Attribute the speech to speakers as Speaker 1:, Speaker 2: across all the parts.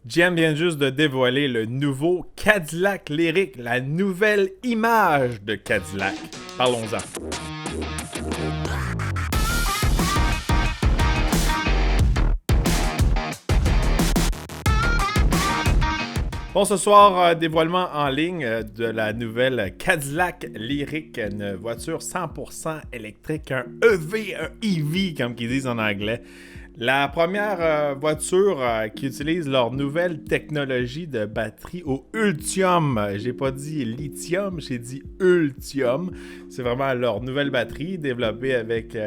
Speaker 1: GM vient juste de dévoiler le nouveau Cadillac Lyriq, la nouvelle image de Cadillac. Parlons-en. Bon, ce soir, dévoilement en ligne de la nouvelle Cadillac Lyriq, une voiture 100% électrique, un EV, un EV comme ils disent en anglais. La première voiture qui utilise leur nouvelle technologie de batterie au Ultium. J'ai pas dit lithium, j'ai dit Ultium. C'est vraiment leur nouvelle batterie développée avec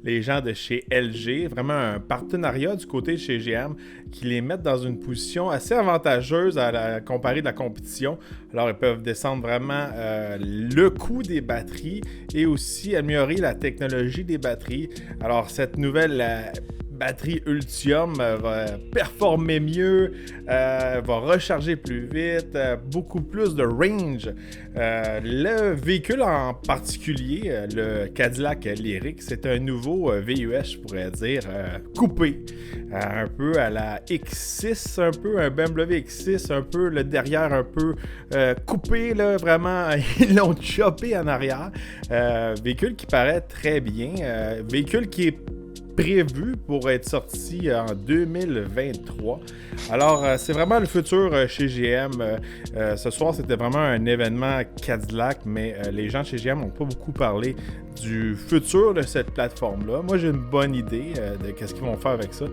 Speaker 1: les gens de chez LG. Vraiment un partenariat du côté de chez GM qui les met dans une position assez avantageuse comparée de la compétition. Alors, ils peuvent descendre vraiment le coût des batteries et aussi améliorer la technologie des batteries. Alors, cette nouvelle batterie Ultium va performer mieux, va recharger plus vite, beaucoup plus de range. Le véhicule en particulier, le Cadillac Lyriq, c'est un nouveau VUS, je pourrais dire, coupé. Un peu à la X6, un peu un BMW X6, un peu le derrière un peu coupé, là, vraiment, ils l'ont choppé en arrière. Véhicule qui paraît très bien, véhicule qui est prévu pour être sorti en 2023. Alors, c'est vraiment le futur chez GM. Ce soir, c'était vraiment un événement Cadillac, mais les gens chez GM n'ont pas beaucoup parlé du futur de cette plateforme-là. Moi, j'ai une bonne idée de qu'est-ce qu'ils vont faire avec ça.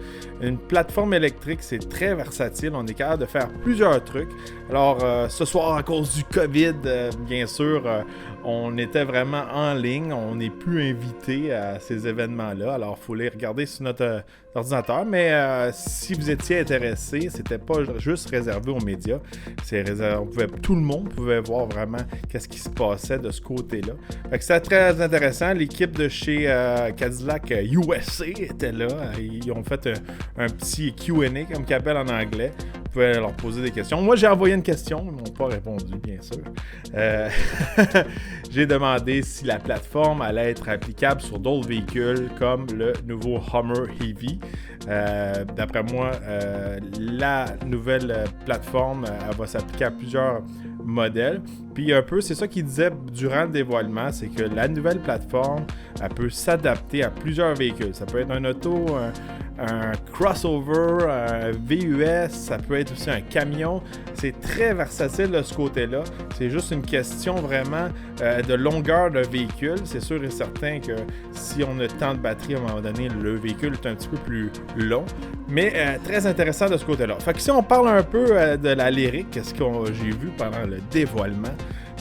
Speaker 1: Une plateforme électrique, c'est très versatile. On est capable de faire plusieurs trucs. Alors, ce soir, à cause du COVID, bien sûr, on était vraiment en ligne. On n'est plus invité à ces événements-là. Alors, il faut les regarder sur notre ordinateur. Mais si vous étiez intéressé, c'était pas juste réservé aux médias. Tout le monde pouvait voir vraiment qu'est-ce qui se passait de ce côté-là. Fait que c'était très intéressant. L'équipe de chez Cadillac USA était là. Ils ont fait un petit Q&A, comme qu'ils appellent en anglais. Vous pouvez leur poser des questions. Moi, j'ai envoyé une question. Ils m'ont pas répondu, bien sûr. J'ai demandé si la plateforme allait être applicable sur d'autres véhicules comme le nouveau Hummer Heavy. D'après moi, la nouvelle plateforme elle va s'appliquer à plusieurs modèles. Puis un peu, c'est ça qu'il disait durant le dévoilement, c'est que la nouvelle plateforme, elle peut s'adapter à plusieurs véhicules. Ça peut être un auto, un crossover, un VUS, ça peut être aussi un camion. C'est très versatile de ce côté-là. C'est juste une question vraiment de longueur de véhicule. C'est sûr et certain que si on a tant de batterie à un moment donné, le véhicule est un petit peu plus long. Mais très intéressant de ce côté-là. Fait que si on parle un peu de la Lyriq, qu'est-ce que j'ai vu pendant le dévoilement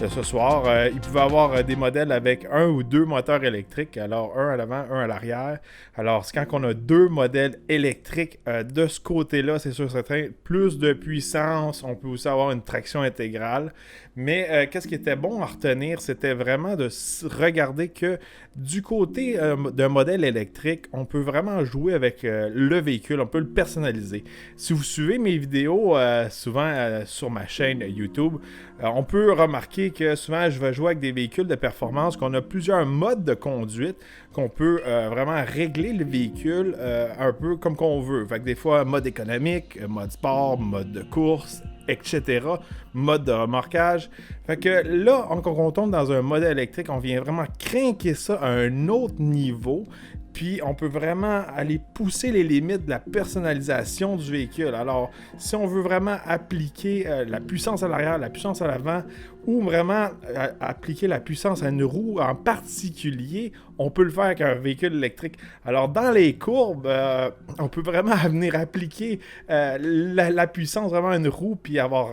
Speaker 1: de ce soir, il pouvait avoir des modèles avec un ou deux moteurs électriques, alors un à l'avant, un à l'arrière. Alors, c'est quand on a deux modèles électriques de ce côté-là, c'est sûr certain, plus de puissance, on peut aussi avoir une traction intégrale. Mais qu'est-ce qui était bon à retenir, c'était vraiment de regarder que du côté d'un modèle électrique, on peut vraiment jouer avec le véhicule, on peut le personnaliser. Si vous suivez mes vidéos, souvent sur ma chaîne YouTube, on peut remarquer que souvent je vais jouer avec des véhicules de performance, qu'on a plusieurs modes de conduite, qu'on peut vraiment régler le véhicule un peu comme qu'on veut. Fait que des fois, mode économique, mode sport, mode de course, etc. Mode de remorquage. Fait que là, quand on tombe dans un modèle électrique, on vient vraiment crinquer ça à un autre niveau. Puis on peut vraiment aller pousser les limites de la personnalisation du véhicule. Alors, si on veut vraiment appliquer la puissance à l'arrière, la puissance à l'avant, ou vraiment appliquer la puissance à une roue en particulier, on peut le faire avec un véhicule électrique. Alors, dans les courbes, on peut vraiment venir appliquer la puissance vraiment à une roue, puis avoir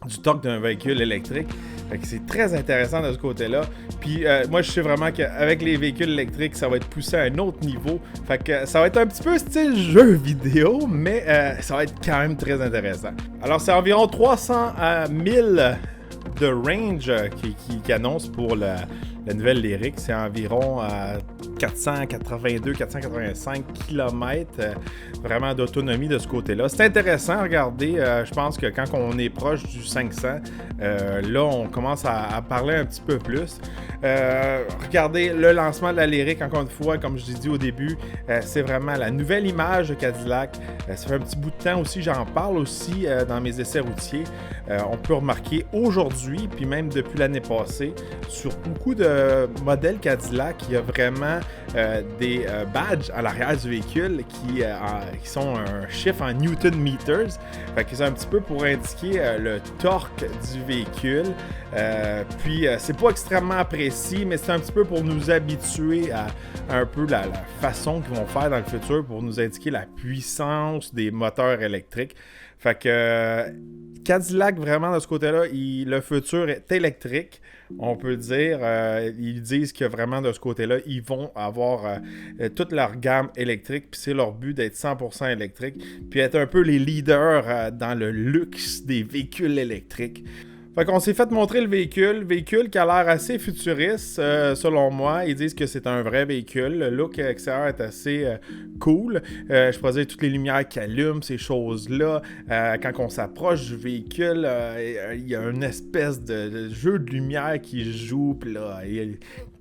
Speaker 1: du torque d'un véhicule électrique. Fait que c'est très intéressant de ce côté-là. Puis moi, je sais vraiment qu'avec les véhicules électriques, ça va être poussé à un autre niveau. Fait que ça va être un petit peu style jeu vidéo, mais ça va être quand même très intéressant. Alors, c'est environ 300 à 1000 de range qui annonce pour la nouvelle Lyriq. C'est environ 482-485 km vraiment d'autonomie de ce côté-là. C'est intéressant à regarder. Je pense que quand on est proche du 500, là, on commence à parler un petit peu plus. Regardez le lancement de la Lyriq, encore une fois, comme je l'ai dit au début, c'est vraiment la nouvelle image de Cadillac. Ça fait un petit bout de temps aussi, j'en parle aussi dans mes essais routiers. On peut remarquer aujourd'hui, puis même depuis l'année passée, sur beaucoup de modèles Cadillac, il y a vraiment des badges à l'arrière du véhicule qui sont un chiffre en Newton meters. Fait que c'est un petit peu pour indiquer le torque du véhicule. Puis c'est pas extrêmement précis, mais c'est un petit peu pour nous habituer à un peu la façon qu'ils vont faire dans le futur pour nous indiquer la puissance des moteurs électriques. Fait que Cadillac, vraiment, de ce côté-là, le futur est électrique, on peut dire. Ils disent que vraiment, de ce côté-là, ils vont avoir toute leur gamme électrique, puis c'est leur but d'être 100% électrique, puis être un peu les leaders dans le luxe des véhicules électriques. Fait qu'on s'est fait montrer le véhicule qui a l'air assez futuriste, selon moi. Ils disent que c'est un vrai véhicule. Le look extérieur est assez cool. Je pourrais dire toutes les lumières qui allument, ces choses-là. Quand on s'approche du véhicule, il y a une espèce de jeu de lumière qui joue. Puis là,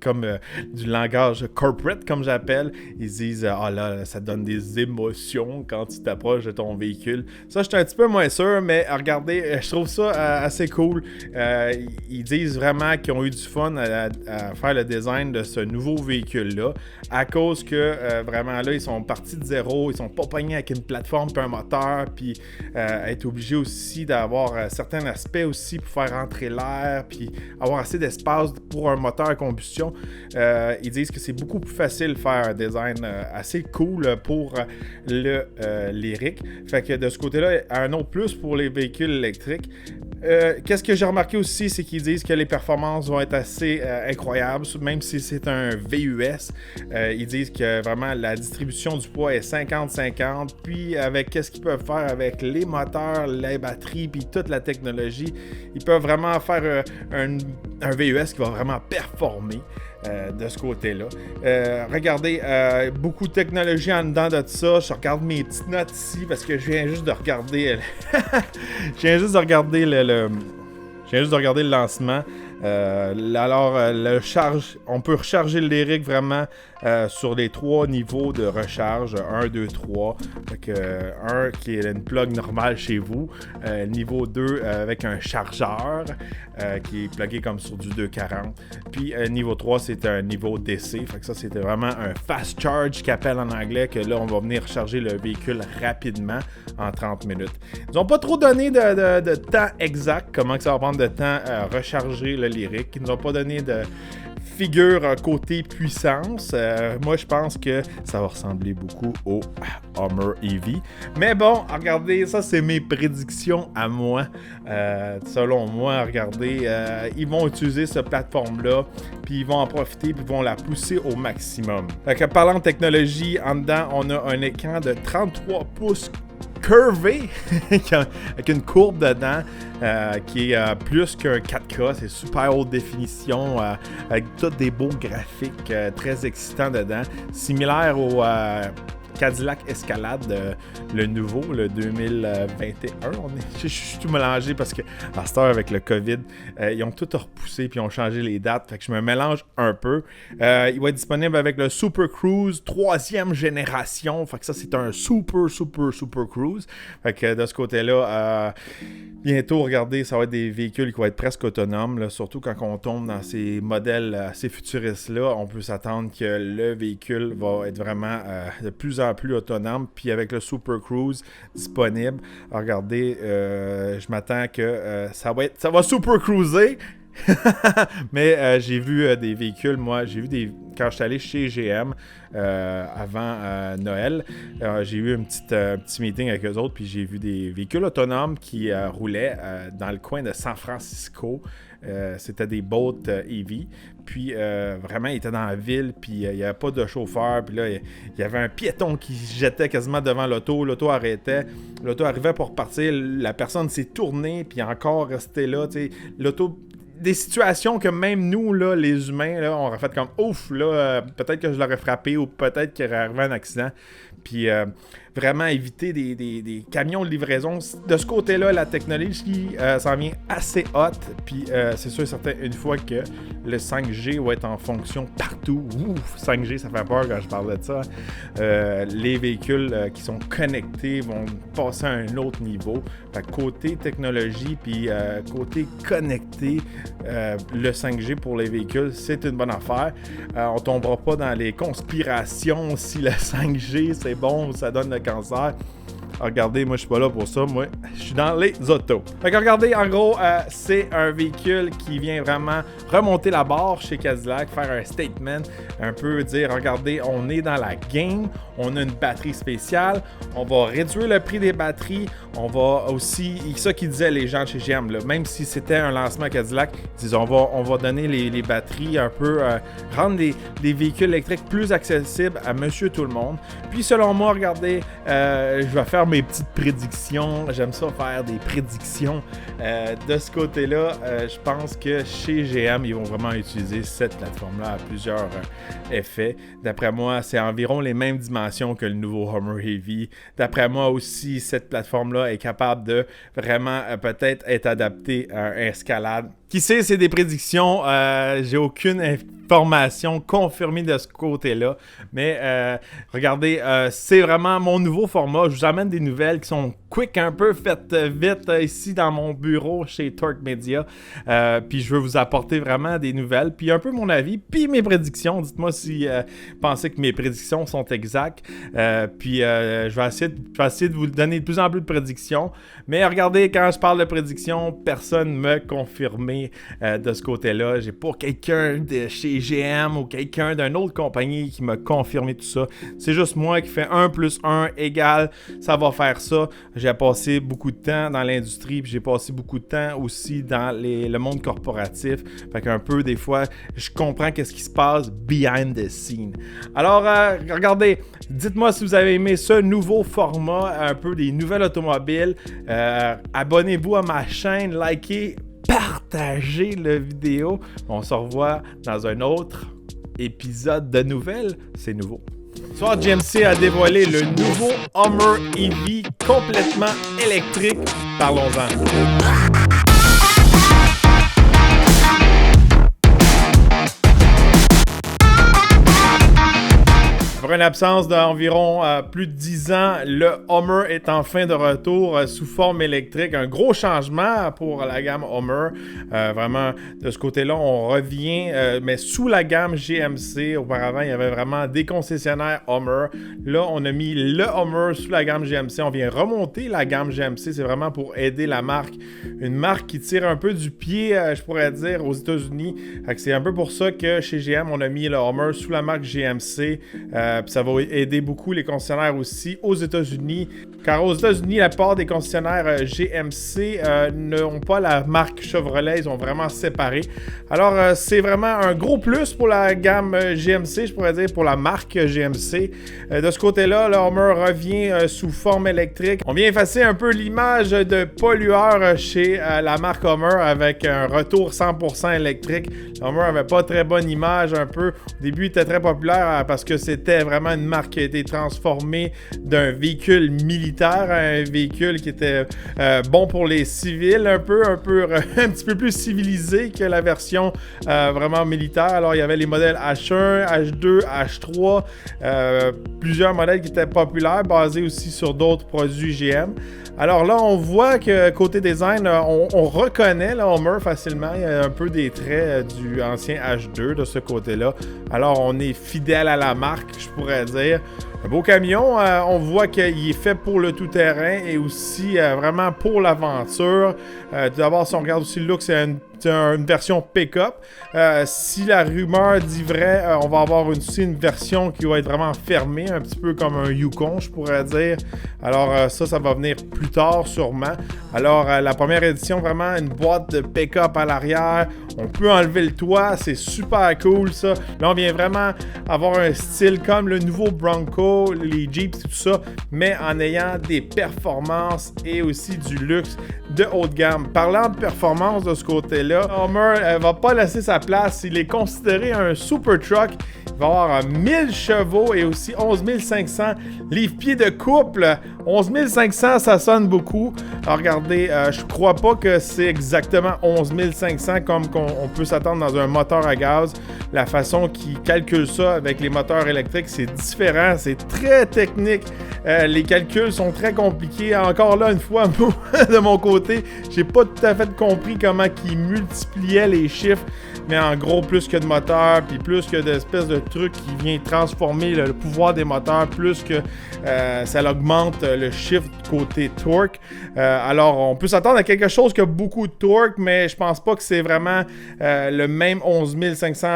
Speaker 1: comme du langage corporate, comme j'appelle. Ils disent « Ah là, ça donne des émotions quand tu t'approches de ton véhicule. » Ça, je suis un petit peu moins sûr, mais regardez, je trouve ça assez cool. Ils disent vraiment qu'ils ont eu du fun à faire le design de ce nouveau véhicule-là, à cause que vraiment là, ils sont partis de zéro, ils sont pas pognés avec une plateforme et un moteur, puis être obligés aussi d'avoir certains aspects aussi pour faire rentrer l'air, puis avoir assez d'espace pour un moteur à combustion. Ils disent que c'est beaucoup plus facile de faire un design assez cool pour le Lyriq. Fait que de ce côté-là, un autre plus pour les véhicules électriques. Qu'est-ce que j'ai remarqué aussi, c'est qu'ils disent que les performances vont être assez incroyables, même si c'est un VUS. Ils disent que vraiment la distribution du poids est 50-50, puis avec qu'est-ce qu'ils peuvent faire avec les moteurs, les batteries, puis toute la technologie, ils peuvent vraiment faire un VUS qui va vraiment performer. De ce côté-là. Regardez, beaucoup de technologie en dedans de ça. Je regarde mes petites notes ici parce que je viens juste de regarder le lancement. On peut recharger le Lyriq vraiment sur les 3 niveaux de recharge, 1, 2, 3. Fait que 1 qui est une plug normale chez vous, niveau 2 avec un chargeur qui est plugué comme sur du 240. Puis niveau 3 c'est un niveau DC. Fait que ça c'était vraiment un fast charge qu'ils appellent en anglais, que là on va venir recharger le véhicule rapidement en 30 minutes. Ils n'ont pas trop donné de temps exact, comment que ça va prendre de temps à recharger le Lyriq. Ils nous ont pas donné de figure côté puissance. Moi, je pense que ça va ressembler beaucoup au Hummer EV. Mais bon, regardez, ça, c'est mes prédictions à moi. Selon moi, regardez, ils vont utiliser cette plateforme-là, puis ils vont en profiter, puis ils vont la pousser au maximum. Fait que, parlant de technologie, en dedans, on a un écran de 33 pouces curvé avec une courbe dedans qui est plus qu'un 4K. C'est super haute définition avec tous des beaux graphiques très excitants dedans, similaire au Cadillac Escalade, le nouveau, le 2021. Je suis tout mélangé parce que à cette heure avec le COVID, ils ont tout repoussé puis ils ont changé les dates. Fait que je me mélange un peu. Il va être disponible avec le Super Cruise 3e génération. Fait que ça, c'est un super Cruise. Fait que de ce côté-là, bientôt, regardez, ça va être des véhicules qui vont être presque autonomes. Là, surtout quand on tombe dans ces modèles assez futuristes-là, on peut s'attendre que le véhicule va être vraiment de plus en plus autonome. Puis avec le Super Cruise disponible, regardez, je m'attends que ça va super cruiser. Mais j'ai vu des véhicules, moi, quand je suis allé chez GM avant Noël, j'ai eu un petit meeting avec eux autres, puis j'ai vu des véhicules autonomes qui roulaient dans le coin de San Francisco. C'était des Bolt EV. Puis vraiment, il était dans la ville, puis il n'y avait pas de chauffeur. Puis là, il y avait un piéton qui se jetait quasiment devant l'auto. L'auto arrêtait. L'auto arrivait pour partir. La personne s'est tournée, puis encore resté là. T'sais. L'auto, des situations que même nous, là, les humains, là, on aurait fait comme ouf, là, peut-être que je l'aurais frappé ou peut-être qu'il aurait arrivé un accident. Puis vraiment éviter des camions de livraison. De ce côté-là, la technologie s'en vient assez haute. Puis c'est sûr et certain, une fois que le 5G va être en fonction partout, 5G, ça fait peur quand je parle de ça. Les véhicules qui sont connectés vont passer à un autre niveau. Fait que côté technologie, puis côté connecté, le 5G pour les véhicules, c'est une bonne affaire. On tombera pas dans les conspirations si le 5G c'est bon ou ça donne le cancer. Regardez, moi je suis pas là pour ça, moi je suis dans les autos. Fait que regardez, en gros, c'est un véhicule qui vient vraiment remonter la barre chez Cadillac, faire un statement, un peu dire, regardez, on est dans la game, on a une batterie spéciale, on va réduire le prix des batteries, on va aussi, ça qu'ils disaient les gens chez GM, là, même si c'était un lancement Cadillac, ils disent on va donner les batteries un peu, rendre les véhicules électriques plus accessibles à monsieur tout le monde. Puis selon moi, regardez, je vais faire mes petites prédictions. J'aime ça faire des prédictions. De ce côté-là, je pense que chez GM, ils vont vraiment utiliser cette plateforme-là à plusieurs effets. D'après moi, c'est environ les mêmes dimensions que le nouveau Hummer Heavy. D'après moi aussi, cette plateforme-là est capable de vraiment peut-être être adaptée à un escalade. Qui sait, c'est des prédictions. J'ai aucune information confirmée de ce côté-là. Mais regardez, c'est vraiment mon nouveau format. Je vous amène des nouvelles qui sont quick un peu, faites vite ici dans mon bureau chez Torque Media. Puis je veux vous apporter vraiment des nouvelles, puis un peu mon avis, puis mes prédictions. Dites-moi si vous pensez que mes prédictions sont exactes. Puis je vais essayer de vous donner de plus en plus de prédictions. Mais regardez, quand je parle de prédictions, personne ne me confirme de ce côté-là. J'ai pas quelqu'un de chez GM ou quelqu'un d'une autre compagnie qui m'a confirmé tout ça. C'est juste moi qui fais 1 + 1 égale, ça va faire ça. J'ai passé beaucoup de temps dans l'industrie, puis j'ai passé beaucoup de temps aussi dans le monde corporatif. Fait qu'un peu, des fois, je comprends qu'est-ce qui se passe behind the scene. Alors, regardez, dites-moi si vous avez aimé ce nouveau format, un peu des nouvelles automobiles. Abonnez-vous à ma chaîne, likez, partagez la vidéo. On se revoit dans un autre épisode de nouvelles. C'est nouveau. Ce soir, GMC a dévoilé le nouveau Hummer EV complètement électrique. Parlons-en. Après une absence d'environ plus de 10 ans, le Hummer est enfin de retour sous forme électrique. Un gros changement pour la gamme Hummer. Vraiment, de ce côté-là, on revient, mais sous la gamme GMC. Auparavant, il y avait vraiment des concessionnaires Hummer. Là, on a mis le Hummer sous la gamme GMC. On vient remonter la gamme GMC. C'est vraiment pour aider la marque. Une marque qui tire un peu du pied, je pourrais dire, aux États-Unis. C'est un peu pour ça que chez GM, on a mis le Hummer sous la marque GMC. Puis ça va aider beaucoup les concessionnaires aussi aux États-Unis. Car aux États-Unis, la plupart des concessionnaires GMC n'ont pas la marque Chevrolet. Ils ont vraiment séparé. Alors, c'est vraiment un gros plus pour la gamme GMC, je pourrais dire, pour la marque GMC. De ce côté-là, le Hummer revient sous forme électrique. On vient effacer un peu l'image de pollueur chez la marque Hummer avec un retour 100% électrique. Le Hummer n'avait pas très bonne image un peu. Au début, il était très populaire parce que c'était vraiment une marque qui a été transformée d'un véhicule militaire à un véhicule qui était bon pour les civils, un petit peu plus civilisé que la version vraiment militaire. Alors, il y avait les modèles H1, H2, H3, plusieurs modèles qui étaient populaires, basés aussi sur d'autres produits GM. Alors là, on voit que côté design, on reconnaît le Hummer facilement. Il y a un peu des traits du ancien H2 de ce côté-là. Alors, on est fidèle à la marque, je pourrais dire. Un beau camion, on voit qu'il est fait pour le tout-terrain et aussi vraiment pour l'aventure. D'abord, si on regarde aussi le look, c'est une version pick-up. Si la rumeur dit vrai, on va avoir aussi une version qui va être vraiment fermée, un petit peu comme un Yukon, je pourrais dire. Alors ça va venir plus tard sûrement. Alors la première édition, vraiment une boîte de pick-up à l'arrière. On peut enlever le toit, c'est super cool ça. Là, on vient vraiment avoir un style comme le nouveau Bronco, les Jeeps, tout ça, mais en ayant des performances et aussi du luxe de haut de gamme. Parlant de performance de ce côté-là, côté-là. Hummer ne va pas laisser sa place. Il est considéré un super truck. Il va avoir 1000 chevaux et aussi 11 500 livres-pieds de couple. 11 500, ça sonne beaucoup. Alors regardez, je crois pas que c'est exactement 11 500 comme on peut s'attendre dans un moteur à gaz. La façon qu'ils calculent ça avec les moteurs électriques, c'est différent. C'est très technique. Les calculs sont très compliqués. Encore là, une fois, de mon côté, j'ai pas tout à fait compris comment ils multipliaient les chiffres. Mais en gros, plus que de moteurs, puis plus que d'espèces de trucs qui viennent transformer le pouvoir des moteurs, plus que ça augmente le chiffre côté torque. Alors, on peut s'attendre à quelque chose qui a beaucoup de torque, mais je pense pas que c'est vraiment le même 11 500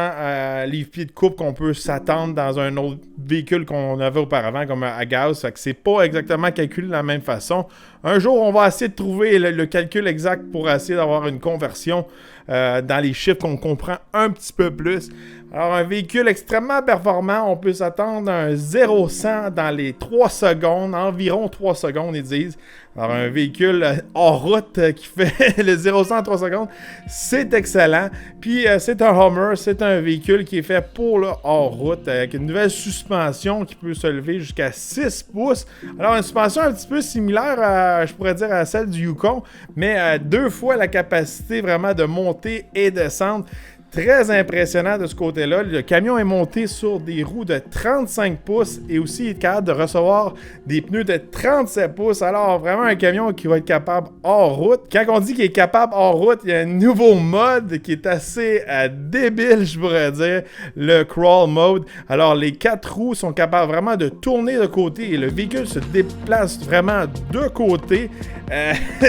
Speaker 1: livres-pieds de couple qu'on peut s'attendre dans un autre véhicule qu'on avait auparavant, comme à gaz. Fait que c'est pas exactement calculé de la même façon. Un jour, on va essayer de trouver le calcul exact pour essayer d'avoir une conversion dans les chiffres qu'on comprend un petit peu plus. Alors, un véhicule extrêmement performant, on peut s'attendre à un 0-100 dans les 3 secondes, environ 3 secondes, ils disent. Alors, un véhicule hors route qui fait le 0-100 en 3 secondes, c'est excellent. Puis, c'est un Hummer, c'est un véhicule qui est fait pour le hors route avec une nouvelle suspension qui peut se lever jusqu'à 6 pouces. Alors, une suspension un petit peu similaire, je pourrais dire, à celle du Yukon, mais 2 fois la capacité vraiment de monter et descendre. Très impressionnant de ce côté-là. Le camion est monté sur des roues de 35 pouces et aussi il est capable de recevoir des pneus de 37 pouces. Alors, vraiment un camion qui va être capable hors route. Quand on dit qu'il est capable hors route, il y a un nouveau mode qui est assez débile, je pourrais dire, le crawl mode. Alors, les 4 roues sont capables vraiment de tourner de côté et le véhicule se déplace vraiment de côté.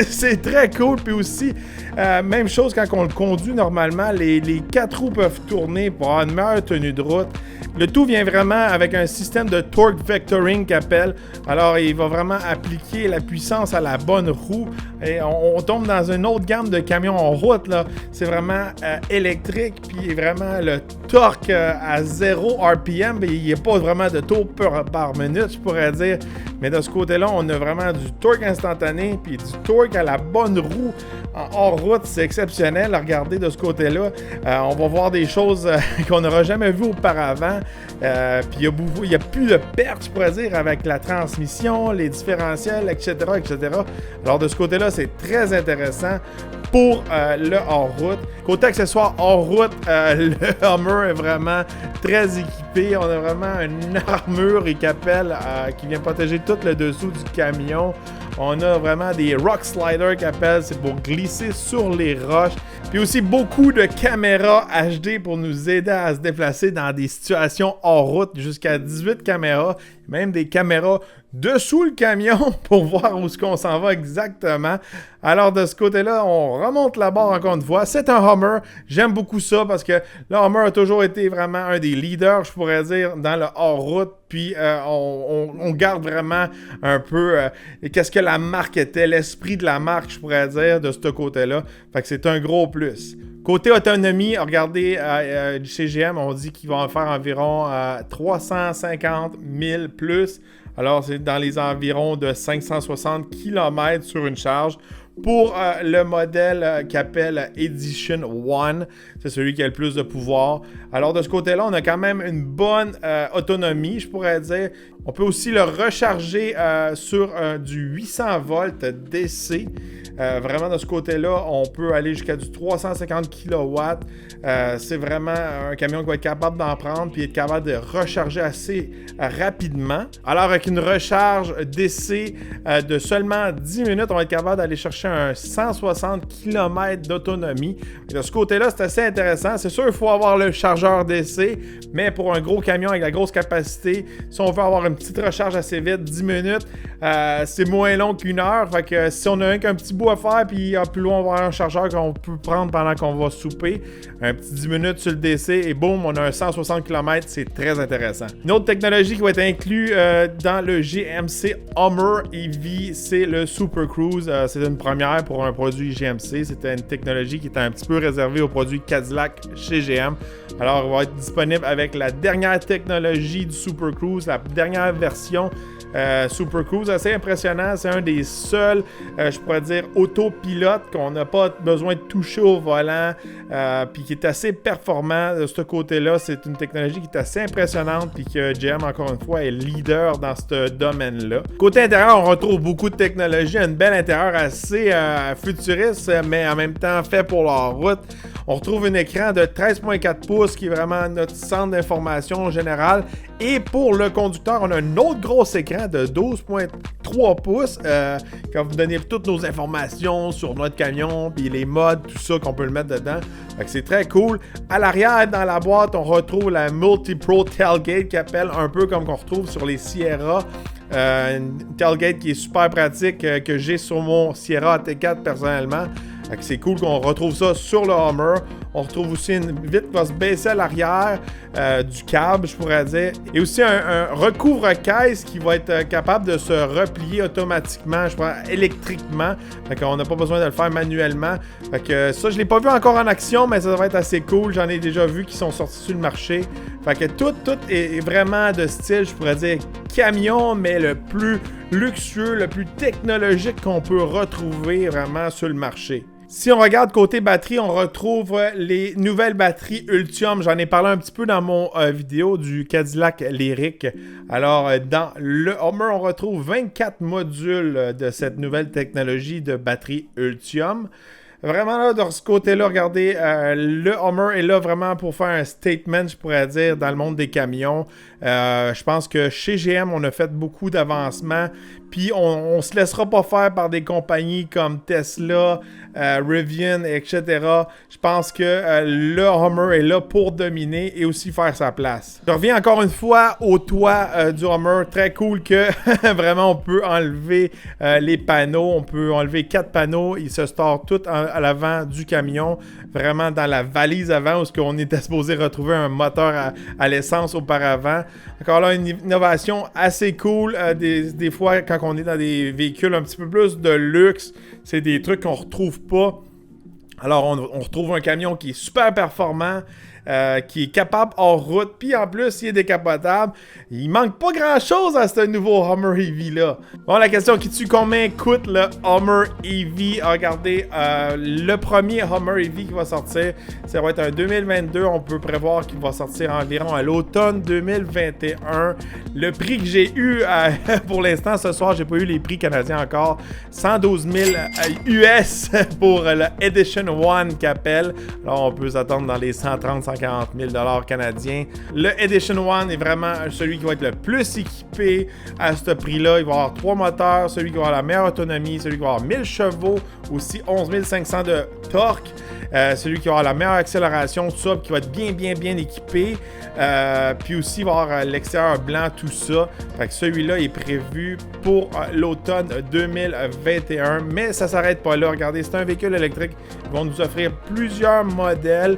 Speaker 1: C'est très cool. Puis aussi, même chose quand on le conduit normalement, les 4 roues peuvent tourner pour avoir une meilleure tenue de route. Le tout vient vraiment avec un système de torque vectoring qu'appelle. Alors, il va vraiment appliquer la puissance à la bonne roue. Et on tombe dans une autre gamme de camions en route, là. C'est vraiment électrique, puis vraiment le torque à 0 RPM. Il n'y a pas vraiment de tour par minute, je pourrais dire. Mais de ce côté-là, on a vraiment du torque instantané, puis du torque à la bonne roue en hors route. C'est exceptionnel à regarder de ce côté-là. On va voir des choses qu'on n'aura jamais vues auparavant. Puis il y a plus de pertes, je pourrais dire, avec la transmission, les différentiels, etc., etc. Alors de ce côté-là, c'est très intéressant pour le hors-route. Côté accessoires hors-route, le Hummer est vraiment très équipé. On a vraiment une armure et qu'appelle qui vient protéger tout le dessous du camion. On a vraiment des rock sliders qu'appelle, c'est pour glisser sur les roches. Puis aussi beaucoup de caméras HD pour nous aider à se déplacer dans des situations hors route, jusqu'à 18 caméras, même des caméras dessous le camion pour voir où est-ce qu'on s'en va exactement. Alors de ce côté-là, on remonte la barre encore une fois. C'est un Hummer. J'aime beaucoup ça parce que le Hummer a toujours été vraiment un des leaders, je pourrais dire, dans le hors-route. Puis on garde vraiment un peu qu'est-ce que la marque était, l'esprit de la marque, je pourrais dire, de ce côté-là. Fait que c'est un gros plus. Côté autonomie, regardez, du CGM, on dit qu'ils vont en faire environ 350 000 plus. Alors, c'est dans les environs de 560 km sur une charge. Pour le modèle qu'appelle Edition 1, c'est celui qui a le plus de pouvoir. Alors, de ce côté-là, on a quand même une bonne autonomie, je pourrais dire. On peut aussi le recharger sur du 800 volts DC. Vraiment, de ce côté-là, on peut aller jusqu'à du 350 kW. C'est vraiment un camion qui va être capable d'en prendre puis être capable de recharger assez rapidement. Alors, avec une recharge DC de seulement 10 minutes, on va être capable d'aller chercher un 160 km d'autonomie. Et de ce côté-là, c'est assez intéressant. C'est sûr, il faut avoir le chargeur DC, mais pour un gros camion avec la grosse capacité, si on veut avoir une petite recharge assez vite, 10 minutes, c'est moins long qu'une heure. Fait que si on a qu'un petit bout à faire, puis plus loin, on va avoir un chargeur qu'on peut prendre pendant qu'on va souper, un petit 10 minutes sur le DC, et boum, on a un 160 km, c'est très intéressant. Une autre technologie qui va être inclue dans le GMC Hummer EV, c'est le Super Cruise. C'est une première pour un produit GMC. C'était une technologie qui était un petit peu réservée aux produits Cadillac chez GM. Alors, il va être disponible avec la dernière technologie du Super Cruise, la dernière version Super Cruise. Assez impressionnant. C'est un des seuls, je pourrais dire, autopilotes qu'on n'a pas besoin de toucher au volant, puis qui est assez performant de ce côté-là. C'est une technologie qui est assez impressionnante, puis que GM, encore une fois, est leader dans ce domaine-là. Côté intérieur, on retrouve beaucoup de technologie, un bel intérieur assez futuriste, mais en même temps fait pour la route. On retrouve un écran de 13,4 pouces qui est vraiment notre centre d'information générale. Et pour le conducteur, on a un autre gros écran de 12,3 pouces quand vous donnez toutes nos informations sur notre camion, puis les modes, tout ça qu'on peut le mettre dedans. Fait que c'est très cool. À l'arrière, dans la boîte, on retrouve la Multi-Pro Tailgate qui appelle un peu comme qu'on retrouve sur les Sierra. Une tailgate qui est super pratique que j'ai sur mon Sierra AT4 personnellement. C'est cool qu'on retrouve ça sur le Hummer. On retrouve aussi une vitre qui va se baisser à l'arrière du câble, je pourrais dire. Et aussi un recouvre-caisse qui va être capable de se replier automatiquement, je crois, électriquement. Fait qu'on n'a pas besoin de le faire manuellement. Fait que ça, je ne l'ai pas vu encore en action, mais ça va être assez cool. J'en ai déjà vu qui sont sortis sur le marché. Fait que tout est vraiment de style, je pourrais dire, camion, mais le plus luxueux, le plus technologique qu'on peut retrouver vraiment sur le marché. Si on regarde côté batterie, on retrouve les nouvelles batteries Ultium. J'en ai parlé un petit peu dans mon vidéo du Cadillac Lyriq. Alors, dans le Hummer, on retrouve 24 modules de cette nouvelle technologie de batterie Ultium. Vraiment, là, de ce côté-là, regardez, le Hummer est là vraiment pour faire un statement, je pourrais dire, dans le monde des camions. Je pense que chez GM, on a fait beaucoup d'avancements. Puis, on ne se laissera pas faire par des compagnies comme Tesla, Rivian, etc. Je pense que le Hummer est là pour dominer et aussi faire sa place. Je reviens encore une fois au toit du Hummer. Très cool que vraiment on peut enlever les panneaux. On peut enlever 4 panneaux. Ils se storent tous à l'avant du camion. Vraiment dans la valise avant où on était supposé retrouver un moteur à l'essence auparavant. Encore là, une innovation assez cool. Des fois, quand on est dans des véhicules un petit peu plus de luxe, c'est des trucs qu'on retrouve pas. Alors, on retrouve un camion qui est super performant, qui est capable hors route, puis en plus, il est décapotable. Il manque pas grand-chose à ce nouveau Hummer EV là. Bon, la question qui tue, combien coûte le Hummer EV? Regardez, le premier Hummer EV qui va sortir, ça va être un 2022. On peut prévoir qu'il va sortir environ à l'automne 2021. Le prix que j'ai eu pour l'instant ce soir, j'ai pas eu les prix canadiens encore. 112 000 US pour le Edition 1 qu'appelle. Alors, on peut s'attendre dans les 130-140 000 $ canadiens. Le Edition 1 est vraiment celui qui va être le plus équipé à ce prix-là. Il va avoir 3 moteurs, celui qui va avoir la meilleure autonomie, celui qui va avoir 1000 chevaux, aussi 11 500 de torque. Celui qui va avoir la meilleure accélération, tout ça, qui va être bien équipé. Puis aussi, il va avoir l'extérieur blanc, tout ça. Fait que celui-là est prévu pour l'automne 2021. Mais ça ne s'arrête pas là. Regardez, c'est un véhicule électrique. Ils vont nous offrir plusieurs modèles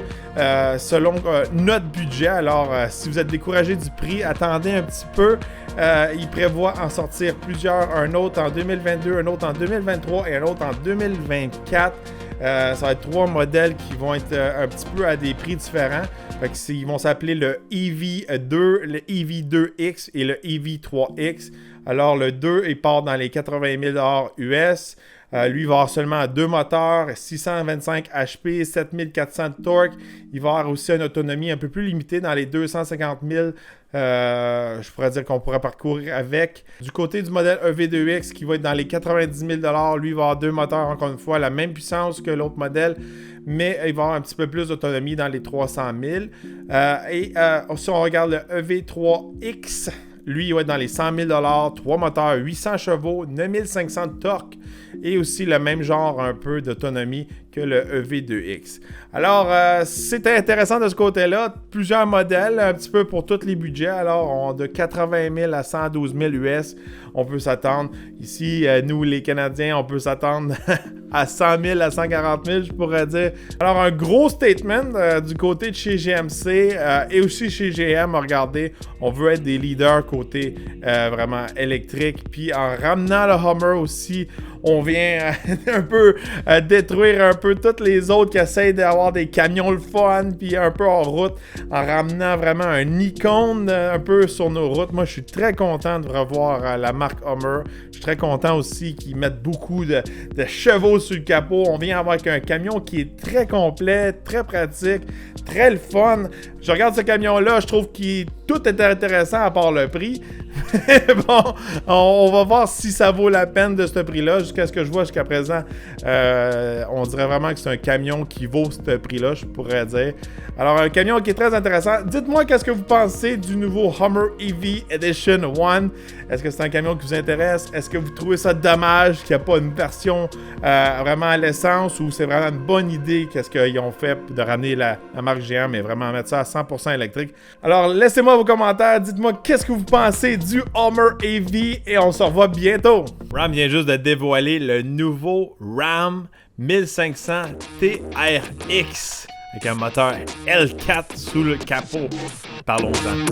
Speaker 1: selon notre budget. Alors, si vous êtes découragé du prix, attendez un petit peu. Il prévoit en sortir plusieurs. Un autre en 2022, un autre en 2023 et un autre en 2024. Ça va être 3 modèles qui vont être un petit peu à des prix différents. Fait que ils vont s'appeler le EV2, le EV2X et le EV3X. Alors, le 2, il part dans les 80 000 $ US. Lui, il va avoir seulement 2 moteurs, 625 HP, 7400 de torque. Il va avoir aussi une autonomie un peu plus limitée dans les 250 000. Je pourrais dire qu'on pourrait parcourir avec. Du côté du modèle EV2X qui va être dans les 90 000 $, lui, il va avoir 2 moteurs, encore une fois, la même puissance que l'autre modèle, mais il va avoir un petit peu plus d'autonomie dans les 300 000. Si on regarde le EV3X, lui, il va être dans les 100 000 $, 3 moteurs, 800 chevaux, 9500 de torque et aussi le même genre un peu d'autonomie que le EV2X. Alors, c'était intéressant de ce côté-là. Plusieurs modèles, un petit peu pour tous les budgets. Alors, de 80 000 à 112 000 US. on peut s'attendre. Ici, nous les Canadiens, on peut s'attendre à 100 000, à 140 000, je pourrais dire. Alors, un gros statement du côté de chez GMC et aussi chez GM. Regardez, on veut être des leaders côté vraiment électrique. Puis en ramenant le Hummer aussi, on vient un peu détruire un peu tous les autres qui essayent d'avoir des camions le fun, puis un peu en route, en ramenant vraiment un icône un peu sur nos routes. Moi, je suis très content de revoir la marque Hummer. Je suis très content aussi qu'ils mettent beaucoup de chevaux sur le capot. On vient avec un camion qui est très complet, très pratique, très le fun. Je regarde ce camion-là, je trouve que tout est intéressant à part le prix. Bon, on va voir si ça vaut la peine de ce prix-là. Jusqu'à ce que je vois jusqu'à présent, on dirait vraiment que c'est un camion qui vaut ce prix-là, je pourrais dire. Alors, un camion qui est très intéressant. Dites-moi qu'est-ce que vous pensez du nouveau Hummer EV Edition 1. Est-ce que c'est un camion qui vous intéresse? Est-ce que vous trouvez ça dommage qu'il n'y a pas une version vraiment à l'essence ou c'est vraiment une bonne idée qu'est-ce qu'ils ont fait de ramener la marque GM et vraiment mettre ça à 100% électrique? Alors, laissez-moi vos commentaires. Dites-moi qu'est-ce que vous pensez du Hummer EV et on se revoit bientôt. Ram vient juste de dévoiler le nouveau Ram 1500 TRX avec un moteur L4 sous le capot. Parlons-en.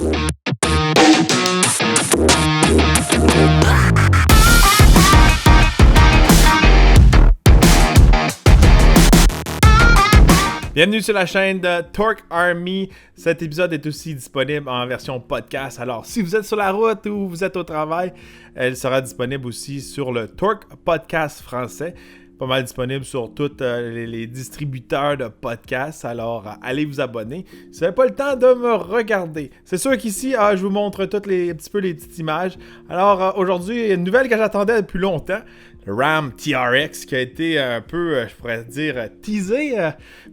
Speaker 1: Bienvenue sur la chaîne de Torque Army. Cet épisode est aussi disponible en version podcast. Alors, si vous êtes sur la route ou vous êtes au travail, elle sera disponible aussi sur le Torque Podcast français. Pas mal disponible sur tous les distributeurs de podcasts. Alors, allez vous abonner. Si vous n'avez pas le temps de me regarder. C'est sûr qu'ici, je vous montre toutes un petit peu les petites images. Alors, aujourd'hui, il y a une nouvelle que j'attendais depuis longtemps. Le Ram TRX qui a été un peu, je pourrais dire, teasé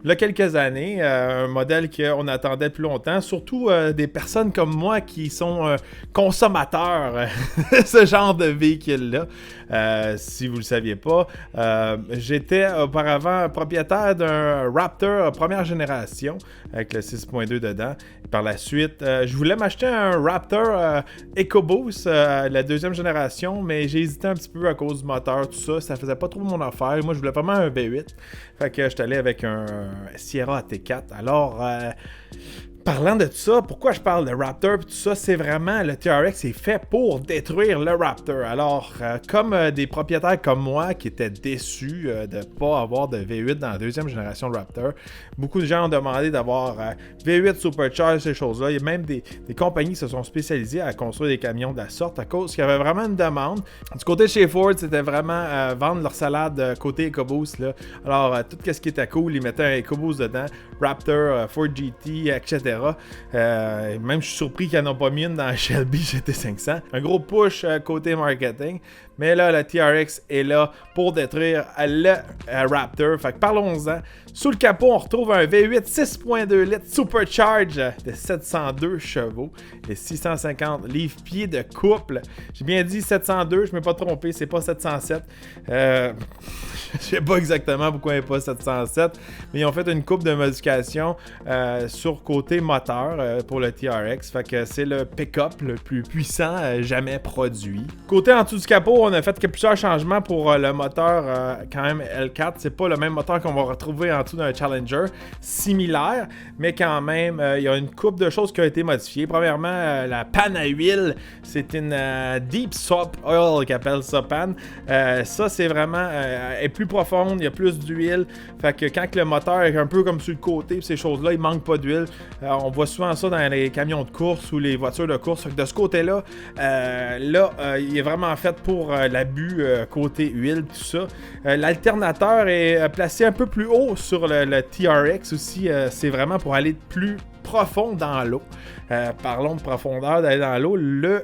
Speaker 1: il y a quelques années. Un modèle qu'on attendait plus longtemps. Surtout des personnes comme moi qui sont consommateurs de ce genre de véhicule-là. Si vous ne le saviez pas, j'étais auparavant propriétaire d'un Raptor première génération avec le 6.2 dedans. Par la suite, je voulais m'acheter un Raptor EcoBoost, la deuxième génération, mais j'ai hésité un petit peu à cause du moteur, tout ça. Ça faisait pas trop mon affaire. Moi, je voulais vraiment un V8. Fait que j'étais allé avec un Sierra AT4. Alors, parlant de tout ça, pourquoi je parle de Raptor et tout ça, c'est vraiment le TRX est fait pour détruire le Raptor. Alors, comme des propriétaires comme moi qui étaient déçus de ne pas avoir de V8 dans la deuxième génération de Raptor, beaucoup de gens ont demandé d'avoir V8 Supercharged, ces choses-là. Il y a même des compagnies qui se sont spécialisées à construire des camions de la sorte à cause qu'il y avait vraiment une demande. Du côté de chez Ford, c'était vraiment vendre leur salade côté EcoBoost. Là. Alors, tout ce qui était cool, ils mettaient un EcoBoost dedans, Raptor, Ford GT, etc. Même je suis surpris qu'ils n'en ont pas mis une dans la Shelby GT500. Un gros push côté marketing. Mais là, le TRX est là pour détruire le Raptor. Fait que parlons-en. Sous le capot, on retrouve un V8 6.2 litres Supercharge de 702 chevaux et 650 livres-pieds de couple. J'ai bien dit 702, je ne m'ai pas trompé, c'est pas 707. Je sais pas exactement pourquoi il n'est pas 707, mais ils ont fait une couple de modifications sur côté moteur pour le TRX. Fait que c'est le pick-up le plus puissant jamais produit. Côté en dessous du capot, on a fait plusieurs changements pour le moteur quand même L4. C'est pas le même moteur qu'on va retrouver en dessous d'un Challenger, similaire, mais quand même, il y a une couple de choses qui ont été modifiées. Premièrement, la panne à huile, c'est une Deep Soap Oil qui appelle ça panne. Ça, c'est vraiment est plus profonde, il y a plus d'huile. Fait que quand le moteur est un peu comme sur le côté, ces choses-là, il manque pas d'huile. On voit souvent ça dans les camions de course ou les voitures de course. Fait que de ce côté-là, il est vraiment fait pour l'abus côté huile, tout ça. L'alternateur est placé un peu plus haut sur le TRX aussi. C'est vraiment pour aller plus profond dans l'eau. Parlons de profondeur d'aller dans l'eau. Le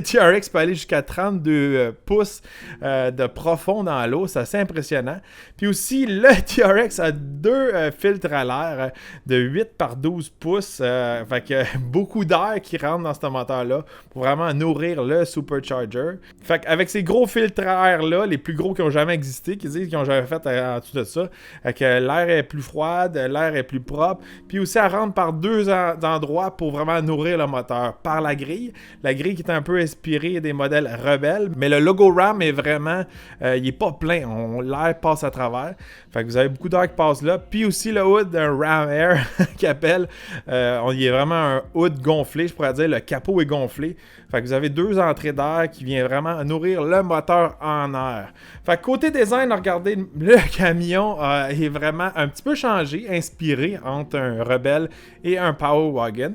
Speaker 1: TRX peut aller jusqu'à 32 pouces de profond dans l'eau. C'est assez impressionnant. Puis aussi, le TRX a deux filtres à l'air de 8 par 12 pouces. Fait que beaucoup d'air qui rentre dans ce moteur-là pour vraiment nourrir le Supercharger. Fait qu'avec ces gros filtres à air-là, les plus gros qui ont jamais existé, qui disent qu'ils ont jamais fait en dessous de ça, que l'air est plus froid, l'air est plus propre. Puis aussi, elle rentre par deux deux endroits pour vraiment nourrir le moteur. Par la grille qui est un peu inspirée des modèles Rebelle, mais le logo RAM est vraiment, il est pas plein, l'air passe à travers. Fait que vous avez beaucoup d'air qui passe là. Puis aussi le hood d'un Ram Air qui appelle, il y a vraiment un hood gonflé, je pourrais dire, le capot est gonflé. Fait que vous avez deux entrées d'air qui viennent vraiment nourrir le moteur en air. Fait que côté design, regardez, le camion est vraiment un petit peu changé, inspiré entre un Rebelle et un Power Wagon.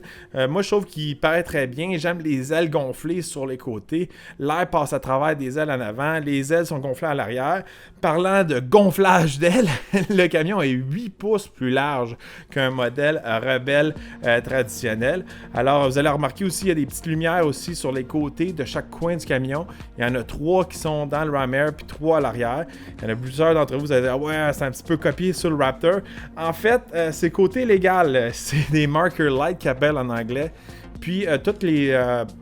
Speaker 1: Moi, je trouve qu'il paraît très bien. J'aime les ailes gonflées sur les côtés. L'air passe à travers des ailes en avant. Les ailes sont gonflées à l'arrière. Parlant de gonflage d'ailes, le camion est 8 pouces plus large qu'un modèle Rebelle traditionnel. Alors, vous allez remarquer aussi, il y a des petites lumières aussi sur les côtés de chaque coin du camion. Il y en a 3 qui sont dans le Ram Air puis 3 à l'arrière. Il y en a plusieurs d'entre vous allez dire « Ah ouais, c'est un petit peu copié sur le Raptor ». En fait, c'est côté légal. C'est des marker lights qu'ils appellent en anglais. Puis, tous les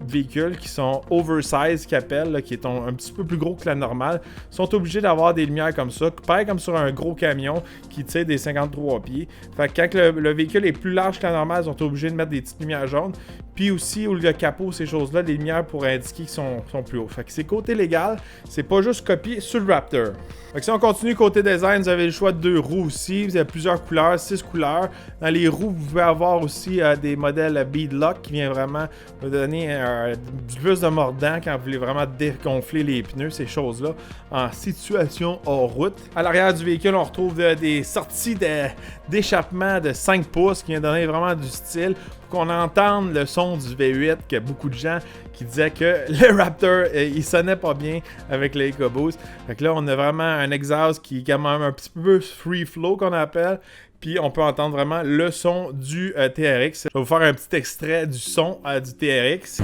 Speaker 1: véhicules qui sont oversize, qu'ils appellent, là, qui sont un petit peu plus gros que la normale, sont obligés d'avoir des lumières comme ça, pareil comme sur un gros camion qui tire des 53 pieds. Fait que quand le véhicule est plus large que la normale, ils sont obligés de mettre des petites lumières jaunes. Puis aussi, au lieu de capot, ces choses-là, les lumières pour indiquer qu'ils sont plus hauts. Fait que c'est côté légal, c'est pas juste copié sur le Raptor. Fait que si on continue côté design, vous avez le choix de 2 roues aussi. Vous avez plusieurs couleurs, 6 couleurs. Dans les roues, vous pouvez avoir aussi des modèles Beadlock qui viennent vraiment vous donner du plus de mordant quand vous voulez vraiment dégonfler les pneus, ces choses-là, en situation hors route. À l'arrière du véhicule, on retrouve des sorties d'échappement de 5 pouces qui viennent donner vraiment du style pour qu'on entende le son du V8, qu'il y a beaucoup de gens qui disaient que le Raptor, il sonnait pas bien avec le EcoBoost. Fait que là, on a vraiment un exhaust qui est quand même un petit peu free flow qu'on appelle. Puis on peut entendre vraiment le son du TRX. Je vais vous faire un petit extrait du son du TRX.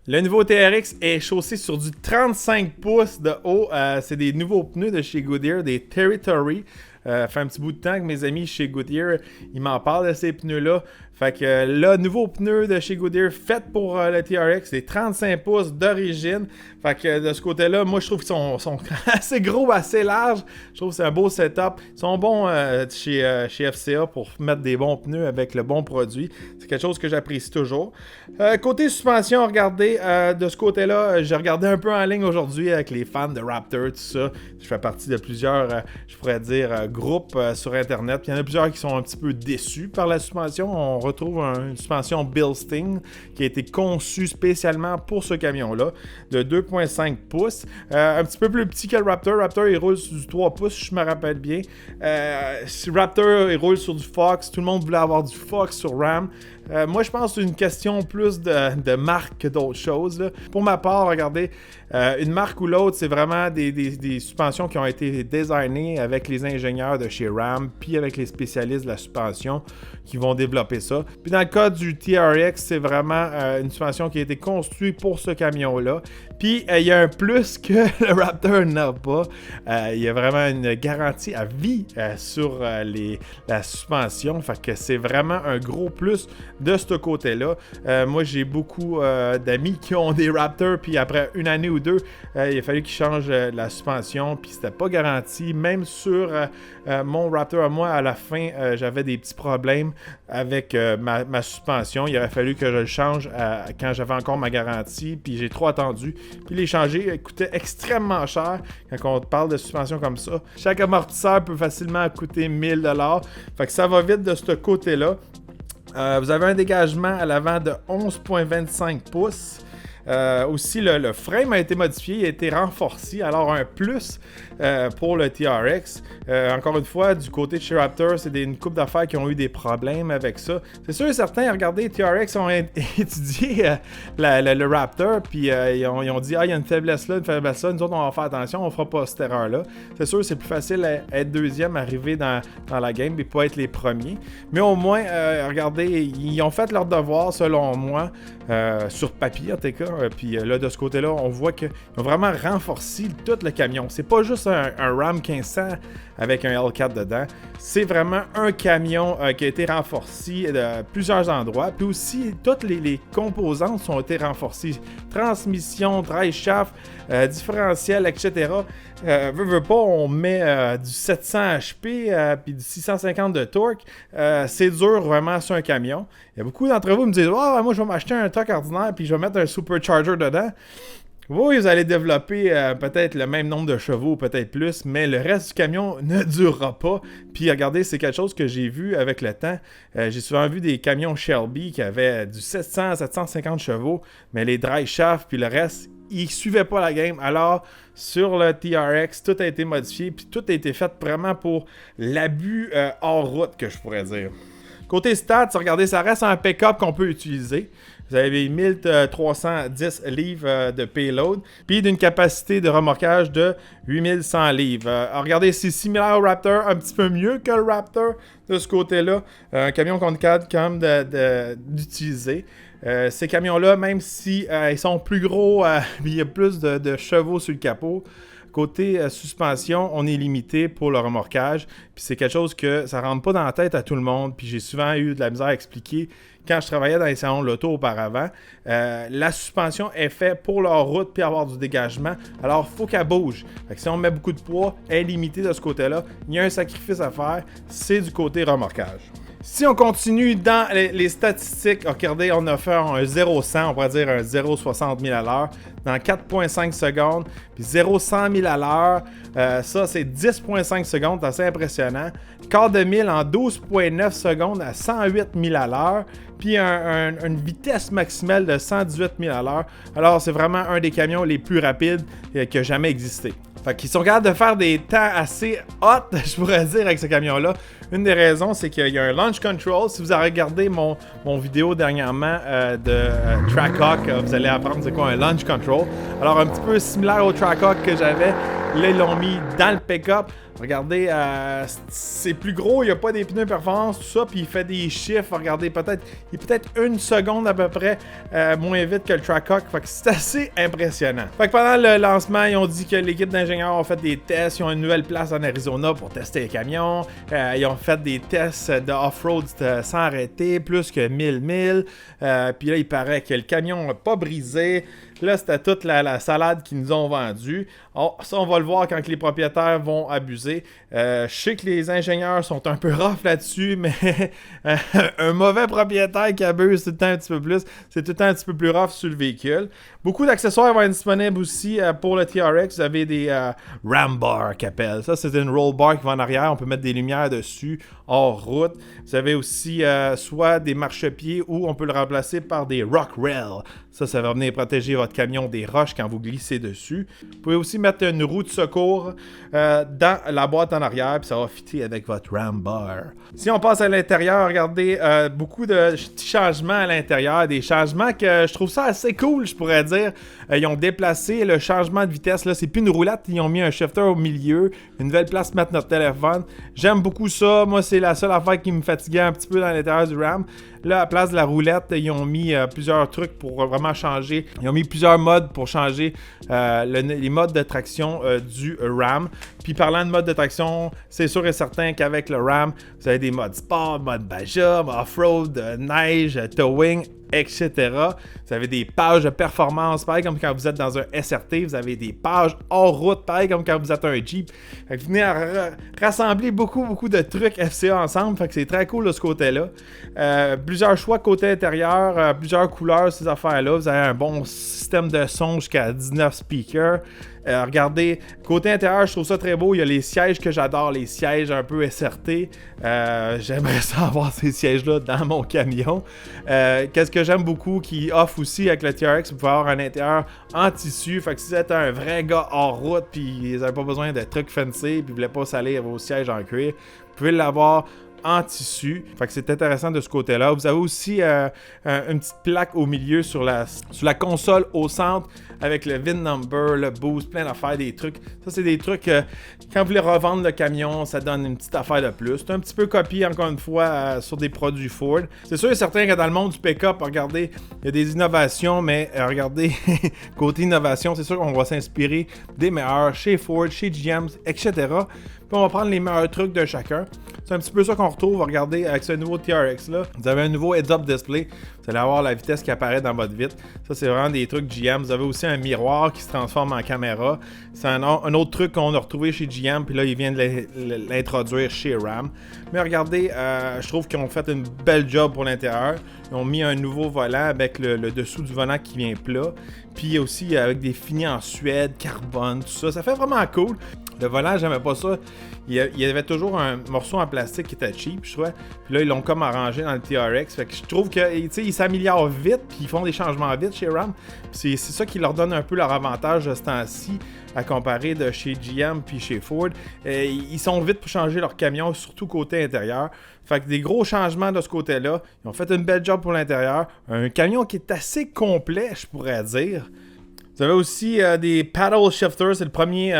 Speaker 1: Le nouveau TRX est chaussé sur du 35 pouces de haut. C'est des nouveaux pneus de chez Goodyear, des Territory. Fait un petit bout de temps que mes amis chez Goodyear, ils m'en parlent de ces pneus-là. Fait que là, nouveau pneu de chez Goodyear fait pour le TRX, c'est 35 pouces d'origine. Fait que de ce côté-là, moi je trouve qu'ils sont assez gros, assez larges. Je trouve que c'est un beau setup. Ils sont bons chez FCA pour mettre des bons pneus avec le bon produit. C'est quelque chose que j'apprécie toujours. Côté suspension, regardez, de ce côté-là, j'ai regardé un peu en ligne aujourd'hui avec les fans de Raptor, tout ça. Je fais partie de plusieurs, je pourrais dire, groupes sur Internet. Puis il y en a plusieurs qui sont un petit peu déçus par la suspension. On retrouve une suspension Bilstein qui a été conçue spécialement pour ce camion-là, de 2,5 pouces. Un petit peu plus petit que le Raptor. Raptor, il roule sur du 3 pouces, si je me rappelle bien. Si Raptor, il roule sur du Fox. Tout le monde voulait avoir du Fox sur Ram. Moi, je pense que c'est une question plus de marque que d'autres choses, là. Pour ma part, regardez, une marque ou l'autre, c'est vraiment des suspensions qui ont été designées avec les ingénieurs de chez Ram, puis avec les spécialistes de la suspension qui vont développer ça. Puis dans le cas du TRX, c'est vraiment une suspension qui a été construite pour ce camion-là. Puis il y a un plus que le Raptor n'a pas. Il y a vraiment une garantie à vie sur la suspension. Fait que c'est vraiment un gros plus de ce côté-là. Moi, j'ai beaucoup d'amis qui ont des Raptors, puis après une année ou deux, il a fallu qu'ils changent la suspension, puis c'était pas garanti. Même sur mon Raptor à moi, à la fin, j'avais des petits problèmes avec ma suspension. Il aurait fallu que je le change quand j'avais encore ma garantie, puis j'ai trop attendu. Puis les changer coûtait extrêmement cher quand on parle de suspension comme ça. Chaque amortisseur peut facilement coûter 1000 $. Fait que ça va vite de ce côté-là. Vous avez un dégagement à l'avant de 11,25 pouces. Aussi, le frame a été modifié, il a été renforcé, alors un plus pour le TRX. Encore une fois, du côté de chez Raptor, c'est une couple d'affaires qui ont eu des problèmes avec ça. C'est sûr et certain, regardez, TRX ont étudié le Raptor, puis ils ont dit, il y a une faiblesse là, nous autres, on va faire attention, on fera pas cette erreur-là. C'est sûr, c'est plus facile à être deuxième, arriver dans la game, et pas être les premiers. Mais au moins, regardez, ils ont fait leur devoir, selon moi, sur papier, en tout cas. Puis là, de ce côté-là, on voit qu'ils ont vraiment renforcé tout le camion. C'est pas juste un Ram 1500 avec un L4 dedans. C'est vraiment un camion qui a été renforcé de plusieurs endroits. Puis aussi, toutes les composantes ont été renforcées. Transmission, drive shaft, différentiel, etc. Veux pas, on met du 700 HP puis du 650 de torque. C'est dur vraiment sur un camion. Il y a beaucoup d'entre vous qui me disent « Ah, moi je vais m'acheter un truck ordinaire puis je vais mettre un supercharger dedans. » Vous allez développer peut-être le même nombre de chevaux, peut-être plus, mais le reste du camion ne durera pas. Puis regardez, c'est quelque chose que j'ai vu avec le temps. J'ai souvent vu des camions Shelby qui avaient du 700-750 chevaux, mais les drive shafts puis le reste, ils suivaient pas la game. Alors, sur le TRX, tout a été modifié, puis tout a été fait vraiment pour l'abus hors route, que je pourrais dire. Côté stats, regardez, ça reste un pick-up qu'on peut utiliser. Vous avez 1310 livres de payload, puis d'une capacité de remorquage de 8100 livres. Regardez, c'est similaire au Raptor, un petit peu mieux que le Raptor de ce côté-là. Un camion qu'on cadre quand même d'utiliser. Ces camions-là, même si ils sont plus gros, il y a plus de chevaux sur le capot. Côté suspension, on est limité pour le remorquage. Puis c'est quelque chose que ça rentre pas dans la tête à tout le monde. Puis j'ai souvent eu de la misère à expliquer quand je travaillais dans les salons de l'auto auparavant. La suspension est faite pour leur route puis avoir du dégagement. Alors, il faut qu'elle bouge. Fait que si on met beaucoup de poids, elle est limitée de ce côté-là. Il y a un sacrifice à faire. C'est du côté remorquage. Si on continue dans les statistiques, regardez, on a fait un 0-100, on pourrait dire un 0-60 000 à l'heure dans 4,5 secondes. Puis 0-100 000 à l'heure, ça c'est 10,5 secondes, c'est assez impressionnant. Quart de mille en 12,9 secondes à 108 000 à l'heure. Puis une vitesse maximale de 118 000 à l'heure. Alors c'est vraiment un des camions les plus rapides qui a jamais existé. Fait qu'ils sont capables de faire des temps assez hot, je pourrais dire, avec ce camion-là. Une des raisons, c'est qu'il y a un launch control. Si vous avez regardé mon vidéo dernièrement de Trackhawk, vous allez apprendre c'est quoi un launch control. Alors, un petit peu similaire au Trackhawk que j'avais, là, ils l'ont mis dans le pick-up. Regardez, c'est plus gros, il n'y a pas des pneus performance, tout ça, puis il fait des chiffres. Regardez, il est peut-être une seconde à peu près moins vite que le Trackhawk. Fait que c'est assez impressionnant. Fait que pendant le lancement, ils ont dit que l'équipe d'ingénieurs ont fait des tests. Ils ont une nouvelle place en Arizona pour tester les camions. Ils ont fait des tests de off-road sans arrêter, plus que 1000 milles. Puis là, il paraît que le camion n'a pas brisé. Là, c'était toute la salade qu'ils nous ont vendue. Ça, on va le voir quand les propriétaires vont abuser. Je sais que les ingénieurs sont un peu rough là-dessus, mais un mauvais propriétaire qui abuse tout le temps un petit peu plus, c'est tout le temps un petit peu plus rough sur le véhicule. Beaucoup d'accessoires vont être disponibles aussi pour le TRX. Vous avez des Ram Bar qu'ils appellent. Ça, c'est une roll bar qui va en arrière. On peut mettre des lumières dessus, hors route. Vous avez aussi soit des marchepieds ou on peut le remplacer par des Rock Rails. Ça va venir protéger votre camion des roches quand vous glissez dessus. Vous pouvez aussi mettre une roue de secours dans la boîte en arrière, puis ça va fitter avec votre Ram Bar. Si on passe à l'intérieur, regardez, beaucoup de petits changements à l'intérieur, des changements que je trouve ça assez cool, je pourrais dire. Ils ont déplacé le changement de vitesse, là, c'est plus une roulette, ils ont mis un shifter au milieu, une nouvelle place pour mettre notre téléphone. J'aime beaucoup ça, moi c'est la seule affaire qui me fatiguait un petit peu dans l'intérieur du Ram. Là, à la place de la roulette, ils ont mis plusieurs trucs pour vraiment changer. Ils ont mis plusieurs modes pour changer les modes de traction du Ram. Puis parlant de mode de traction, c'est sûr et certain qu'avec le Ram, vous avez des modes sport, mode Baja, off-road, neige, towing, etc. Vous avez des pages de performance, pareil comme quand vous êtes dans un SRT. Vous avez des pages hors route, pareil comme quand vous êtes un Jeep. Fait que vous venez à rassembler beaucoup de trucs FCA ensemble. Fait que c'est très cool de ce côté-là. Plusieurs choix côté intérieur, plusieurs couleurs, ces affaires-là. Vous avez un bon système de son jusqu'à 19 speakers. Regardez, côté intérieur, je trouve ça très beau. Il y a les sièges que j'adore, les sièges un peu SRT. J'aimerais ça avoir ces sièges-là dans mon camion. Qu'est-ce que j'aime beaucoup qui offre aussi avec le TRX, vous pouvez avoir un intérieur en tissu. Fait que si vous êtes un vrai gars hors route puis vous n'avez pas besoin de trucs fancy puis vous voulez pas salir vos sièges en cuir, vous pouvez l'avoir en tissu. Fait que c'est intéressant de ce côté-là. Vous avez aussi une petite plaque au milieu sur la console au centre avec le VIN number, le boost, plein d'affaires, des trucs. Ça, c'est des trucs, quand vous voulez revendre le camion, ça donne une petite affaire de plus. C'est un petit peu copié, encore une fois, sur des produits Ford. C'est sûr et certain que dans le monde du pick-up, regardez, il y a des innovations, mais regardez, côté innovation, c'est sûr qu'on va s'inspirer des meilleurs chez Ford, chez GM, etc. Puis on va prendre les meilleurs trucs de chacun. C'est un petit peu ça qu'on retrouve, regardez, avec ce nouveau TRX là. Vous avez un nouveau heads-up display. Vous allez avoir la vitesse qui apparaît dans votre vitre. Ça, c'est vraiment des trucs GM. Vous avez aussi un miroir qui se transforme en caméra. C'est un autre truc qu'on a retrouvé chez GM, puis là, ils viennent de l'introduire chez Ram. Mais regardez, je trouve qu'ils ont fait une belle job pour l'intérieur. Ils ont mis un nouveau volant avec le dessous du volant qui vient plat. Puis aussi avec des finis en suède, carbone, tout ça. Ça fait vraiment cool. Le volant, j'aimais pas ça. Il y avait toujours un morceau en plastique qui était cheap, je crois. Puis là, ils l'ont comme arrangé dans le TRX. Fait que je trouve qu'ils s'améliorent vite, puis ils font des changements vite chez Ram. C'est ça qui leur donne un peu leur avantage de ce temps-ci, à comparer de chez GM puis chez Ford. Ils sont vite pour changer leur camion, surtout côté intérieur. Fait que des gros changements de ce côté-là. Ils ont fait une belle job pour l'intérieur. Un camion qui est assez complet, je pourrais dire. Vous avez aussi des paddle shifters. C'est le premier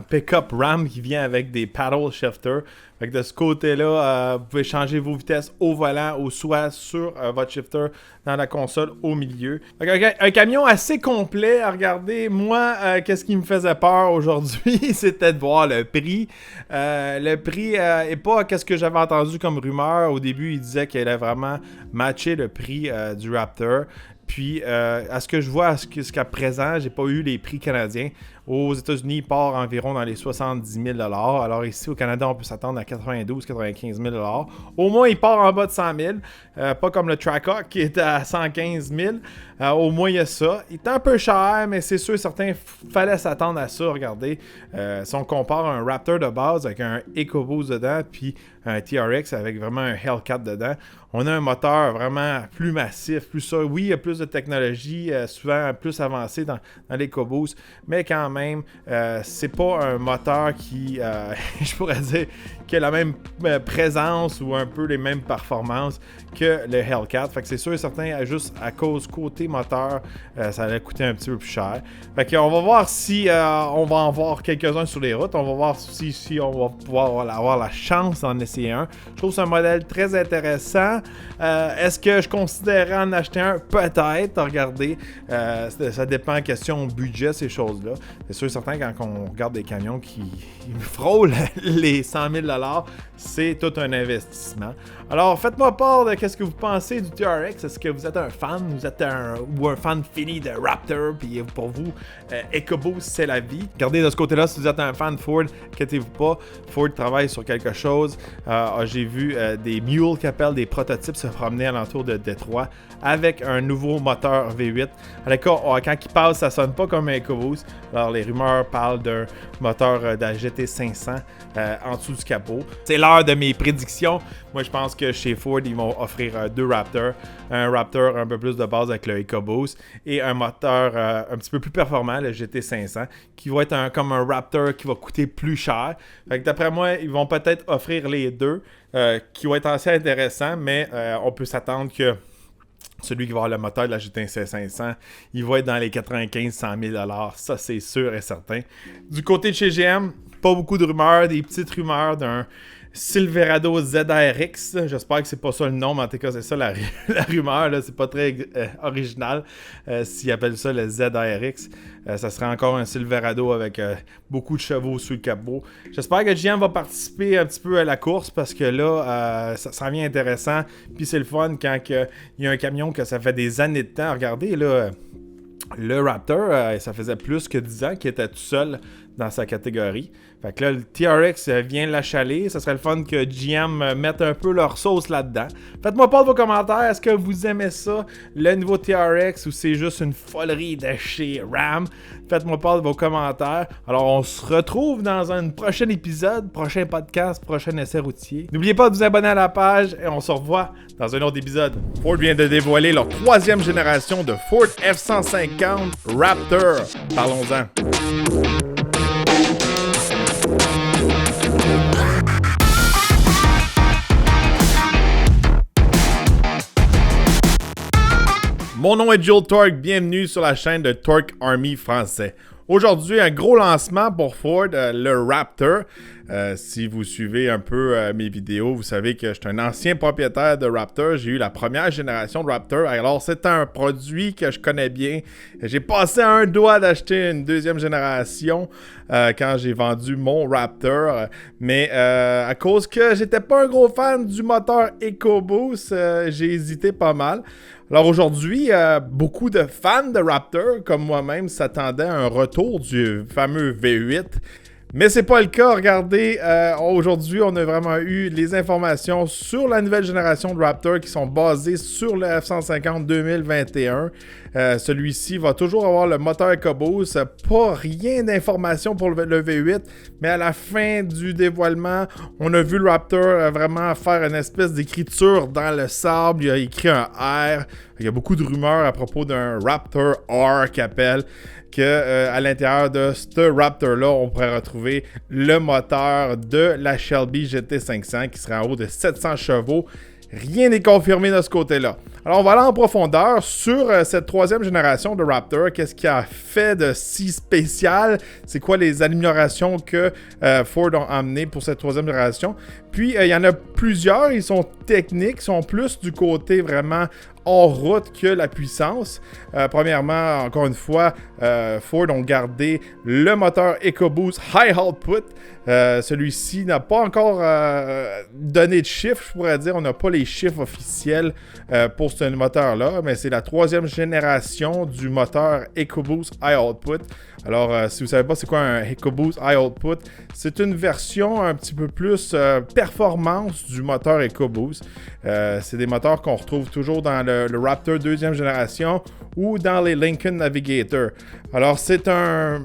Speaker 1: pick-up Ram qui vient avec des paddle shifters. Fait que de ce côté-là, vous pouvez changer vos vitesses au volant ou soit sur votre shifter dans la console au milieu. Un camion assez complet. Regardez, moi, qu'est-ce qui me faisait peur aujourd'hui, c'était de voir le prix. Le prix n'est pas qu'est-ce que j'avais entendu comme rumeur. Au début, il disait qu'il allait vraiment matcher le prix du Raptor. Puis, à ce que je vois jusqu'à présent, j'ai pas eu les prix canadiens. Aux États-Unis, il part environ dans les 70 000 $. Alors ici, au Canada, on peut s'attendre à 92 000 95 000 $. Au moins, il part en bas de 100 000 pas comme le Trackhawk qui est à 115 000 au moins, il y a ça. Il est un peu cher, mais c'est sûr, certains fallait s'attendre à ça. Regardez, si on compare un Raptor de base avec un EcoBoost dedans, puis un TRX avec vraiment un Hellcat dedans, on a un moteur vraiment plus massif, plus ça. Oui, il y a plus de technologie, souvent plus avancée dans l'EcoBoost, mais quand même, c'est pas un moteur qui, je pourrais dire, qui a la même présence ou un peu les mêmes performances que le Hellcat. Fait que c'est sûr et certain, juste à cause côté moteur, ça allait coûter un petit peu plus cher. Fait qu'on va voir si on va en voir quelques-uns sur les routes. On va voir si on va pouvoir avoir la chance d'en essayer un. Je trouve que c'est un modèle très intéressant. Est-ce que je considérais en acheter un? Peut-être. Regardez, ça dépend question budget, ces choses-là. C'est sûr et certain, quand on regarde des camions qui frôlent les 100 000 $, c'est tout un investissement. Alors, faites-moi part de qu'est-ce que vous pensez du TRX. Est-ce que vous êtes un fan? Vous êtes un fan fini de Raptor? Puis pour vous, EcoBoost, c'est la vie. Regardez de ce côté-là, si vous êtes un fan de Ford, inquiétez-vous pas. Ford travaille sur quelque chose. J'ai vu des mules qui appellent des prototypes se promener alentour de Détroit avec un nouveau moteur V8. Quand il passe, ça sonne pas comme un EcoBoost. Alors, les rumeurs parlent d'un moteur de la GT500 en dessous du capot. C'est l'heure de mes prédictions. Moi, je pense que chez Ford, ils vont offrir deux Raptors. Un Raptor un peu plus de base avec le EcoBoost et un moteur un petit peu plus performant, le GT500, qui va être comme un Raptor qui va coûter plus cher. Fait que d'après moi, ils vont peut-être offrir les deux, qui vont être assez intéressants, mais on peut s'attendre que celui qui va avoir le moteur de la GT500, il va être dans les 95-100 000 $. Ça, c'est sûr et certain. Du côté de chez GM, pas beaucoup de rumeurs, des petites rumeurs d'un Silverado ZRX. J'espère que c'est pas ça le nom, mais en tout cas, c'est ça la rumeur. Là. C'est pas très original s'ils appellent ça le ZRX. Ça serait encore un Silverado avec beaucoup de chevaux sous le capot. J'espère que GM va participer un petit peu à la course parce que là, ça devient intéressant. Puis c'est le fun quand il y a un camion que ça fait des années de temps. Regardez, là, le Raptor, ça faisait plus que 10 ans qu'il était tout seul dans sa catégorie. Fait que là, le TRX vient l'achaler. Ça serait le fun que GM mette un peu leur sauce là-dedans. Faites-moi part de vos commentaires. Est-ce que vous aimez ça, le nouveau TRX, ou c'est juste une folerie de chez Ram? Faites-moi part de vos commentaires. Alors, on se retrouve dans un prochain épisode, prochain podcast, prochain essai routier. N'oubliez pas de vous abonner à la page et on se revoit dans un autre épisode. Ford vient de dévoiler leur 3e génération de Ford F-150 Raptor. Parlons-en. Mon nom est Joe Torque, bienvenue sur la chaîne de Torque Army français. Aujourd'hui, un gros lancement pour Ford, le Raptor. Si vous suivez un peu mes vidéos, vous savez que je suis un ancien propriétaire de Raptor. J'ai eu la première génération de Raptor. Alors, c'est un produit que je connais bien. J'ai passé à un doigt d'acheter une deuxième génération quand j'ai vendu mon Raptor. Mais à cause que j'étais pas un gros fan du moteur EcoBoost, j'ai hésité pas mal. Alors aujourd'hui, beaucoup de fans de Raptor, comme moi-même, s'attendaient à un retour du fameux V8. Mais c'est pas le cas. Regardez, aujourd'hui, on a vraiment eu les informations sur la nouvelle génération de Raptor qui sont basées sur le F-150 2021. Celui-ci va toujours avoir le moteur EcoBoost. Pas rien d'informations pour le V8, mais à la fin du dévoilement, on a vu le Raptor vraiment faire une espèce d'écriture dans le sable. Il a écrit un R. Il y a beaucoup de rumeurs à propos d'un Raptor R qu'il appelle. À l'intérieur de ce Raptor-là, on pourrait retrouver le moteur de la Shelby GT500 qui serait en haut de 700 chevaux. Rien n'est confirmé de ce côté-là. Alors, on va aller en profondeur sur cette troisième génération de Raptor. Qu'est-ce qui a fait de si spécial? C'est quoi les améliorations que Ford ont amenées pour cette troisième génération? Puis, il y en a plusieurs. Ils sont techniques, sont plus du côté vraiment hors route que la puissance. Premièrement, encore une fois, Ford ont gardé le moteur EcoBoost High Output. Celui-ci n'a pas encore donné de chiffres, je pourrais dire. On n'a pas les chiffres officiels pour ce moteur-là, mais c'est la troisième génération du moteur EcoBoost High Output. Alors, si vous ne savez pas c'est quoi un EcoBoost High Output, c'est une version un petit peu plus performance du moteur EcoBoost. C'est des moteurs qu'on retrouve toujours dans le Raptor deuxième génération ou dans les Lincoln Navigator. Alors, c'est un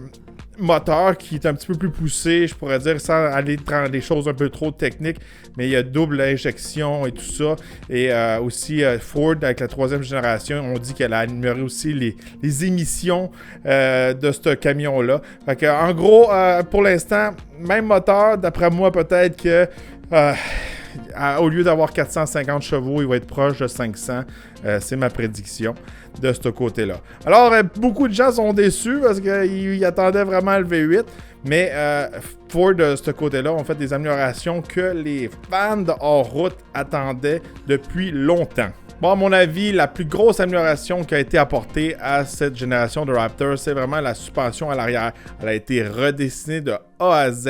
Speaker 1: moteur qui est un petit peu plus poussé, je pourrais dire, sans aller dans des choses un peu trop techniques, mais il y a double injection et tout ça. Et aussi, Ford, avec la troisième génération, on dit qu'elle a amélioré aussi les émissions de ce camion-là. Fait que, en gros, pour l'instant, même moteur, d'après moi, peut-être que au lieu d'avoir 450 chevaux, il va être proche de 500. C'est ma prédiction de ce côté-là. Alors, beaucoup de gens sont déçus parce qu'ils attendaient vraiment le V8. Mais Ford, de ce côté-là, ont fait des améliorations que les fans de hors-route attendaient depuis longtemps. Bon, à mon avis, la plus grosse amélioration qui a été apportée à cette génération de Raptor, c'est vraiment la suspension à l'arrière. Elle a été redessinée de A à Z.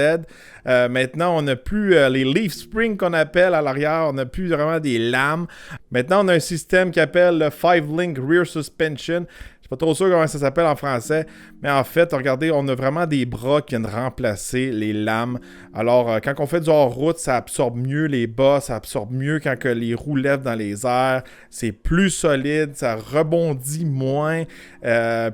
Speaker 1: Maintenant, on n'a plus les leaf springs qu'on appelle à l'arrière. On n'a plus vraiment des lames. Maintenant, on a un système qui appelle le 5-link rear suspension. Pas trop sûr comment ça s'appelle en français, mais en fait, regardez, on a vraiment des bras qui viennent remplacer les lames. Alors, quand on fait du hors-route, ça absorbe mieux les bas, ça absorbe mieux quand que les roues lèvent dans les airs. C'est plus solide, ça rebondit moins.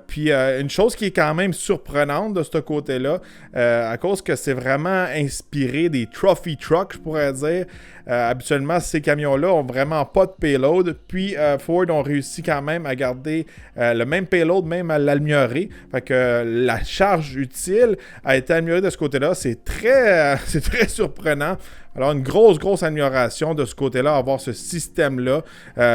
Speaker 1: Puis, une chose qui est quand même surprenante de ce côté-là, à cause que c'est vraiment inspiré des trophy trucks, je pourrais dire. Habituellement, ces camions-là ont vraiment pas de payload. Puis, Ford ont réussi quand même à garder le même payload, même à l'améliorer. Fait que la charge utile a été améliorée de ce côté-là. C'est très surprenant. Alors, une grosse amélioration de ce côté-là, avoir ce système-là.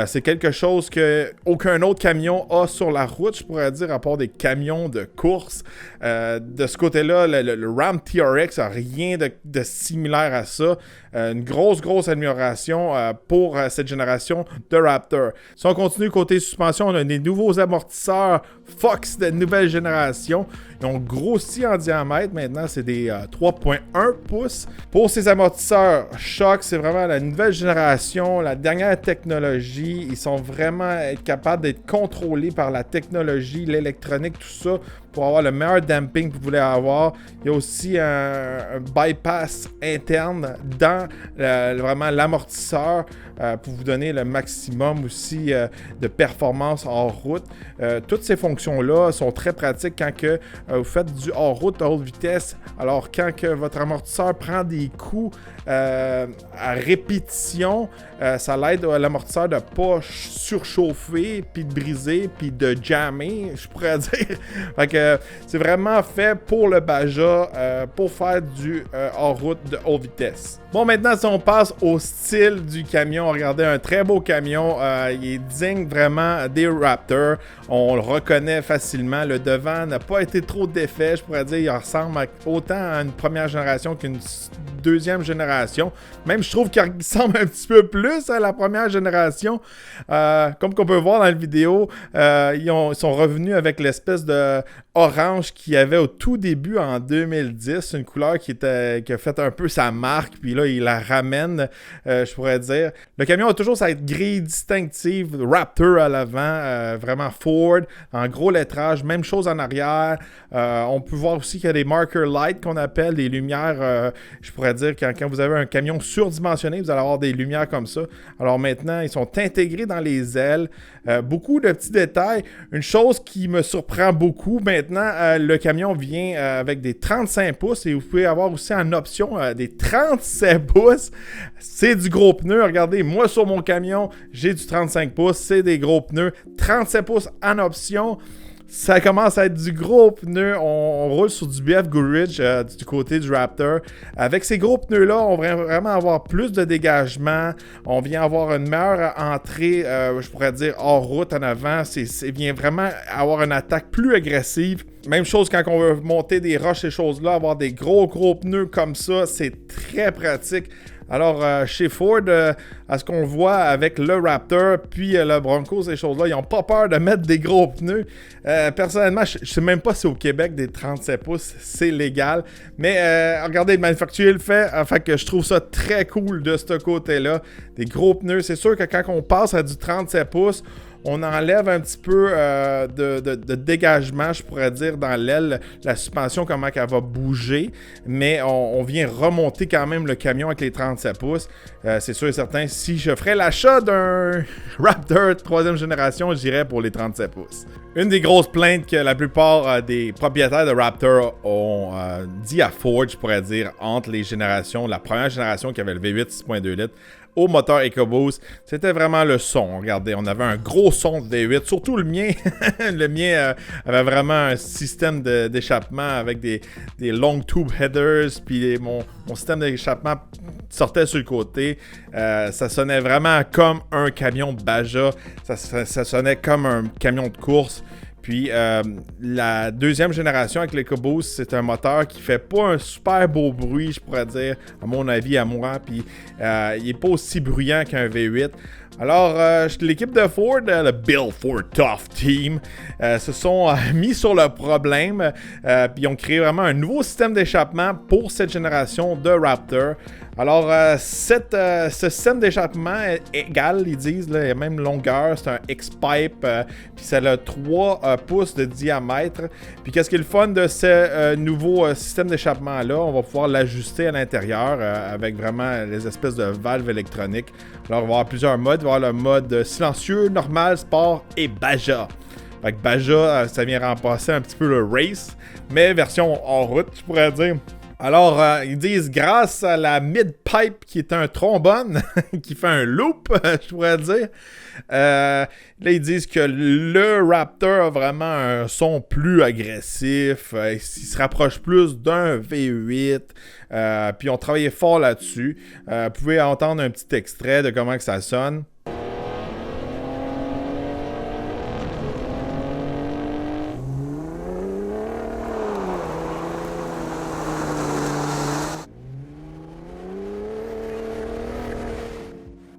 Speaker 1: C'est quelque chose qu'aucun autre camion a sur la route, je pourrais dire, à part des camions de course. De ce côté-là, le Ram TRX n'a rien de similaire à ça. Une grosse amélioration pour cette génération de Raptor. Si on continue côté suspension, on a des nouveaux amortisseurs Fox de nouvelle génération. Ils ont grossi en diamètre. Maintenant, c'est des 3.1 pouces. Pour ces amortisseurs Shock, c'est vraiment la nouvelle génération, la dernière technologie. Ils sont vraiment capables d'être contrôlés par la technologie, l'électronique, tout ça, pour avoir le meilleur damping que vous voulez avoir. Il y a aussi un bypass interne dans vraiment l'amortisseur pour vous donner le maximum aussi de performance hors route. Toutes ces fonctions-là sont très pratiques quand que, vous faites du hors-route à haute vitesse. Alors, quand que votre amortisseur prend des coups à répétition, ça l'aide à l'amortisseur de ne pas surchauffer, puis de briser, puis de jammer, je pourrais dire. Fait que c'est vraiment fait pour le Baja, pour faire du hors-route de haute vitesse. Bon, maintenant, si on passe au style du camion, regardez, un très beau camion. Il est digne vraiment des Raptor. On le reconnaît facilement. Le devant n'a pas été trop défait. Je pourrais dire il ressemble autant à une première génération qu'une deuxième génération. Même, je trouve qu'il ressemble un petit peu plus à la première génération. Comme qu'on peut voir dans la vidéo, ils sont revenus avec l'espèce de orange qu'il y avait au tout début en 2010. Une couleur qui a fait un peu sa marque. Puis là, il la ramène, je pourrais dire. Le camion a toujours cette grille distinctive Raptor à l'avant, vraiment Ford, en gros lettrage, même chose en arrière. On peut voir aussi qu'il y a des marker lights qu'on appelle, des lumières, je pourrais dire, quand vous avez un camion surdimensionné, vous allez avoir des lumières comme ça. Alors maintenant, ils sont intégrés dans les ailes. Beaucoup de petits détails. Une chose qui me surprend beaucoup, maintenant, le camion vient avec des 35 pouces et vous pouvez avoir aussi en option des 37 pouces. C'est du gros pneu. Regardez, moi sur mon camion, j'ai du 35 pouces. C'est des gros pneus. 37 pouces en option. Ça commence à être du gros pneu. On roule sur du BF Goodrich du côté du Raptor. Avec ces gros pneus-là, on va vraiment avoir plus de dégagement. On vient avoir une meilleure entrée, je pourrais dire, hors route en avant. C'est vient vraiment avoir une attaque plus agressive. Même chose quand on veut monter des roches, ces choses-là, avoir des gros pneus comme ça, c'est très pratique. Alors, chez Ford, à ce qu'on voit avec le Raptor puis le Bronco, ces choses-là, ils n'ont pas peur de mettre des gros pneus. Personnellement, je ne sais même pas si au Québec, des 37 pouces, c'est légal. Mais regardez, le manufacturier le fait. Enfin, que je trouve ça très cool de ce côté-là. Des gros pneus. C'est sûr que quand on passe à du 37 pouces, on enlève un petit peu de dégagement, je pourrais dire, dans l'aile, la suspension, comment elle va bouger, mais on vient remonter quand même le camion avec les 37 pouces. C'est sûr et certain, si je ferais l'achat d'un Raptor 3e génération, j'irais pour les 37 pouces. Une des grosses plaintes que la plupart des propriétaires de Raptor ont dit à Ford, je pourrais dire, entre les générations, la première génération qui avait le V8 6.2 litres, au moteur EcoBoost, c'était vraiment le son. Regardez, on avait un gros son de V8, surtout le mien. Le mien avait vraiment un système d'échappement avec des long tube headers, puis mon système d'échappement sortait sur le côté. Ça sonnait vraiment comme un camion de Baja. Ça sonnait comme un camion de course. Puis la deuxième génération avec l'EcoBoost, c'est un moteur qui fait pas un super beau bruit, je pourrais dire, à mon avis, à moi. Puis il est pas aussi bruyant qu'un V8. Alors, l'équipe de Ford, le Build for Tough Team, se sont mis sur le problème. Puis ils ont créé vraiment un nouveau système d'échappement pour cette génération de Raptor. Alors, ce système d'échappement est égal, ils disent, là, il y a même longueur, c'est un X-Pipe, puis ça a 3 pouces de diamètre. Puis qu'est-ce qui est le fun de ce nouveau système d'échappement-là? On va pouvoir l'ajuster à l'intérieur avec vraiment les espèces de valves électroniques. Alors, on va avoir plusieurs modes. Il va y avoir le mode silencieux, normal, sport et Baja. Fait que Baja, ça vient remplacer un petit peu le race, mais version hors route, je pourrais dire. Alors, ils disent, grâce à la mid-pipe qui est un trombone, qui fait un loop, je pourrais dire, là, ils disent que le Raptor a vraiment un son plus agressif, il se rapproche plus d'un V8, puis on travaillait fort là-dessus. Vous pouvez entendre un petit extrait de comment que ça sonne.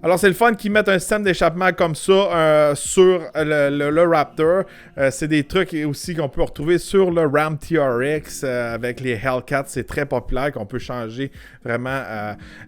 Speaker 1: Alors, c'est le fun qu'ils mettent un système d'échappement comme ça sur le Raptor. C'est des trucs aussi qu'on peut retrouver sur le Ram TRX avec les Hellcat. C'est très populaire qu'on peut changer vraiment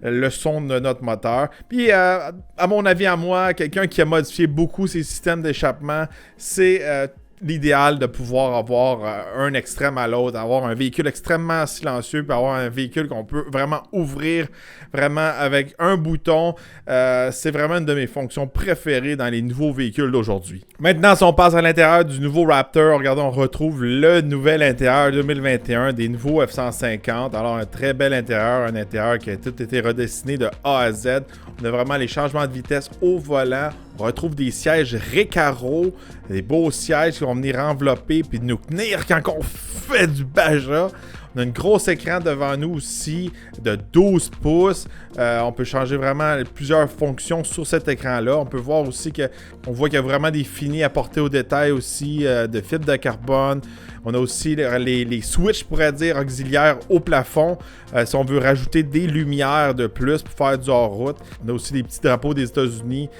Speaker 1: le son de notre moteur. Puis, à mon avis, à moi, quelqu'un qui a modifié beaucoup ses systèmes d'échappement, c'est l'idéal de pouvoir avoir un extrême à l'autre, avoir un véhicule extrêmement silencieux, puis avoir un véhicule qu'on peut vraiment ouvrir vraiment avec un bouton. C'est vraiment une de mes fonctions préférées dans les nouveaux véhicules d'aujourd'hui. Maintenant, si on passe à l'intérieur du nouveau Raptor, regardez, on retrouve le nouvel intérieur 2021 des nouveaux F-150. Alors, un très bel intérieur, un intérieur qui a tout été redessiné de A à Z. On a vraiment les changements de vitesse au volant. On retrouve des sièges Recaro, des beaux sièges qui vont venir envelopper puis nous tenir quand on fait du Baja. On a un gros écran devant nous aussi de 12 pouces. On peut changer vraiment plusieurs fonctions sur cet écran-là. On peut voir aussi qu'on voit qu'il y a vraiment des finis apportés au détail aussi de fibre de carbone. On a aussi les switches, je pourrais dire, auxiliaires au plafond. Si on veut rajouter des lumières de plus pour faire du hors-route. On a aussi des petits drapeaux des États-Unis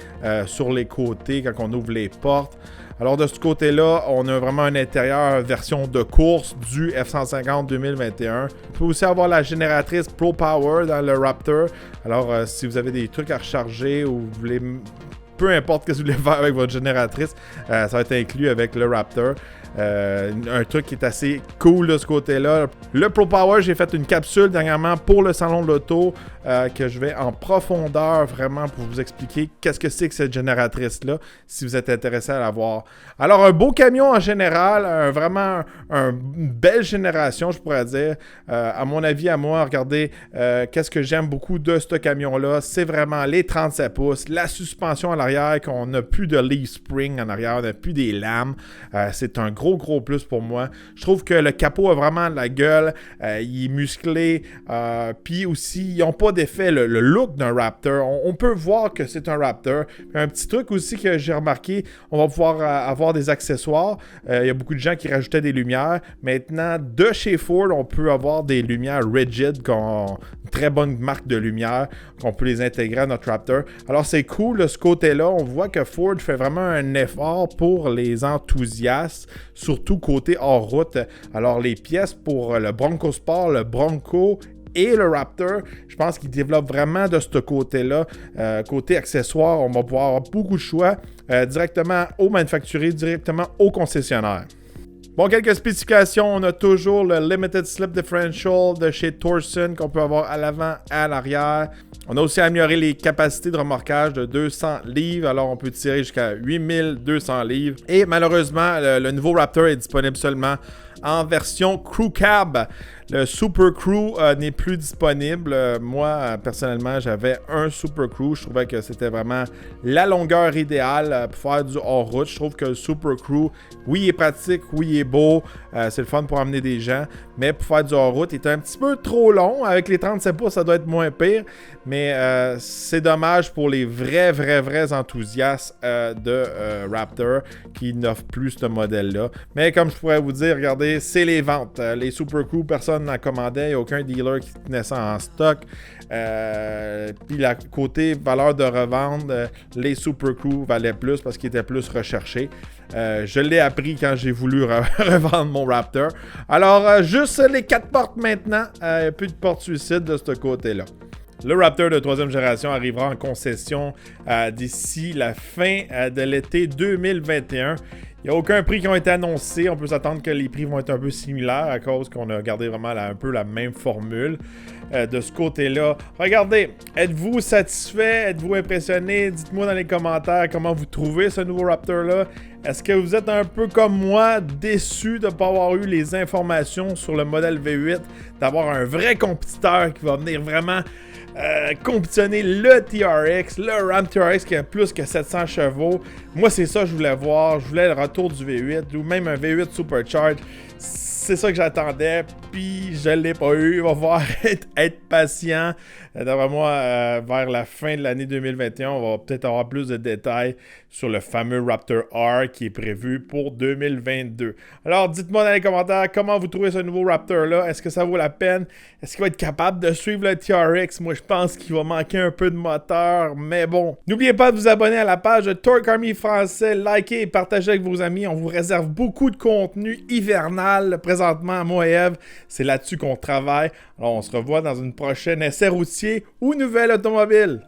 Speaker 1: sur les côtés quand on ouvre les portes. Alors de ce côté-là, on a vraiment un intérieur version de course du F-150 2021. On peut aussi avoir la génératrice Pro Power dans le Raptor. Alors si vous avez des trucs à recharger ou vous voulez... Peu importe ce que vous voulez faire avec votre génératrice, ça va être inclus avec le Raptor. Un truc qui est assez cool de ce côté-là. Le Pro Power, j'ai fait une capsule dernièrement pour le salon de l'auto que je vais en profondeur vraiment pour vous expliquer qu'est-ce que c'est que cette génératrice-là si vous êtes intéressé à la voir. Alors, un beau camion en général, vraiment une belle génération, je pourrais dire. À mon avis, à moi, regardez, qu'est-ce que j'aime beaucoup de ce camion-là, c'est vraiment les 37 pouces, la suspension à l'arrière, qu'on n'a plus de leaf spring en arrière, on n'a plus des lames. C'est un gros plus pour moi. Je trouve que le capot a vraiment de la gueule, il est musclé, puis aussi, ils n'ont pas d'effet, le look d'un Raptor. On peut voir que c'est un Raptor. Un petit truc aussi que j'ai remarqué, on va pouvoir avoir des accessoires. Il y a beaucoup de gens qui rajoutaient des lumières. Maintenant, de chez Ford, on peut avoir des lumières rigid, une très bonne marque de lumière, qu'on peut les intégrer à notre Raptor. Alors, c'est cool de ce côté-là. On voit que Ford fait vraiment un effort pour les enthousiastes, surtout côté hors-route. Alors, les pièces pour le Bronco Sport, le Bronco et le Raptor, je pense qu'ils développent vraiment de ce côté-là. Côté accessoires, on va pouvoir avoir beaucoup de choix directement au manufacturier, directement au concessionnaire. Bon, quelques spécifications. On a toujours le Limited Slip Differential de chez Torsen qu'on peut avoir à l'avant et à l'arrière. On a aussi amélioré les capacités de remorquage de 200 livres. Alors, on peut tirer jusqu'à 8200 livres. Et malheureusement, le nouveau Raptor est disponible seulement en version Crew Cab. Le Super Crew n'est plus disponible. Moi, personnellement, j'avais un Super Crew. Je trouvais que c'était vraiment la longueur idéale pour faire du hors-route. Je trouve que le Super Crew, oui, il est pratique, oui, il est beau. C'est le fun pour amener des gens. Mais pour faire du hors-route, il est un petit peu trop long. Avec les 37 pouces, ça doit être moins pire. Mais c'est dommage pour les vrais enthousiastes de Raptor qui n'offrent plus ce modèle-là. Mais comme je pourrais vous dire, regardez, c'est les ventes. Les Super Crew, personne n'en commandait. Il n'y a aucun dealer qui tenait ça en stock. Puis côté valeur de revente, les Super Crew valaient plus parce qu'ils étaient plus recherchés. Je l'ai appris quand j'ai voulu revendre mon Raptor. Alors, juste les 4 portes maintenant. Plus de portes suicides de ce côté-là. Le Raptor de 3e génération arrivera en concession d'ici la fin de l'été 2021. Il n'y a aucun prix qui a été annoncé. On peut s'attendre que les prix vont être un peu similaires à cause qu'on a gardé vraiment un peu la même formule de ce côté-là. Regardez, êtes-vous satisfait? Êtes-vous impressionné? Dites-moi dans les commentaires comment vous trouvez ce nouveau Raptor-là. Est-ce que vous êtes un peu comme moi, déçu de ne pas avoir eu les informations sur le modèle V8, d'avoir un vrai compétiteur qui va venir vraiment compétitionner le TRX, le Ram TRX qui a plus que 700 chevaux. Moi, c'est ça que je voulais voir. Je voulais le retour du V8 ou même un V8 Supercharged. C'est ça que j'attendais, puis je ne l'ai pas eu. Il va falloir être patient. D'après moi, vers la fin de l'année 2021, on va peut-être avoir plus de détails sur le fameux Raptor R qui est prévu pour 2022. Alors, dites-moi dans les commentaires comment vous trouvez ce nouveau Raptor-là. Est-ce que ça vaut la peine? Est-ce qu'il va être capable de suivre le TRX? Moi, je pense qu'il va manquer un peu de moteur, mais bon. N'oubliez pas de vous abonner à la page de Torque Army français. Likez et partagez avec vos amis. On vous réserve beaucoup de contenu hivernal présentement, moi et Eve. C'est là-dessus qu'on travaille. Alors, on se revoit dans une prochaine essai routier ou nouvelle automobile.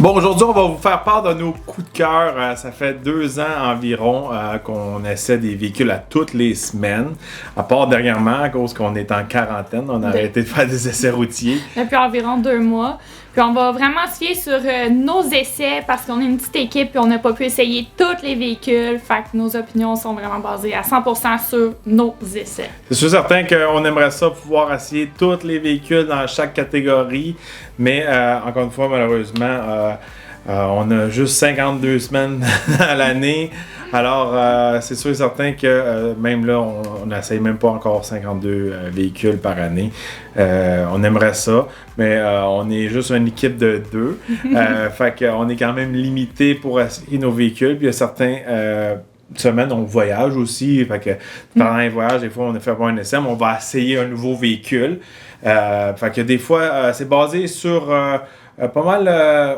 Speaker 1: Bon, aujourd'hui, on va vous faire part de nos coups de cœur. Ça fait 2 ans environ qu'on essaie des véhicules à toutes les semaines. À part dernièrement, à cause qu'on est en quarantaine, on a arrêté de faire des essais routiers.
Speaker 2: Depuis environ 2 mois. Puis on va vraiment se fier sur nos essais parce qu'on est une petite équipe et on n'a pas pu essayer tous les véhicules. Fait que nos opinions sont vraiment basées à 100% sur nos essais.
Speaker 1: C'est sûr certain qu'on aimerait ça pouvoir essayer tous les véhicules dans chaque catégorie. Mais encore une fois, malheureusement, on a juste 52 semaines à l'année. Alors, c'est sûr et certain que même là, on n'essaye même pas encore 52 véhicules par année. On aimerait ça, mais on est juste une équipe de 2. Fait qu'on est quand même limité pour essayer nos véhicules. Puis il y a certains semaines, on voyage aussi. Fait que pendant les voyages, des fois, on a fait un essai, mais on va essayer un nouveau véhicule. Fait que des fois, c'est basé sur pas mal.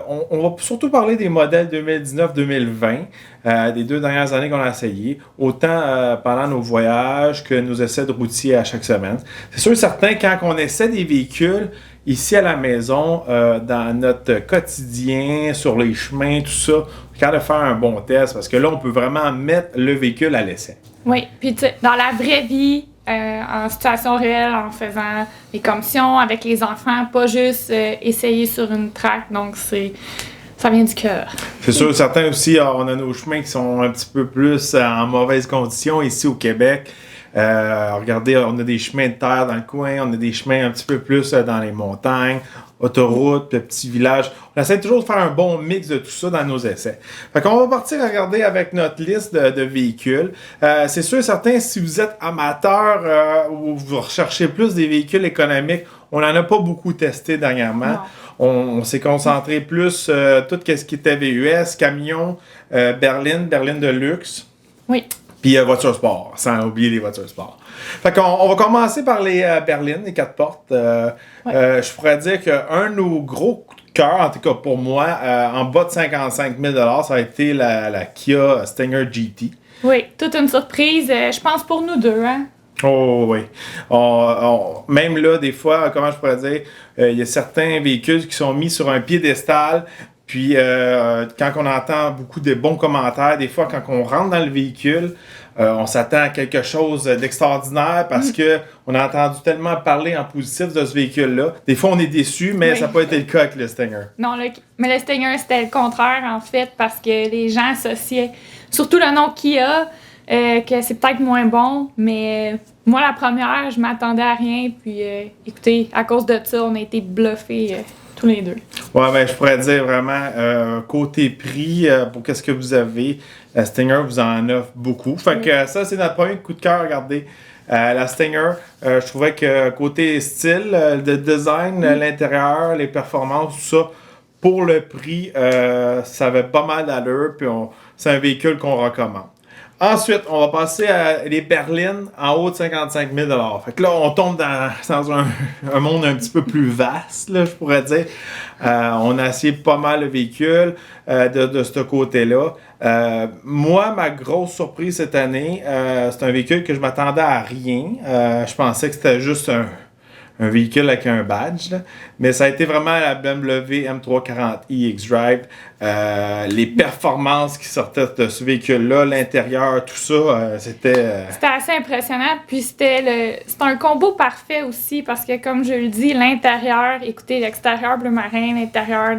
Speaker 1: On va surtout parler des modèles 2019-2020, des 2 dernières années qu'on a essayé, autant pendant nos voyages que nos essais de routier à chaque semaine. C'est sûr et certain, quand on essaie des véhicules ici à la maison, dans notre quotidien, sur les chemins, tout ça, on est capable de faire un bon test parce que là, on peut vraiment mettre le véhicule à l'essai.
Speaker 2: Oui, puis dans la vraie vie, en situation réelle, en faisant des commissions avec les enfants, pas juste essayer sur une track, donc ça vient du cœur.
Speaker 1: C'est sûr, certains aussi, on a nos chemins qui sont un petit peu plus en mauvaise condition ici au Québec. Regardez, on a des chemins de terre dans le coin, on a des chemins un petit peu plus dans les montagnes, autoroutes, petits villages. On essaie toujours de faire un bon mix de tout ça dans nos essais. Fait qu'on va partir à regarder avec notre liste de véhicules. C'est sûr et certain, si vous êtes amateur ou vous recherchez plus des véhicules économiques, on n'en a pas beaucoup testé dernièrement. On s'est concentré plus tout ce qui était VUS, camion, berline de luxe.
Speaker 2: Oui.
Speaker 1: Puis voitures sport, sans oublier les voitures sport. Fait qu'on on va commencer par les berlines, les 4 portes. Je pourrais dire qu'un de nos gros coups de cœur, en tout cas pour moi, en bas de 55 000 ça a été la Kia Stinger GT.
Speaker 2: Oui, toute une surprise, je pense pour nous deux, hein?
Speaker 1: Oh oui. Même là, des fois, comment je pourrais dire, il y a certains véhicules qui sont mis sur un piédestal. Puis, quand on entend beaucoup de bons commentaires, des fois, quand on rentre dans le véhicule, on s'attend à quelque chose d'extraordinaire parce que on a entendu tellement parler en positif de ce véhicule-là. Des fois, on est déçu, mais ça n'a pas été le cas avec le Stinger.
Speaker 2: Non, mais le Stinger, c'était le contraire, en fait, parce que les gens associaient, surtout le nom Kia, que c'est peut-être moins bon, mais moi, la première, je m'attendais à rien. Puis, écoutez, à cause de ça, on a été bluffés tous les deux.
Speaker 1: Ouais, ben, je pourrais dire vraiment, côté prix, pour qu'est-ce que vous avez, la Stinger vous en offre beaucoup. Fait que ça, c'est notre premier coup de cœur, regardez. La Stinger, je trouvais que côté style, le design, l'intérieur, les performances, tout ça, pour le prix, ça avait pas mal d'allure, puis c'est un véhicule qu'on recommande. Ensuite, on va passer à les berlines en haut de 55 000 $. Fait que là, on tombe dans un monde un petit peu plus vaste, là, je pourrais dire. On a essayé pas mal de véhicules de ce côté-là. Moi, ma grosse surprise cette année, c'est un véhicule que je m'attendais à rien. Je pensais que c'était juste un véhicule avec un badge, là. Mais ça a été vraiment la BMW M340i X-Drive. Les performances qui sortaient de ce véhicule-là, l'intérieur, tout ça, c'était...
Speaker 2: C'était assez impressionnant, puis c'était un combo parfait aussi, parce que comme je le dis, l'intérieur, écoutez, l'extérieur bleu marin, l'intérieur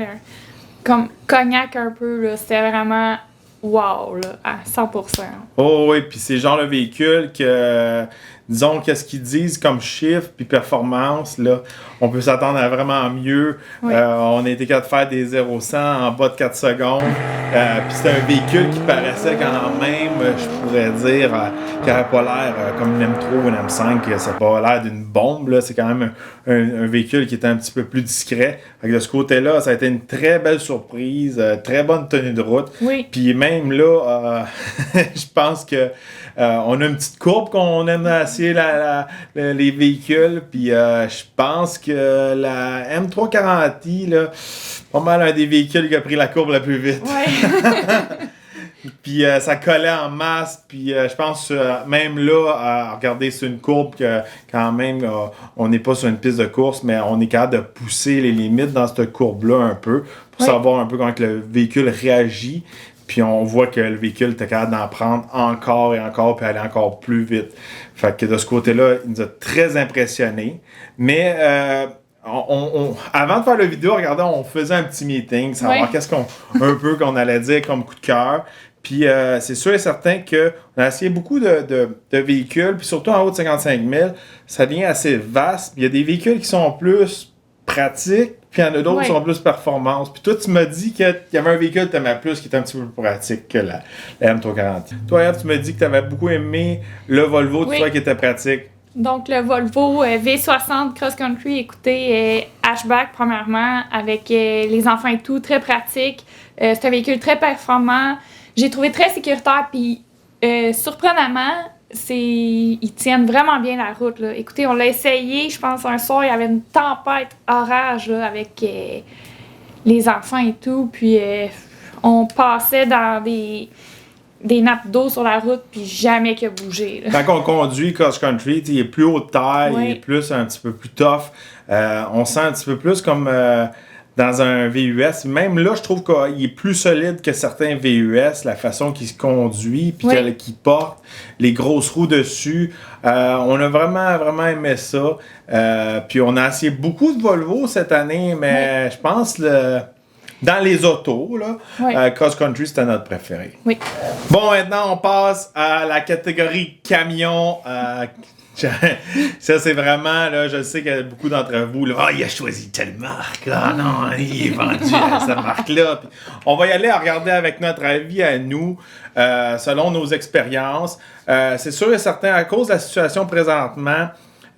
Speaker 2: comme cognac un peu, là, c'était vraiment... Wow, là, à 100%.
Speaker 1: Oh oui, puis c'est le genre de véhicule que, disons, qu'est-ce qu'ils disent comme chiffre puis performance, là, on peut s'attendre à vraiment mieux.
Speaker 2: Oui.
Speaker 1: On a été capable de faire des 0-100 en bas de 4 secondes. Puis c'était un véhicule qui paraissait quand même, je pourrais dire, qui n'avait pas l'air comme une M3 ou une M5, ça n'a pas l'air d'une bombe, là. C'est quand même un véhicule qui était un petit peu plus discret. Fait que de ce côté-là, ça a été une très belle surprise, très bonne tenue de route.
Speaker 2: Oui.
Speaker 1: Puis même là, je pense que on a une petite courbe qu'on aime assez les véhicules. Puis je pense que la M340i, là, pas mal un des véhicules qui a pris la courbe la plus vite.
Speaker 2: Ouais.
Speaker 1: Puis ça collait en masse. Puis je pense même là, à regarder sur une courbe, que quand même, on n'est pas sur une piste de course, mais on est capable de pousser les limites dans cette courbe-là un peu pour savoir un peu comment que le véhicule réagit. Puis on voit que le véhicule était capable d'en prendre encore et encore, puis aller encore plus vite. Fait que de ce côté-là, il nous a très impressionnés. Mais avant de faire la vidéo, regardez, on faisait un petit meeting, savoir qu'est-ce qu'on allait dire comme coup de cœur. Puis c'est sûr et certain qu'on a essayé beaucoup de véhicules, puis surtout en haut de 55 000, ça devient assez vaste. Il y a des véhicules qui sont plus pratiques, puis il y en a d'autres qui sont plus performance. Puis toi, tu m'as dit qu'il y avait un véhicule que tu aimais plus qui était un petit peu plus pratique que la M340. Toi, Eve, tu m'as dit que tu avais beaucoup aimé le Volvo, tu vois, qui était pratique.
Speaker 2: Donc, le Volvo V60 Cross Country, écoutez, hatchback premièrement, avec les enfants et tout, très pratique. C'est un véhicule très performant. J'ai trouvé très sécuritaire, puis surprenamment, ils tiennent vraiment bien la route, là. Écoutez, on l'a essayé, je pense, un soir, il y avait une tempête, orage, là, avec les enfants et tout, puis on passait dans des nappes d'eau sur la route, puis jamais qu'il a bougé, là. Quand
Speaker 1: on conduit cross country, il est plus haut de taille, il est plus un petit peu plus tough. On sent un petit peu plus comme dans un VUS. Même là, je trouve qu'il est plus solide que certains VUS, la façon qu'il se conduit, puis qu'il porte, les grosses roues dessus. On a vraiment, vraiment aimé ça. Puis on a essayé beaucoup de Volvo cette année, mais je pense dans les autos, là, Cross Country, c'était notre préféré.
Speaker 2: Oui.
Speaker 1: Bon, maintenant, on passe à la catégorie camion. Ça, c'est vraiment, là, je sais qu'il y a beaucoup d'entre vous, là, il a choisi telle marque, non, il est vendu à cette marque-là. Puis, on va y aller à regarder avec notre avis à nous, selon nos expériences. C'est sûr et certain, à cause de la situation présentement,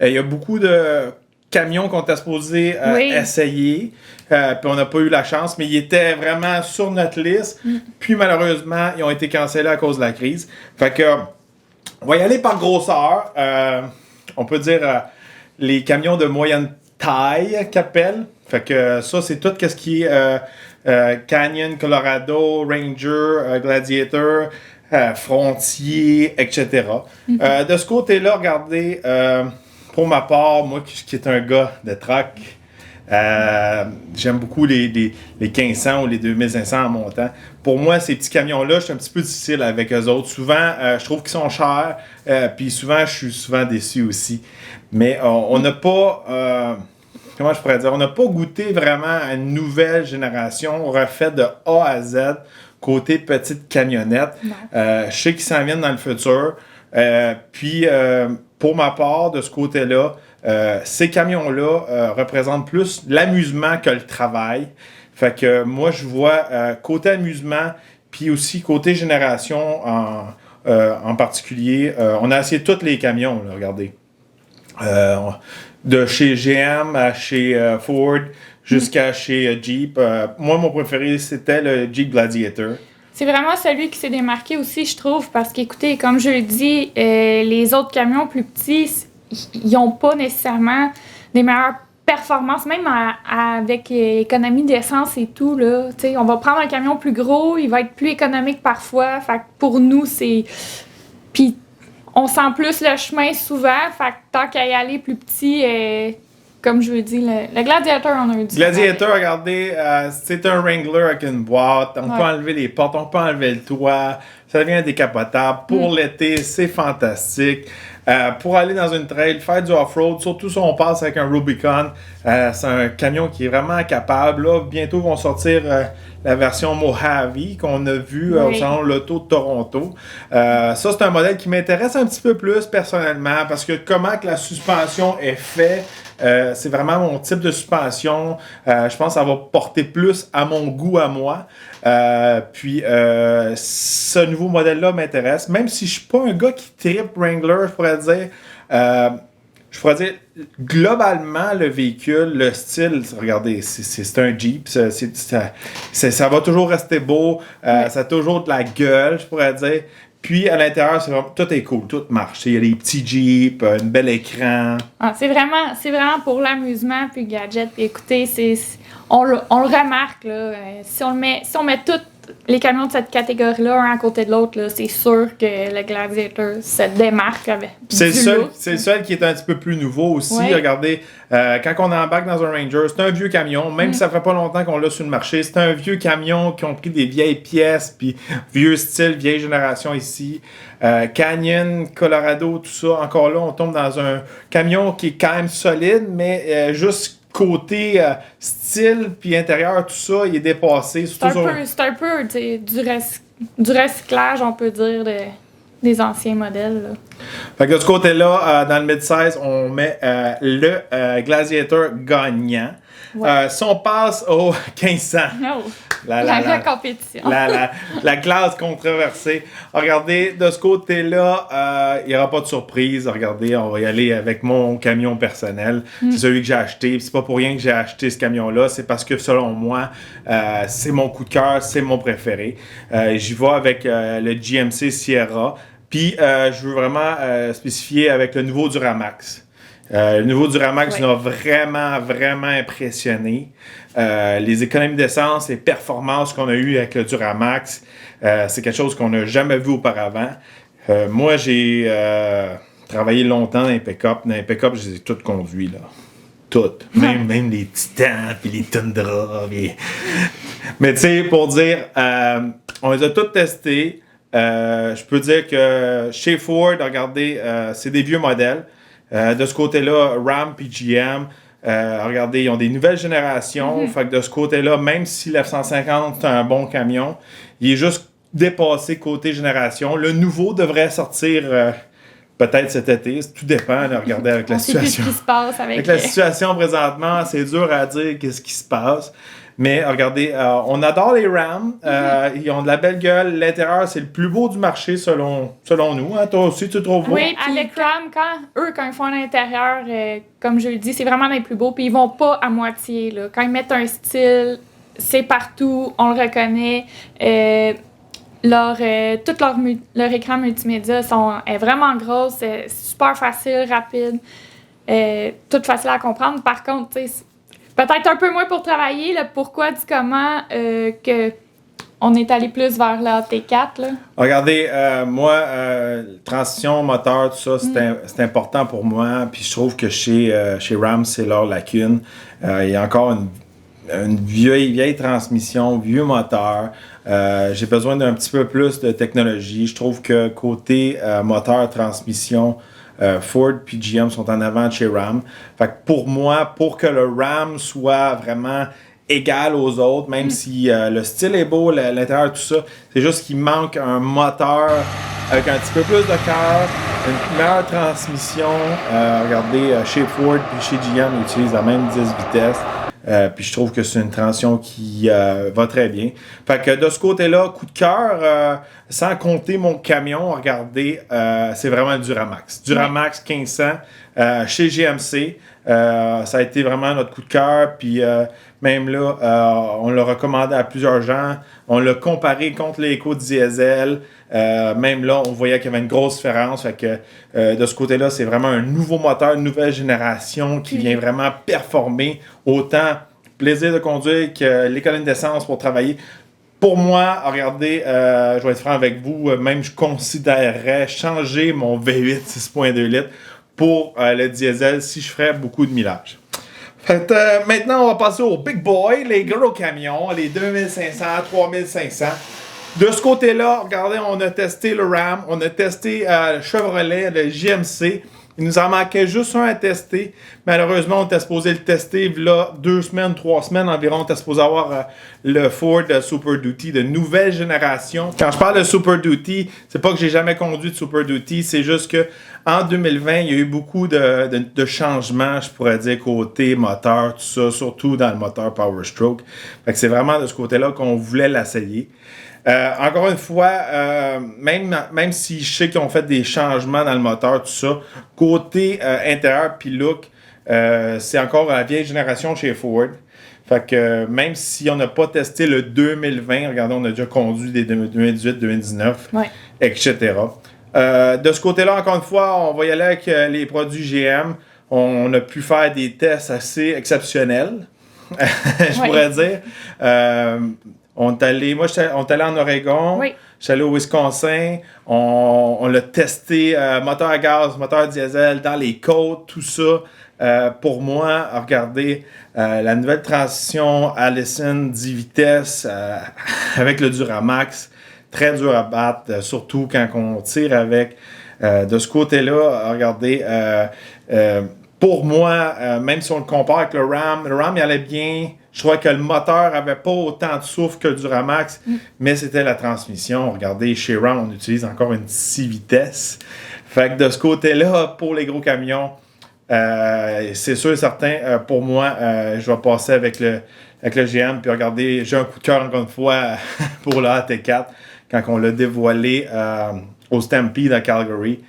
Speaker 1: il y a beaucoup de camions qu'on était supposé essayer, puis on n'a pas eu la chance, mais ils étaient vraiment sur notre liste, puis malheureusement, ils ont été cancellés à cause de la crise. Fait que, on va y aller par grosseur. On peut dire les camions de moyenne taille qu'appelle. Fait que ça, c'est tout ce qui est Canyon, Colorado, Ranger, Gladiator, Frontier, etc. De ce côté-là, regardez, pour ma part, moi qui est un gars de truck, j'aime beaucoup les 1500 ou les 2500 en montant. Pour moi, ces petits camions-là, je suis un petit peu difficile avec eux autres. Souvent, je trouve qu'ils sont chers, puis souvent, je suis souvent déçu aussi. Mais on n'a pas, comment je pourrais dire, on n'a pas goûté vraiment à une nouvelle génération refaite de A à Z, côté petite camionnette. Je sais qu'ils s'en viennent dans le futur. Puis, pour ma part, de ce côté-là, ces camions-là représentent plus l'amusement que le travail. Fait que moi, je vois côté amusement, puis aussi côté génération en particulier. On a essayé tous les camions, là, regardez. De chez GM à chez Ford jusqu'à chez Jeep. Moi, mon préféré, c'était le Jeep Gladiator.
Speaker 2: C'est vraiment celui qui s'est démarqué aussi, je trouve, parce qu'écoutez, comme je le dis, les autres camions plus petits, ils n'ont pas nécessairement des meilleures performances, même avec l'économie d'essence et tout, là. T'sais, on va prendre un camion plus gros, il va être plus économique parfois. Fait que pour nous, c'est... Puis on sent plus le chemin souvent, fait que tant qu'à y aller plus petit... Comme je vous dis, le Gladiator, on a eu du
Speaker 1: Gladiator, regardez, c'est un Wrangler avec une boîte. On peut enlever les portes, on peut enlever le toit. Ça devient décapotable. Pour l'été, c'est fantastique. Pour aller dans une trail, faire du off-road, surtout si on passe avec un Rubicon, c'est un camion qui est vraiment capable. Là, bientôt, vont sortir la version Mojave qu'on a vue au salon L'Auto de Toronto. Ça, c'est un modèle qui m'intéresse un petit peu plus personnellement parce que comment que la suspension est faite, c'est vraiment mon type de suspension. Je pense que ça va porter plus à mon goût à moi. Puis ce nouveau modèle-là m'intéresse. Même si je suis pas un gars qui trippe Wrangler, je pourrais dire globalement le véhicule, le style, regardez, c'est un Jeep, ça va toujours rester beau, ça a toujours de la gueule, je pourrais dire. Puis à l'intérieur, tout est cool, tout marche. Il y a des petits Jeeps, un bel écran.
Speaker 2: C'est vraiment pour l'amusement puis le gadget. Puis écoutez, on le remarque là. Si on met tout les camions de cette catégorie-là, un à côté de l'autre, là, c'est sûr que le Gladiator se démarque avec
Speaker 1: C'est
Speaker 2: du look.
Speaker 1: c'est le seul qui est un petit peu plus nouveau aussi.
Speaker 2: Ouais.
Speaker 1: Regardez, quand on embarque dans un Ranger, c'est un vieux camion, même si ça fait pas longtemps qu'on l'a sur le marché, c'est un vieux camion qui ont pris des vieilles pièces, puis vieux style, vieille génération ici. Canyon, Colorado, tout ça. Encore là, on tombe dans un camion qui est quand même solide, mais juste côté style puis intérieur, tout ça, il est dépassé.
Speaker 2: C'est un peu tu sais, du recyclage, on peut dire, des anciens modèles. Là.
Speaker 1: Fait que de ce côté-là, dans le mid-size, on met le Gladiator gagnant.
Speaker 2: Ouais.
Speaker 1: Si on passe au 1500,
Speaker 2: Oh, la compétition.
Speaker 1: la classe controversée. Regardez, de ce côté-là, il n'y aura pas de surprise. Regardez, on va y aller avec mon camion personnel. C'est celui que j'ai acheté. C'est pas pour rien que j'ai acheté ce camion-là. C'est parce que, selon moi, c'est mon coup de cœur, c'est mon préféré. J'y vais avec le GMC Sierra. Puis, je veux vraiment spécifier avec le nouveau Duramax. Le nouveau Duramax m'a vraiment impressionné. Les économies d'essence et performances qu'on a eues avec le Duramax, c'est quelque chose qu'on n'a jamais vu auparavant. Moi, j'ai travaillé longtemps dans les pick-up. Dans les pick-up, je les ai toutes conduits, là. Toutes. Même les Titans, puis les Tundra. Mais tu sais, pour dire, on les a toutes testées. Je peux dire que chez Ford, regardez, c'est des vieux modèles. De ce côté-là, Ram et GM, regardez, ils ont des nouvelles générations. Fait que de ce côté-là, même si l'F-150 c'est un bon camion, il est juste dépassé côté génération. Le nouveau devrait sortir peut-être cet été. Tout dépend, là, regardez, avec la situation.
Speaker 2: On sait plus ce qui se passe avec
Speaker 1: la situation présentement, c'est dur à dire qu'est-ce qui se passe. Mais regardez, on adore les Rams. Ils ont de la belle gueule. L'intérieur, c'est le plus beau du marché selon nous. Hein? Toi aussi, tu trouves beau?
Speaker 2: Oui, avec Ram, quand ils font à l'intérieur, comme je le dis, c'est vraiment les plus beaux. Puis ils vont pas à moitié. Là. Quand ils mettent un style, c'est partout, on le reconnaît. Leur écran multimédia est vraiment gros, c'est super facile, rapide, tout facile à comprendre. Par contre, tu sais, peut-être un peu moins pour travailler, le pourquoi du comment que on est allé plus vers la T4. Là.
Speaker 1: Regardez, moi, transition, moteur, tout ça, c'est important pour moi. Puis je trouve que chez Ram, c'est leur lacune. Il y a encore une vieille transmission, vieux moteur. J'ai besoin d'un petit peu plus de technologie. Je trouve que côté moteur, transmission, Ford puis GM sont en avant de chez Ram. Fait que pour moi, pour que le Ram soit vraiment égal aux autres, même si le style est beau, l'intérieur, tout ça, c'est juste qu'il manque un moteur avec un petit peu plus de cœur, une meilleure transmission. Regardez, chez Ford puis chez GM, ils utilisent la même 10 vitesses. Puis je trouve que c'est une transition qui va très bien. Fait que de ce côté-là, coup de cœur, sans compter mon camion, regardez, c'est vraiment le Duramax. Duramax 1500 chez GMC. Ça a été vraiment notre coup de cœur. Puis même là, on l'a recommandé à plusieurs gens. On l'a comparé contre l'Eco-Diesel. Même là, on voyait qu'il y avait une grosse différence. Fait que de ce côté-là, c'est vraiment un nouveau moteur, une nouvelle génération qui vient vraiment performer. Autant plaisir de conduire que l'économie d'essence pour travailler. Pour moi, regardez, je vais être franc avec vous, même je considérerais changer mon V8 6.2 litres pour le diesel si je ferais beaucoup de millage. Fait, maintenant, on va passer aux big boys, les gros camions, les 2500, 3500. De ce côté-là, regardez, on a testé le Ram, on a testé le Chevrolet, le GMC. Il nous en manquait juste un à tester. Malheureusement, on était supposé le tester là 2 semaines, 3 semaines environ. On était supposé avoir le Ford Super Duty de nouvelle génération. Quand je parle de Super Duty, c'est pas que j'ai jamais conduit de Super Duty, c'est juste que en 2020, il y a eu beaucoup de changements, je pourrais dire, côté moteur, tout ça, surtout dans le moteur Power Stroke. Fait que c'est vraiment de ce côté-là qu'on voulait l'essayer. Encore une fois, même si je sais qu'ils ont fait des changements dans le moteur, tout ça, côté intérieur puis look, c'est encore la vieille génération chez Ford. Fait que même si on n'a pas testé le 2020, regardez, on a déjà conduit des 2018, 2019, etc. De ce côté-là, encore une fois, on va y aller avec les produits GM. On a pu faire des tests assez exceptionnels, je pourrais dire. On est allé en Oregon.
Speaker 2: Oui.
Speaker 1: J'étais allé au Wisconsin. On l'a testé, moteur à gaz, moteur diesel, dans les côtes, tout ça. Pour moi, regardez, la nouvelle transition Allison 10 vitesses avec le Duramax, très dur à battre, surtout quand on tire avec. De ce côté-là, regardez, pour moi, même si on le compare avec le Ram il allait bien. Je trouvais que le moteur avait pas autant de souffle que le Duramax, mais c'était la transmission. Regardez, chez Ram, on utilise encore une 6 vitesses. Fait que de ce côté-là, pour les gros camions, c'est sûr et certain, pour moi, je vais passer avec le GM. Puis regardez, j'ai un coup de cœur encore une fois pour le AT4 quand on l'a dévoilé au Stampede à Calgary.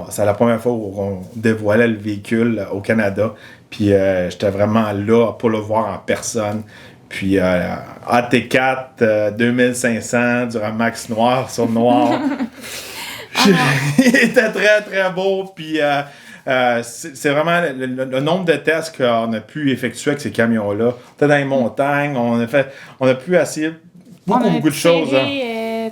Speaker 1: C'est la première fois où on dévoilait le véhicule au Canada. Puis j'étais vraiment là pour le voir en personne. Puis AT4 2500, Duramax noir sur noir. Il était très très beau. Puis c'est vraiment le nombre de tests qu'on a pu effectuer avec ces camions-là. On était dans les montagnes, on a pu essayer beaucoup de choses.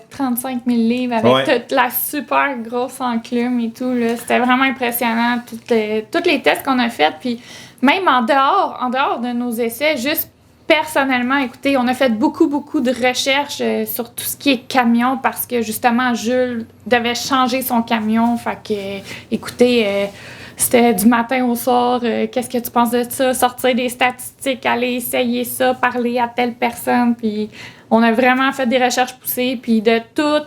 Speaker 2: 35 000 livres avec toute la super grosse enclume et tout. Là. C'était vraiment impressionnant, tous les tests qu'on a faits. Puis même en dehors de nos essais, juste personnellement, écoutez, on a fait beaucoup de recherches sur tout ce qui est camion parce que justement, Jules devait changer son camion. Fait que, écoutez, c'était du matin au soir, qu'est-ce que tu penses de ça? Sortir des statistiques, aller essayer ça, parler à telle personne. Puis on a vraiment fait des recherches poussées. Puis de tout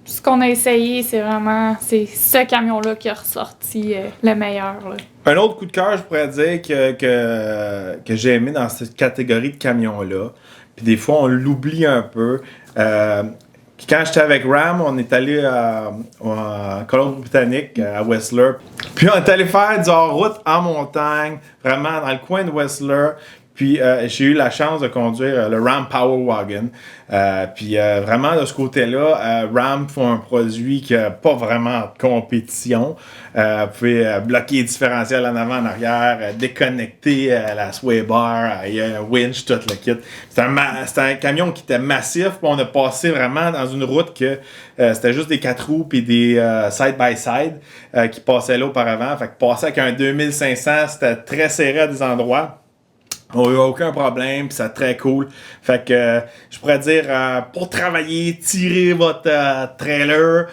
Speaker 2: ce qu'on a essayé, c'est ce camion-là qui a ressorti le meilleur. Là.
Speaker 1: Un autre coup de cœur, je pourrais dire que j'ai aimé dans cette catégorie de camions-là. Puis des fois, on l'oublie un peu. Quand j'étais avec Ram, on est allé en Colombie-Britannique, à Whistler. Puis on est allé faire du hors-route en montagne, vraiment dans le coin de Whistler. Puis j'ai eu la chance de conduire le Ram Power Wagon. Puis vraiment de ce côté-là, Ram font un produit qui n'a pas vraiment de compétition. Vous pouvez bloquer les différentiels en avant, en arrière, déconnecter la sway bar, il y a un winch, tout le kit. C'était un camion qui était massif. Puis on a passé vraiment dans une route que c'était juste des 4 roues puis des side-by-side qui passaient là auparavant. Fait que passer avec un 2500, c'était très serré à des endroits. On n'a eu aucun problème, puis c'est très cool. Fait que je pourrais dire, pour travailler, tirer votre trailer,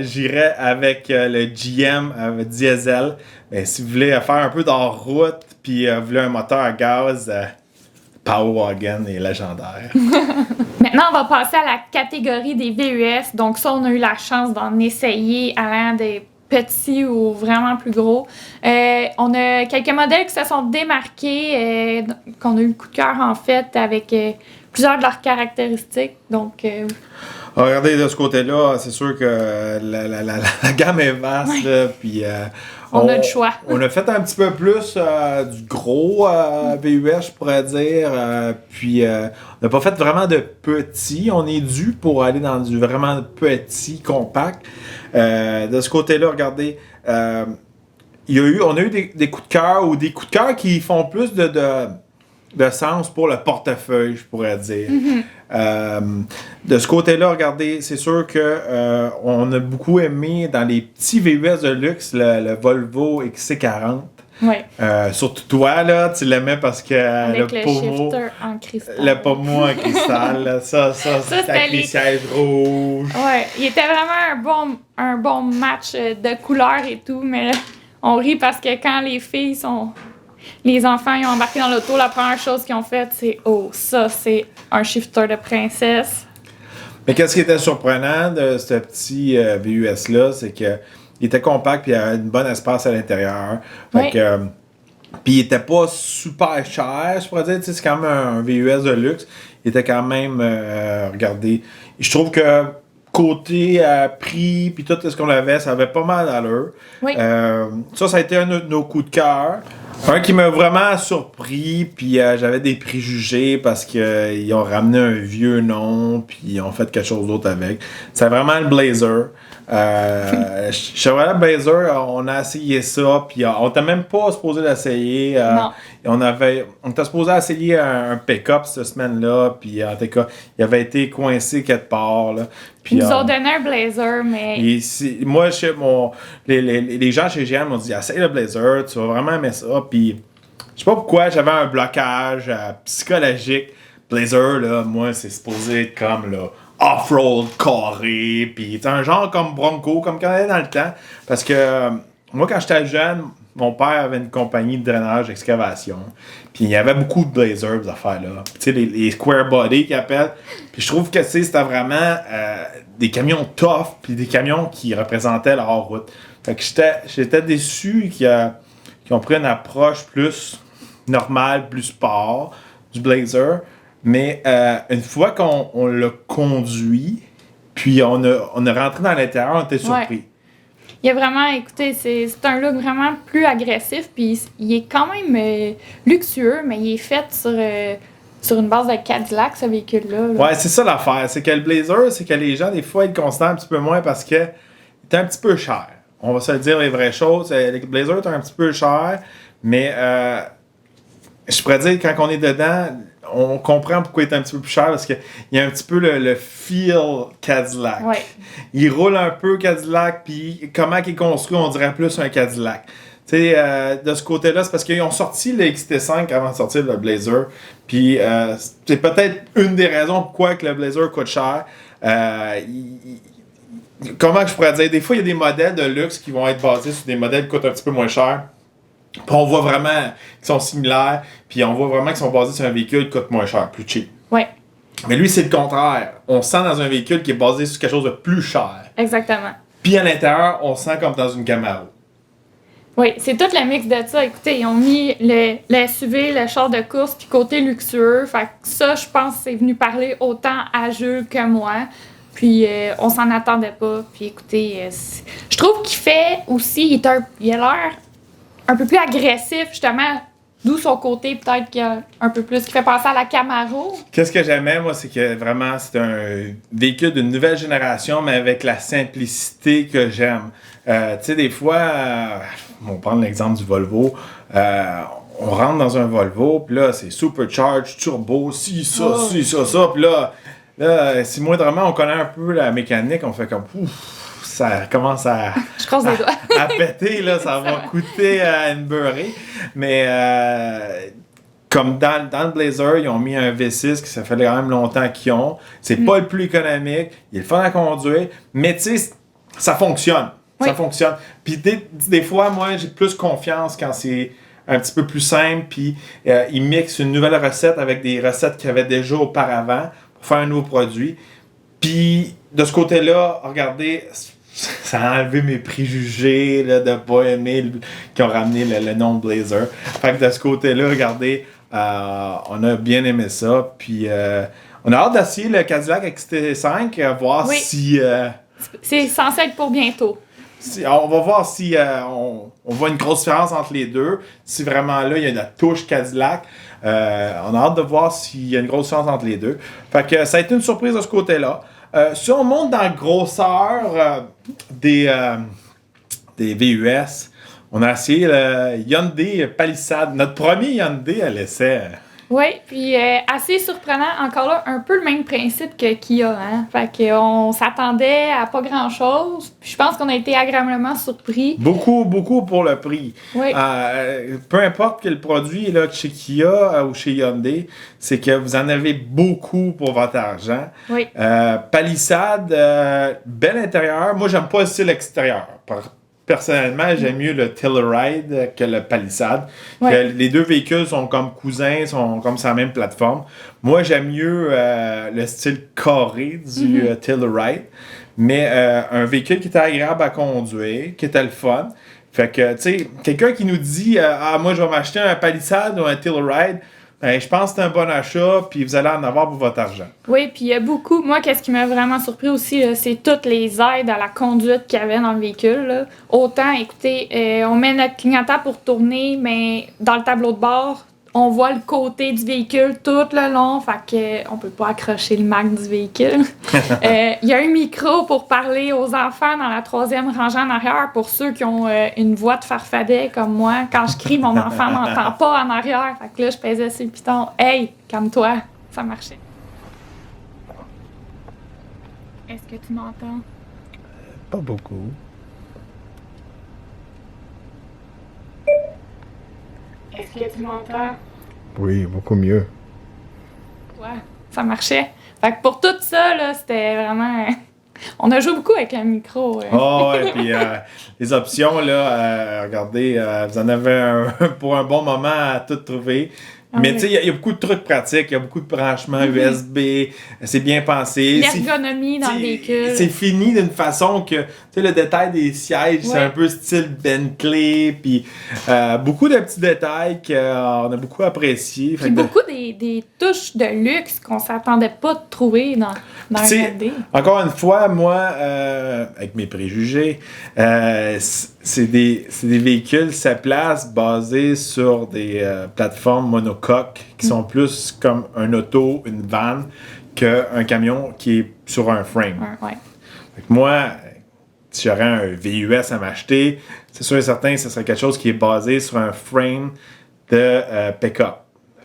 Speaker 1: j'irais avec le GM diesel. Mais si vous voulez faire un peu d'hors-route, puis vous voulez un moteur à gaz, Power Wagon est légendaire.
Speaker 2: Maintenant, on va passer à la catégorie des VUS. Donc ça, on a eu la chance d'en essayer allant des petits ou vraiment plus gros. On a quelques modèles qui se sont démarqués, qu'on a eu le coup de cœur en fait avec plusieurs de leurs caractéristiques. Donc,
Speaker 1: regardez de ce côté-là, c'est sûr que la gamme est vaste.
Speaker 2: Ouais.
Speaker 1: Là, puis,
Speaker 2: on a le choix.
Speaker 1: On a fait un petit peu plus du gros VUS, je pourrais dire. Puis on n'a pas fait vraiment de petit. On est dû pour aller dans du vraiment petit, compact. De ce côté-là, regardez, on a eu des coups de cœur ou des coups de cœur qui font plus de sens pour le portefeuille, je pourrais dire. Mm-hmm. De ce côté-là, regardez, c'est sûr que on a beaucoup aimé dans les petits VUS de luxe le Volvo XC40.
Speaker 2: Oui.
Speaker 1: Surtout toi, là, tu l'aimais parce que
Speaker 2: avec le
Speaker 1: pommeau
Speaker 2: shifter en cristal.
Speaker 1: Le pommeau en cristal, là, ça c'était avec les sièges rouges.
Speaker 2: Ouais, il était vraiment un bon match de couleurs et tout, mais là, on rit parce que quand les enfants ils ont embarqué dans l'auto, la première chose qu'ils ont faite, c'est « Oh, ça, c'est un shifter de princesse! »
Speaker 1: Mais qu'est-ce qui était surprenant de ce petit VUS-là, c'est que il était compact puis il y avait une bonne espace à l'intérieur. Fait que, puis il était pas super cher, je pourrais dire. C'est quand même un VUS de luxe. Il était quand même, regardez, je trouve que côté prix puis tout ce qu'on avait, ça avait pas mal d'allure.
Speaker 2: Oui.
Speaker 1: Ça a été un de nos coups de cœur. Un qui m'a vraiment surpris, puis j'avais des préjugés parce qu'ils ont ramené un vieux nom, puis ils ont fait quelque chose d'autre avec. C'est vraiment le Blazer. Chevrolet Blazer, on a essayé ça, puis on n'était même pas supposé l'essayer.
Speaker 2: Non.
Speaker 1: On était supposé essayer un pick-up cette semaine-là, puis en tout cas, il avait été coincé quelque part. Là. Puis,
Speaker 2: Ils nous ont donné un Blazer, mais...
Speaker 1: Moi, les gens chez GM m'ont dit « Essaye le Blazer, tu vas vraiment aimer ça. » Puis, je sais pas pourquoi, j'avais un blocage psychologique. Blazer, là, moi, c'est supposé être comme là, off-road carré, puis c'est un genre comme Bronco, comme quand on était dans le temps. Parce que moi, quand j'étais jeune, mon père avait une compagnie de drainage d'excavation. Puis il y avait beaucoup de Blazers, ces affaires-là. Tu sais, les square body qu'ils appellent. Puis je trouve que c'était vraiment des camions tough, puis des camions qui représentaient la hors-route. Fait que j'étais déçu qu'ils ont pris une approche plus normale, plus sport du Blazer. Mais une fois qu'on l'a conduit, puis on a rentré dans l'intérieur, on était surpris.
Speaker 2: Ouais. Il y a vraiment, écoutez, c'est un look vraiment plus agressif, puis il est quand même luxueux, mais il est fait sur une base de Cadillac, ce véhicule-là. Là.
Speaker 1: Ouais, c'est ça l'affaire. C'est que le Blazer, c'est que les gens, des fois, ils le considèrent un petit peu moins parce que il est un petit peu cher. On va se dire les vraies choses. Le Blazer est un petit peu cher, mais je pourrais dire, quand on est dedans, on comprend pourquoi il est un petit peu plus cher parce qu'il y a un petit peu le feel Cadillac.
Speaker 2: Ouais.
Speaker 1: Il roule un peu Cadillac, puis comment il est construit, on dirait plus un Cadillac. Tu sais, de ce côté-là, c'est parce qu'ils ont sorti le XT5 avant de sortir le Blazer. Puis c'est peut-être une des raisons pourquoi que le Blazer coûte cher. Comment je pourrais dire? Des fois, il y a des modèles de luxe qui vont être basés sur des modèles qui coûtent un petit peu moins cher. Puis on voit vraiment qu'ils sont similaires, puis on voit vraiment qu'ils sont basés sur un véhicule qui coûte moins cher, plus cheap.
Speaker 2: Ouais.
Speaker 1: Mais lui, c'est le contraire. On sent dans un véhicule qui est basé sur quelque chose de plus cher.
Speaker 2: Exactement.
Speaker 1: Puis à l'intérieur, on sent comme dans une Camaro.
Speaker 2: Oui, c'est tout le mix de ça. Écoutez, ils ont mis le SUV, le char de course, puis côté luxueux. Fait que ça, je pense c'est venu parler autant à Jules que moi. Puis on s'en attendait pas. Puis écoutez, je trouve qu'il fait aussi, il a l'air un peu plus agressif, justement, d'où son côté, peut-être qu'il y a un peu plus, qui fait penser à la Camaro.
Speaker 1: Qu'est-ce que j'aimais, moi, c'est que vraiment, c'est un véhicule d'une nouvelle génération, mais avec la simplicité que j'aime. Tu sais, des fois, on prend l'exemple du Volvo, on rentre dans un Volvo, puis là, c'est supercharged, turbo, ci, ça, puis là, si moindrement on connaît un peu la mécanique, on fait comme, ouf, ça commence à
Speaker 2: Je croise les doigts.
Speaker 1: à péter, là, ça va coûter une beurrée. Mais comme dans le Blazer, ils ont mis un V6 qui ça fait quand même longtemps qu'ils ont. C'est pas le plus économique, il est le fun à conduire, mais tu sais, ça fonctionne.
Speaker 2: Oui.
Speaker 1: Ça fonctionne. Puis des fois, moi, j'ai plus confiance quand c'est un petit peu plus simple, puis ils mixent une nouvelle recette avec des recettes qu'ils avaient déjà auparavant pour faire un nouveau produit. Puis de ce côté-là, regardez, ça a enlevé mes préjugés là, de pas aimer qui ont ramené le nom Blazer. Fait que de ce côté-là, regardez, on a bien aimé ça. Puis on a hâte d'essayer le Cadillac XT5, voir
Speaker 2: Oui.
Speaker 1: si...
Speaker 2: C'est censé être pour bientôt.
Speaker 1: On va voir si on voit une grosse différence entre les deux. Si vraiment là, il y a la touche Cadillac. On a hâte de voir s'il y a une grosse différence entre les deux. Fait que ça a été une surprise de ce côté-là. Si on monte dans la grosseur des VUS, on a essayé le Hyundai Palisade. Notre premier Hyundai à l'essai.
Speaker 2: Oui, puis assez surprenant, encore là, un peu le même principe que Kia, hein. Fait qu'on s'attendait à pas grand-chose, puis je pense qu'on a été agréablement surpris.
Speaker 1: Beaucoup pour le prix.
Speaker 2: Oui.
Speaker 1: Peu importe quel produit là, chez Kia ou chez Hyundai, c'est que vous en avez beaucoup pour votre argent.
Speaker 2: Oui.
Speaker 1: Palisade, bel intérieur. Moi, j'aime pas le style extérieur. Personnellement, j'aime mieux le Telluride que le Palisade.
Speaker 2: Ouais.
Speaker 1: Les deux véhicules sont comme cousins, sont comme sur la même plateforme. Moi, j'aime mieux le style carré du Telluride, mais un véhicule qui était agréable à conduire, qui était le fun. Fait que, tu sais, quelqu'un qui nous dit « Ah, moi, je vais m'acheter un Palisade ou un Telluride », je pense que c'est un bon achat, puis vous allez en avoir pour votre argent.
Speaker 2: Oui, puis il y a beaucoup. Moi, qu'est-ce qui m'a vraiment surpris aussi, là, c'est toutes les aides à la conduite qu'il y avait dans le véhicule. Là. Autant, écoutez, on met notre clignotant pour tourner, mais dans le tableau de bord, on voit le côté du véhicule tout le long, fait que on peut pas accrocher le Mac du véhicule. Il y a un micro pour parler aux enfants dans la 3e rangée en arrière pour ceux qui ont une voix de farfadet comme moi. Quand je crie, mon enfant m'entend pas en arrière. Fait que là, je pesais sur le piton. Hey, calme-toi. Ça marchait. Est-ce que tu m'entends?
Speaker 1: Pas beaucoup.
Speaker 2: Est-ce que tu m'entends?
Speaker 1: Oui, beaucoup mieux.
Speaker 2: Ouais, ça marchait. Fait que pour tout ça, là, c'était vraiment... On a joué beaucoup avec le micro.
Speaker 1: Oh, et puis les options, là, regardez, vous en avez pour un bon moment à tout trouver. Mais tu sais, il y a beaucoup de trucs pratiques, il y a beaucoup de branchements USB, c'est bien pensé.
Speaker 2: L'ergonomie dans le véhicule.
Speaker 1: C'est fini d'une façon que, tu sais, le détail des sièges, c'est un peu style Bentley, puis beaucoup de petits détails qu'on a beaucoup appréciés.
Speaker 2: Puis beaucoup des touches de luxe qu'on s'attendait pas de trouver dans un RD.
Speaker 1: Encore une fois, moi, avec mes préjugés, c'est des véhicules, ça place basés sur des plateformes monocoques qui sont plus comme un auto, une van, qu'un camion qui est sur un frame.
Speaker 2: Ouais.
Speaker 1: Fait que moi, si j'aurais un VUS à m'acheter, c'est sûr et certain que ce serait quelque chose qui est basé sur un frame de pick-up.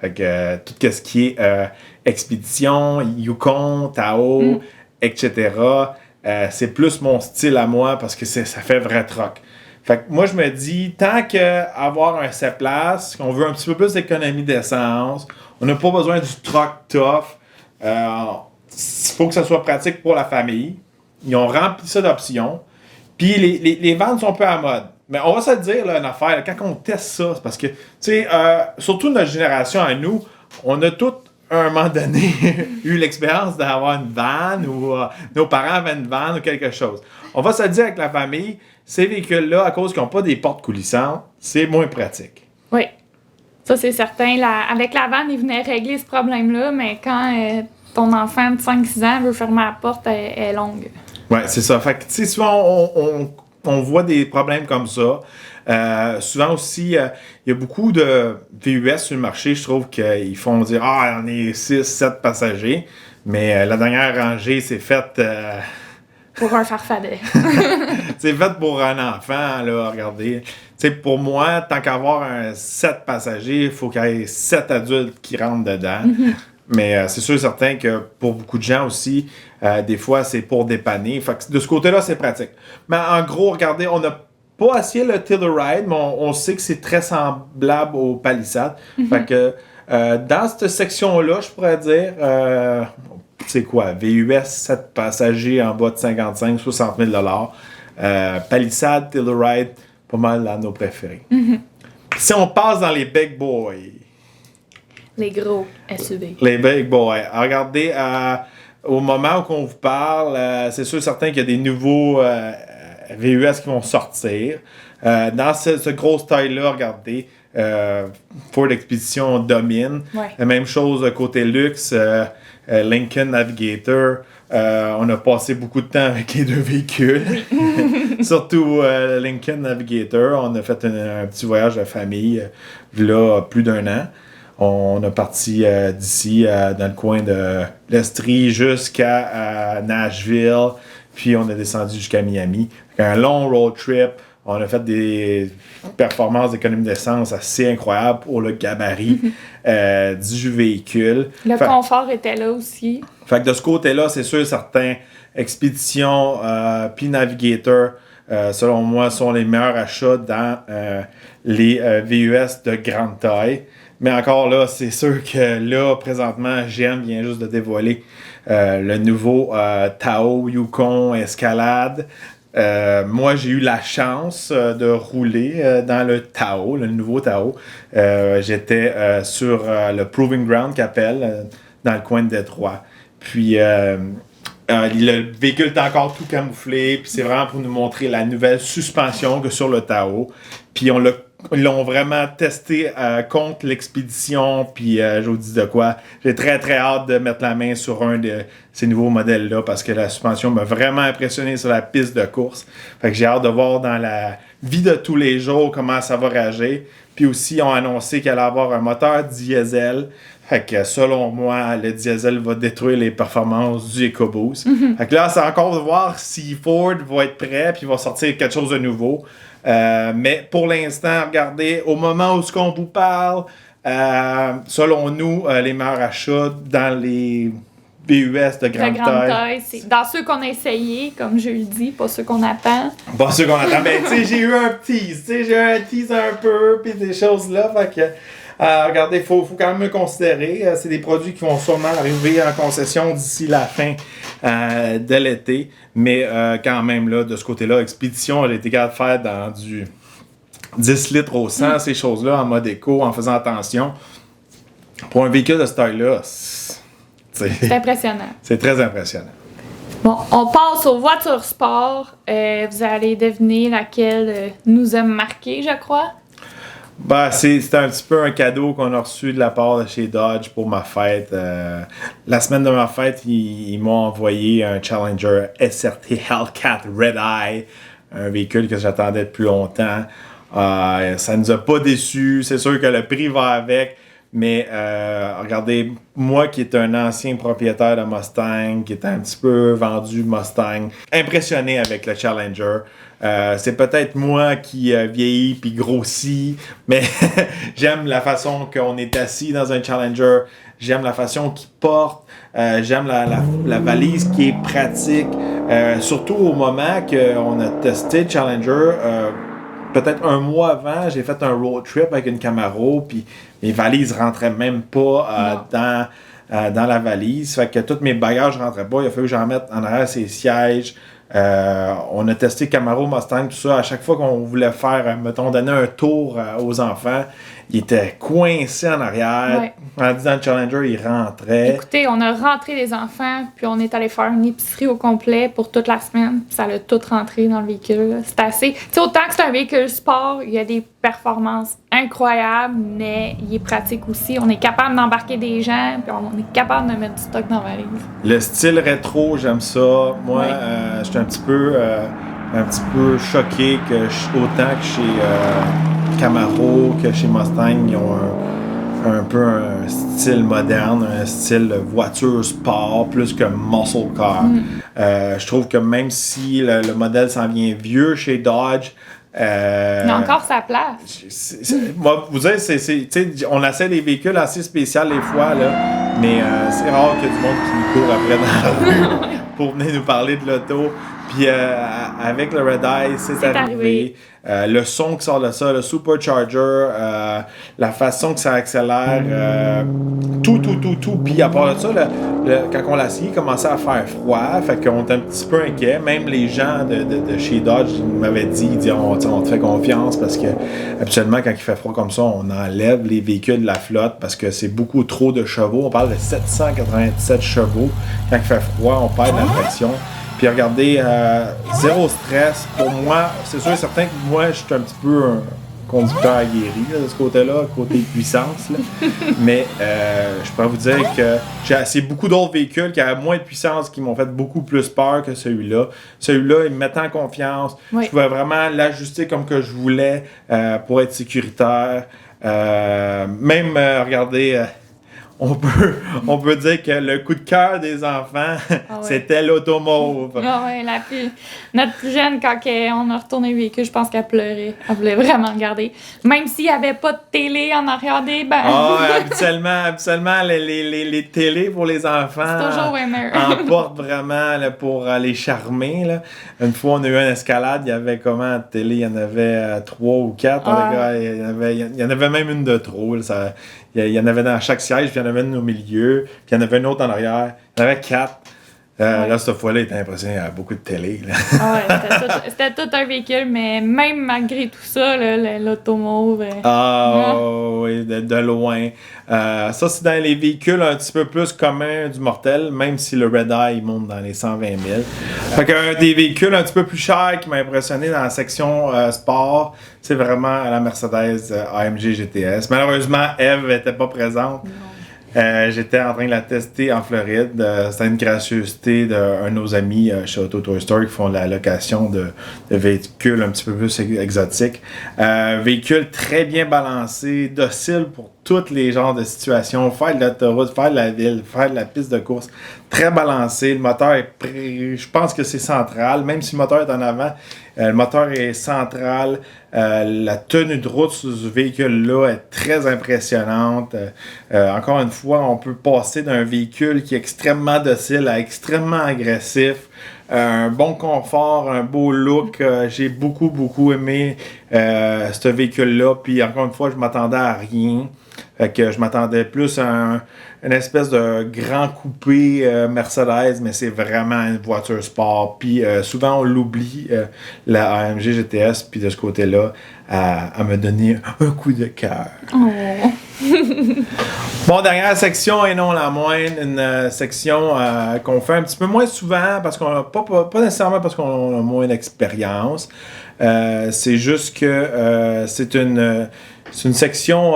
Speaker 1: Fait que tout ce qui est Expédition, Yukon, Tahoe, etc., c'est plus mon style à moi parce que ça fait vrai truck. Fait que moi, je me dis, tant qu'avoir un 7 places, qu'on veut un petit peu plus d'économie d'essence, on n'a pas besoin du truck tough, il faut que ça soit pratique pour la famille. Ils ont rempli ça d'options. Puis les ventes sont un peu à mode. Mais on va se dire, là, une affaire, quand on teste ça, c'est parce que, tu sais, surtout notre génération à nous, on a tous, à un moment donné, eu l'expérience d'avoir une van ou nos parents avaient une van ou quelque chose. On va se dire avec la famille, ces véhicules-là, à cause qu'ils n'ont pas des portes coulissantes, c'est moins pratique.
Speaker 2: Oui, ça c'est certain. Avec la van, ils venaient régler ce problème-là, mais quand ton enfant de 5-6 ans veut fermer la porte, elle est longue.
Speaker 1: Oui, c'est ça. Fait que, tu sais, souvent, on voit des problèmes comme ça. Souvent aussi, il y a beaucoup de VUS sur le marché, je trouve qu'ils font dire « Ah, on est 6-7 passagers », mais la dernière rangée, c'est faite...
Speaker 2: Pour un farfadet.
Speaker 1: C'est fait pour un enfant, là, regardez. Tu sais, pour moi, tant qu'avoir un 7 passagers, il faut qu'il y ait 7 adultes qui rentrent dedans. Mais c'est sûr et certain que pour beaucoup de gens aussi, des fois, c'est pour dépanner. Fait que de ce côté-là, c'est pratique. Mais en gros, regardez, on n'a pas essayé le Telluride, mais on sait que c'est très semblable au Palisade. Fait que dans cette section-là, je pourrais dire... c'est quoi? VUS, 7 passagers en bas de 55-60 000 Palisade, Telluride, pas mal à nos préférés. Si on passe dans les big boys.
Speaker 2: Les gros SUV.
Speaker 1: Les big boys. Regardez, au moment où on vous parle, c'est sûr certain qu'il y a des nouveaux VUS qui vont sortir. Dans ce gros taille-là, regardez, Ford Expedition domine.
Speaker 2: Ouais.
Speaker 1: La même chose côté luxe. Lincoln Navigator, on a passé beaucoup de temps avec les deux véhicules. Surtout Lincoln Navigator, on a fait un petit voyage de famille là plus d'1 an. On a parti d'ici dans le coin de l'Estrie jusqu'à Nashville, puis on a descendu jusqu'à Miami. Un long road trip. On a fait des performances d'économie d'essence assez incroyables pour le gabarit du véhicule.
Speaker 2: Le confort était là aussi.
Speaker 1: Fait que de ce côté-là, c'est sûr, certains Expédition puis Navigator, selon moi, sont les meilleurs achats dans les VUS de grande taille. Mais encore là, c'est sûr que là, présentement, GM vient juste de dévoiler le nouveau Tahoe Yukon Escalade. Moi, j'ai eu la chance de rouler dans le Tahoe, le nouveau Tahoe. J'étais sur le Proving Ground qu'appelle, dans le coin de Détroit. Puis, le véhicule est encore tout camouflé. Puis, c'est vraiment pour nous montrer la nouvelle suspension que sur le Tahoe. Puis, on l'a ils l'ont vraiment testé contre l'expédition. Puis je vous dis de quoi. J'ai très très hâte de mettre la main sur un de ces nouveaux modèles-là parce que la suspension m'a vraiment impressionné sur la piste de course. Fait que j'ai hâte de voir dans la vie de tous les jours comment ça va réagir. Puis aussi, ils ont annoncé qu'elle allait avoir un moteur diesel. Fait que selon moi, le diesel va détruire les performances du EcoBoost. Fait que là, c'est encore de voir si Ford va être prêt puis va sortir quelque chose de nouveau. Mais pour l'instant, regardez, au moment où on vous parle, selon nous, les meilleurs achats dans les VUS de grande taille.
Speaker 2: C'est dans ceux qu'on a essayé, comme je le dis, pas ceux qu'on attend.
Speaker 1: Pas ceux qu'on attend. Mais tu sais, j'ai eu un tease un peu, puis des choses là. Fait que, regardez, faut quand même le considérer. C'est des produits qui vont sûrement arriver en concession d'ici la fin de l'été. Mais quand même, là, de ce côté-là, Expédition, elle a été capable de faire dans du 10 litres au 100, ces choses-là, en mode éco, en faisant attention. Pour un véhicule de ce taille-là,
Speaker 2: c'est impressionnant.
Speaker 1: C'est très impressionnant.
Speaker 2: Bon, on passe aux voitures sport. Vous allez deviner laquelle nous a marqué, je crois.
Speaker 1: Ben, c'était un petit peu un cadeau qu'on a reçu de la part de chez Dodge pour ma fête. La semaine de ma fête, ils m'ont envoyé un Challenger SRT Hellcat Red Eye, un véhicule que j'attendais depuis longtemps. Ça nous a pas déçus. C'est sûr que le prix va avec. Mais regardez, moi qui est un ancien propriétaire de Mustang, qui est un petit peu vendu Mustang, impressionné avec le Challenger. C'est peut-être moi qui vieillis puis grossis, mais j'aime la façon qu'on est assis dans un Challenger. J'aime la façon qu'il porte. J'aime la valise qui est pratique. Surtout au moment qu'on a testé le Challenger. Peut-être un mois avant, j'ai fait un road trip avec une Camaro, puis mes valises rentraient même pas dans la valise. Fait que tous mes bagages rentraient pas. Il a fallu que j'en mette en arrière ses sièges. On a testé Camaro, Mustang, tout ça. À chaque fois qu'on voulait faire, mettons, donner un tour aux enfants, il était coincé en arrière.
Speaker 2: Ouais.
Speaker 1: En disant le Challenger, il rentrait.
Speaker 2: Écoutez, on a rentré les enfants, puis on est allé faire une épicerie au complet pour toute la semaine. Ça l'a tout rentré dans le véhicule. C'est assez... Tu sais, autant que c'est un véhicule sport, il y a des performances incroyables, mais il est pratique aussi. On est capable d'embarquer des gens, puis on est capable de mettre du stock dans la valise.
Speaker 1: Le style rétro, j'aime ça. Moi,
Speaker 2: Ouais.
Speaker 1: je suis un petit peu choqué que autant que chez Camaro que chez Mustang, ils ont un peu un style moderne, un style voiture sport plus que muscle car. Je trouve que même si le modèle s'en vient vieux chez Dodge,
Speaker 2: Il a encore sa place.
Speaker 1: Moi, vous dire, on essaie des véhicules assez spéciaux des fois, là, mais c'est rare qu'il y ait du monde qui nous court après dans la rue pour venir nous parler de l'auto. Puis avec le Red Eye, c'est arrivé. Le son qui sort de ça, le supercharger, la façon que ça accélère, tout. Puis à part de ça, quand on l'a essayé, il commençait à faire froid, fait qu'on était un petit peu inquiets. Même les gens de chez Dodge m'avaient dit, on te fait confiance parce que habituellement quand il fait froid comme ça, on enlève les véhicules de la flotte parce que c'est beaucoup trop de chevaux. On parle de 797 chevaux. Quand il fait froid, on perd de la pression. Puis regardez, zéro stress. Pour moi, c'est sûr et certain que moi, je suis un petit peu un conducteur aguerri là, de ce côté-là, côté puissance. Là. Mais je peux vous dire que j'ai essayé beaucoup d'autres véhicules qui avaient moins de puissance, qui m'ont fait beaucoup plus peur que celui-là. Celui-là, il me mettait en confiance.
Speaker 2: Oui.
Speaker 1: Je pouvais vraiment l'ajuster comme que je voulais pour être sécuritaire. Même, regardez... On peut dire que le coup de cœur des enfants, c'était l'automauve.
Speaker 2: Ah ouais, notre plus jeune, quand on a retourné le véhicule, je pense qu'elle pleurait. Elle voulait vraiment le garder. Même s'il n'y avait pas de télé en arrière des bancs.
Speaker 1: Habituellement les télés pour les enfants
Speaker 2: c'est toujours winner.
Speaker 1: emportent vraiment là, pour les charmer. Là. Une fois, on a eu une escalade, il y avait comment de télé? Il y en avait 3 ou 4. Il y en avait même une de trop. Là, il y en avait dans chaque siège, puis il y en avait une au milieu, puis il y en avait une autre en arrière. Il y en avait 4. Là, cette fois-là, il était impressionné, il y avait beaucoup de télé. Là.
Speaker 2: Ah ouais, c'était tout un véhicule, mais même malgré tout ça, là, l'automove.
Speaker 1: Oui, de loin. Ça, c'est dans les véhicules un petit peu plus communs du mortel, même si le Red Eye monte dans les 120 000. Fait qu'un des véhicules un petit peu plus chers qui m'a impressionné dans la section sport, c'est vraiment la Mercedes AMG GTS. Malheureusement, Eve n'était pas présente.
Speaker 2: Non.
Speaker 1: J'étais en train de la tester en Floride. C'était une gracieuseté d'un de nos amis chez Auto Toy Store qui font la location de véhicules un petit peu plus exotiques. Véhicule très bien balancé, docile pour tous les genres de situations. Faire de l'autoroute, faire de la ville, faire de la piste de course. Très balancé. Le moteur est je pense que c'est central. Même si le moteur est en avant, le moteur est central. La tenue de route sur ce véhicule-là est très impressionnante. Encore une fois, on peut passer d'un véhicule qui est extrêmement docile à extrêmement agressif. Un bon confort, un beau look. J'ai beaucoup aimé ce véhicule-là. Puis encore une fois, je m'attendais à rien. Que je m'attendais plus à une espèce de grand coupé Mercedes, mais c'est vraiment une voiture sport. Puis souvent on l'oublie, la AMG GTS, puis de ce côté-là, à me donner un coup de cœur.
Speaker 2: Oh.
Speaker 1: Bon, dernière section et non la moindre, une section qu'on fait un petit peu moins souvent, parce qu'on pas nécessairement parce qu'on a moins d'expérience. C'est juste que c'est une section...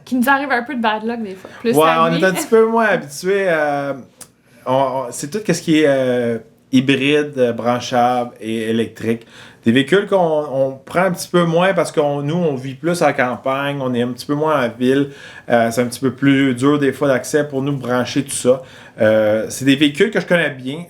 Speaker 2: Qui nous arrive un peu de bad luck des fois. Plus
Speaker 1: ouais, on est un petit peu moins habitué. C'est tout ce qui est hybride, branchable et électrique. Des véhicules qu'on prend un petit peu moins parce nous, on vit plus à la campagne, on est un petit peu moins à la ville. C'est un petit peu plus dur des fois d'accès pour nous brancher tout ça. C'est des véhicules que je connais bien.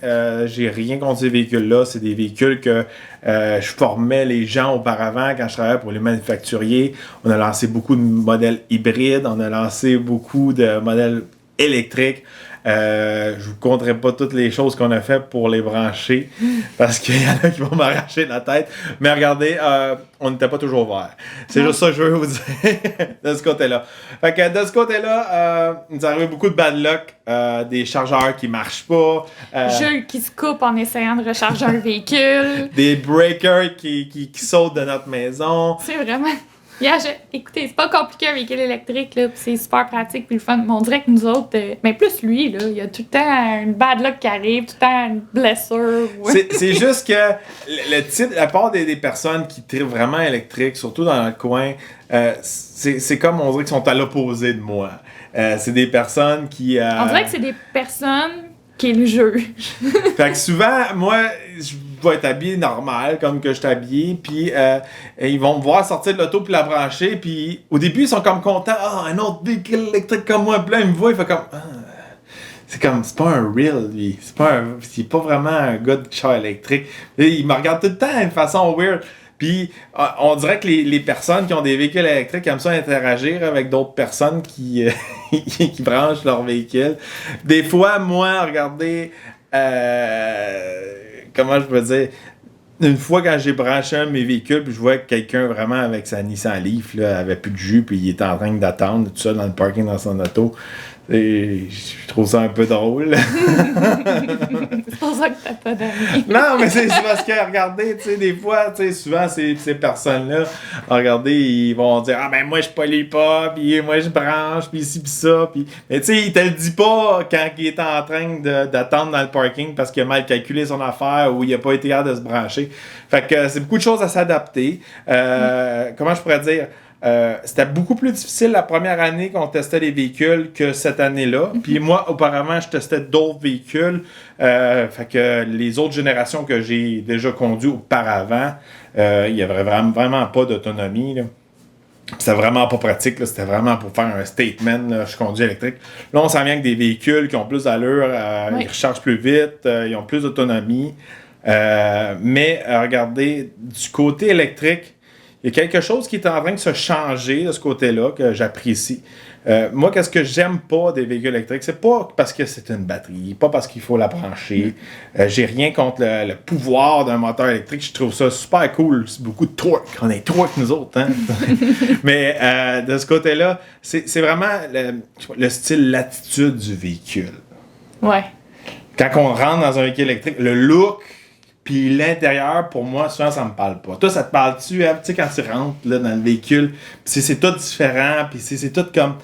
Speaker 1: J'ai rien contre ces véhicules-là. C'est des véhicules que je formais les gens auparavant quand je travaillais pour les manufacturiers. On a lancé beaucoup de modèles hybrides. On a lancé beaucoup de modèles électriques. Je vous compterai pas toutes les choses qu'on a fait pour les brancher parce qu'il y en a qui vont m'arracher la tête. Mais regardez, on n'était pas toujours vert. C'est juste ça que je veux vous dire de ce côté-là. Fait que de ce côté-là, il nous arrive beaucoup de bad luck, des chargeurs qui marchent pas.
Speaker 2: Jules qui se coupe en essayant de recharger un véhicule.
Speaker 1: Des breakers qui sautent de notre maison.
Speaker 2: C'est vraiment... Écoutez, c'est pas compliqué un véhicule électrique, là, pis c'est super pratique puis le fun. Mais on dirait que nous autres, mais plus lui, là, il y a tout le temps une bad luck qui arrive, tout le temps une blessure. Ouais.
Speaker 1: C'est juste que le type, la part des personnes qui tirent vraiment électrique, surtout dans le coin, c'est comme on dirait qu'ils sont à l'opposé de moi. C'est des personnes qui...
Speaker 2: On dirait que c'est des personnes qui est le jeu.
Speaker 1: Fait que souvent, moi, je vais être habillé normal, comme que je suis habillé, puis ils vont me voir sortir de l'auto puis la brancher, puis au début, ils sont comme contents. Ah, un autre véhicule électrique comme moi, puis là, ils me voient, il fait comme... c'est pas un real, lui. C'est pas vraiment un gars de char électrique. Et il me regarde tout le temps d'une façon weird. Puis, on dirait que les personnes qui ont des véhicules électriques aiment ça interagir avec d'autres personnes qui branchent leur véhicule. Des fois, moi, regardez, comment je peux dire, une fois quand j'ai branché un de mes véhicules, puis je vois que quelqu'un vraiment avec sa Nissan Leaf là, avait plus de jus, puis il était en train d'attendre tout ça dans le parking dans son auto. Et je trouve ça un peu drôle.
Speaker 2: C'est pour ça que t'as pas d'amis.
Speaker 1: Non, mais c'est parce que, regardez, tu sais, des fois, tu sais, souvent, ces personnes-là, regardez, ils vont dire « Ah, ben moi, je pollue pas, puis moi, je branche, puis ci, puis ça. » Mais tu sais, il te le dit pas quand il est en train d'attendre dans le parking parce qu'il a mal calculé son affaire ou il a pas été capable de se brancher. Fait que c'est beaucoup de choses à s'adapter. Comment je pourrais dire? C'était beaucoup plus difficile la première année qu'on testait les véhicules que cette année-là. Puis moi, auparavant, je testais d'autres véhicules. Fait que les autres générations que j'ai déjà conduites auparavant, il n'y avait vraiment pas d'autonomie. Là. C'était vraiment pas pratique. Là. C'était vraiment pour faire un statement. Là, je conduis électrique. Là, on s'en vient avec des véhicules qui ont plus d'allure. Ils rechargent plus vite. Ils ont plus d'autonomie. Mais regardez, du côté électrique, il y a quelque chose qui est en train de se changer de ce côté-là que j'apprécie. Moi, qu'est-ce que j'aime pas des véhicules électriques? C'est pas parce que c'est une batterie, pas parce qu'il faut la brancher. J'ai rien contre le pouvoir d'un moteur électrique. Je trouve ça super cool. C'est beaucoup de torque. On est torque, nous autres. Hein? Mais de ce côté-là, c'est vraiment le style, l'attitude du véhicule.
Speaker 2: Ouais.
Speaker 1: quand on rentre dans un véhicule électrique, le look puis l'intérieur, pour moi, souvent, ça me parle pas. Toi, ça te parle-tu, Eve? Tu sais, quand tu rentres là, dans le véhicule, c'est tout différent, puis c'est tout comme...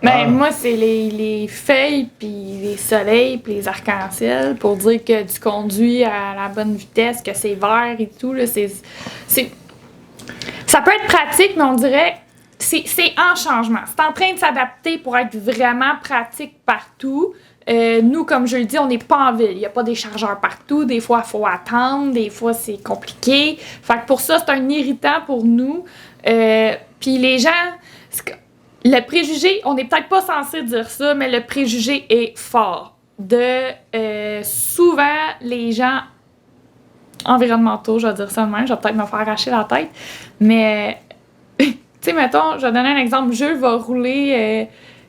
Speaker 2: Moi, c'est les feuilles, puis les soleils, puis les arcs-en-ciel pour dire que tu conduis à la bonne vitesse, que c'est vert et tout. Là, ça peut être pratique, mais on dirait c'est en changement. C'est en train de s'adapter pour être vraiment pratique partout. Nous, comme je le dis, on n'est pas en ville. Il n'y a pas des chargeurs partout. Des fois, il faut attendre. Des fois, c'est compliqué. Fait que pour ça, c'est un irritant pour nous. Puis les gens... Le préjugé, on n'est peut-être pas censé dire ça, mais le préjugé est fort. Souvent, les gens environnementaux, je vais dire ça de même, je vais peut-être me faire arracher la tête, mais, tu sais, mettons, je vais donner un exemple. Jules va rouler,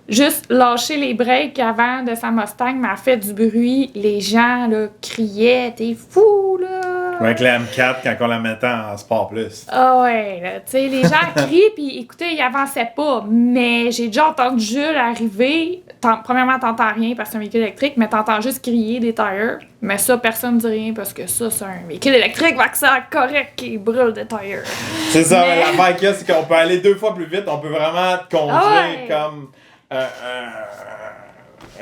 Speaker 2: juste lâcher les breaks avant de sa Mustang, mais elle fait du bruit. Les gens, là, criaient, t'es fou, là!
Speaker 1: Avec la M4, quand on la mettait en Sport Plus.
Speaker 2: Ah ouais, là, tu sais, les gens crient, puis écoutez, ils avançaient pas. Mais j'ai déjà entendu Jules arriver. Premièrement, t'entends rien parce que c'est un véhicule électrique, mais t'entends juste crier des tires. Mais ça, personne ne dit rien parce que ça, c'est un véhicule électrique, va que ça correct qui brûle des tires.
Speaker 1: C'est ça, la bike, c'est qu'on peut aller 2 fois plus vite. On peut vraiment conduire comme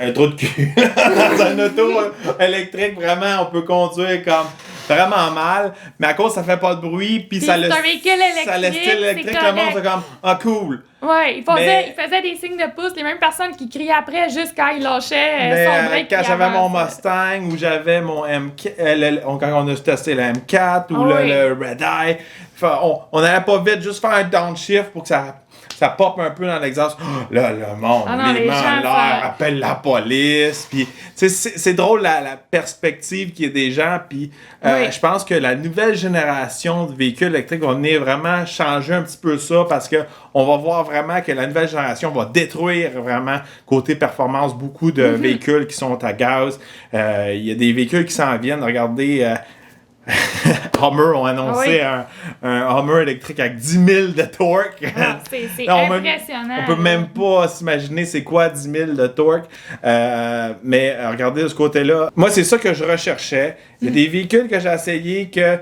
Speaker 1: un trou de cul. Dans un auto électrique, vraiment, on peut conduire comme vraiment mal, mais à cause ça fait pas de bruit, puis ça le style électrique, le monde c'est comme cool.
Speaker 2: Ouais, il faisait des signes de pouce, les mêmes personnes qui criaient après juste quand il lâchait son break.
Speaker 1: Quand j'avais mon Mustang ou j'avais mon M4, quand on a testé le M4 ou le Red Eye, on n'allait pas vite, juste faire un downshift pour que ça pop un peu dans l'exhaust. Là, le monde, les gens appellent la police. Puis, c'est drôle la perspective qu'il y a des gens. Puis, je pense que la nouvelle génération de véhicules électriques va venir vraiment changer un petit peu ça parce que on va voir vraiment que la nouvelle génération va détruire vraiment, côté performance, beaucoup de véhicules qui sont à gaz. Il y a des véhicules qui s'en viennent. Regardez... Hummer ont annoncé un Hummer électrique avec 10 000 de torque.
Speaker 2: C'est impressionnant.
Speaker 1: On peut même pas s'imaginer c'est quoi 10 000 de torque. Mais regardez de ce côté-là. Moi, c'est ça que je recherchais. Il y a des véhicules que j'ai essayé que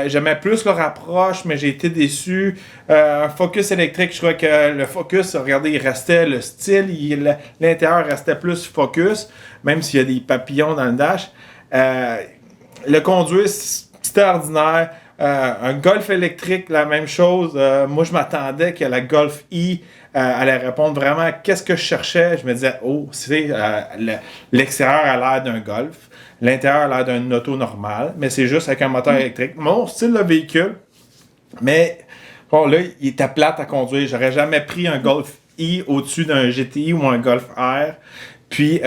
Speaker 1: j'aimais plus leur approche, mais j'ai été déçu. Un Focus électrique, je trouvais que le Focus, regardez, il restait le style, l'intérieur restait plus Focus, même s'il y a des papillons dans le dash. Le conduire, c'était ordinaire. Un Golf électrique, la même chose. Moi, je m'attendais que la Golf E allait répondre vraiment à qu'est-ce que je cherchais. Je me disais, l'extérieur a l'air d'un Golf. L'intérieur a l'air d'un auto normal, mais c'est juste avec un moteur électrique. Mon style de véhicule, mais bon, là, il était plate à conduire. J'aurais jamais pris un Golf E au-dessus d'un GTI ou un Golf R. Puis,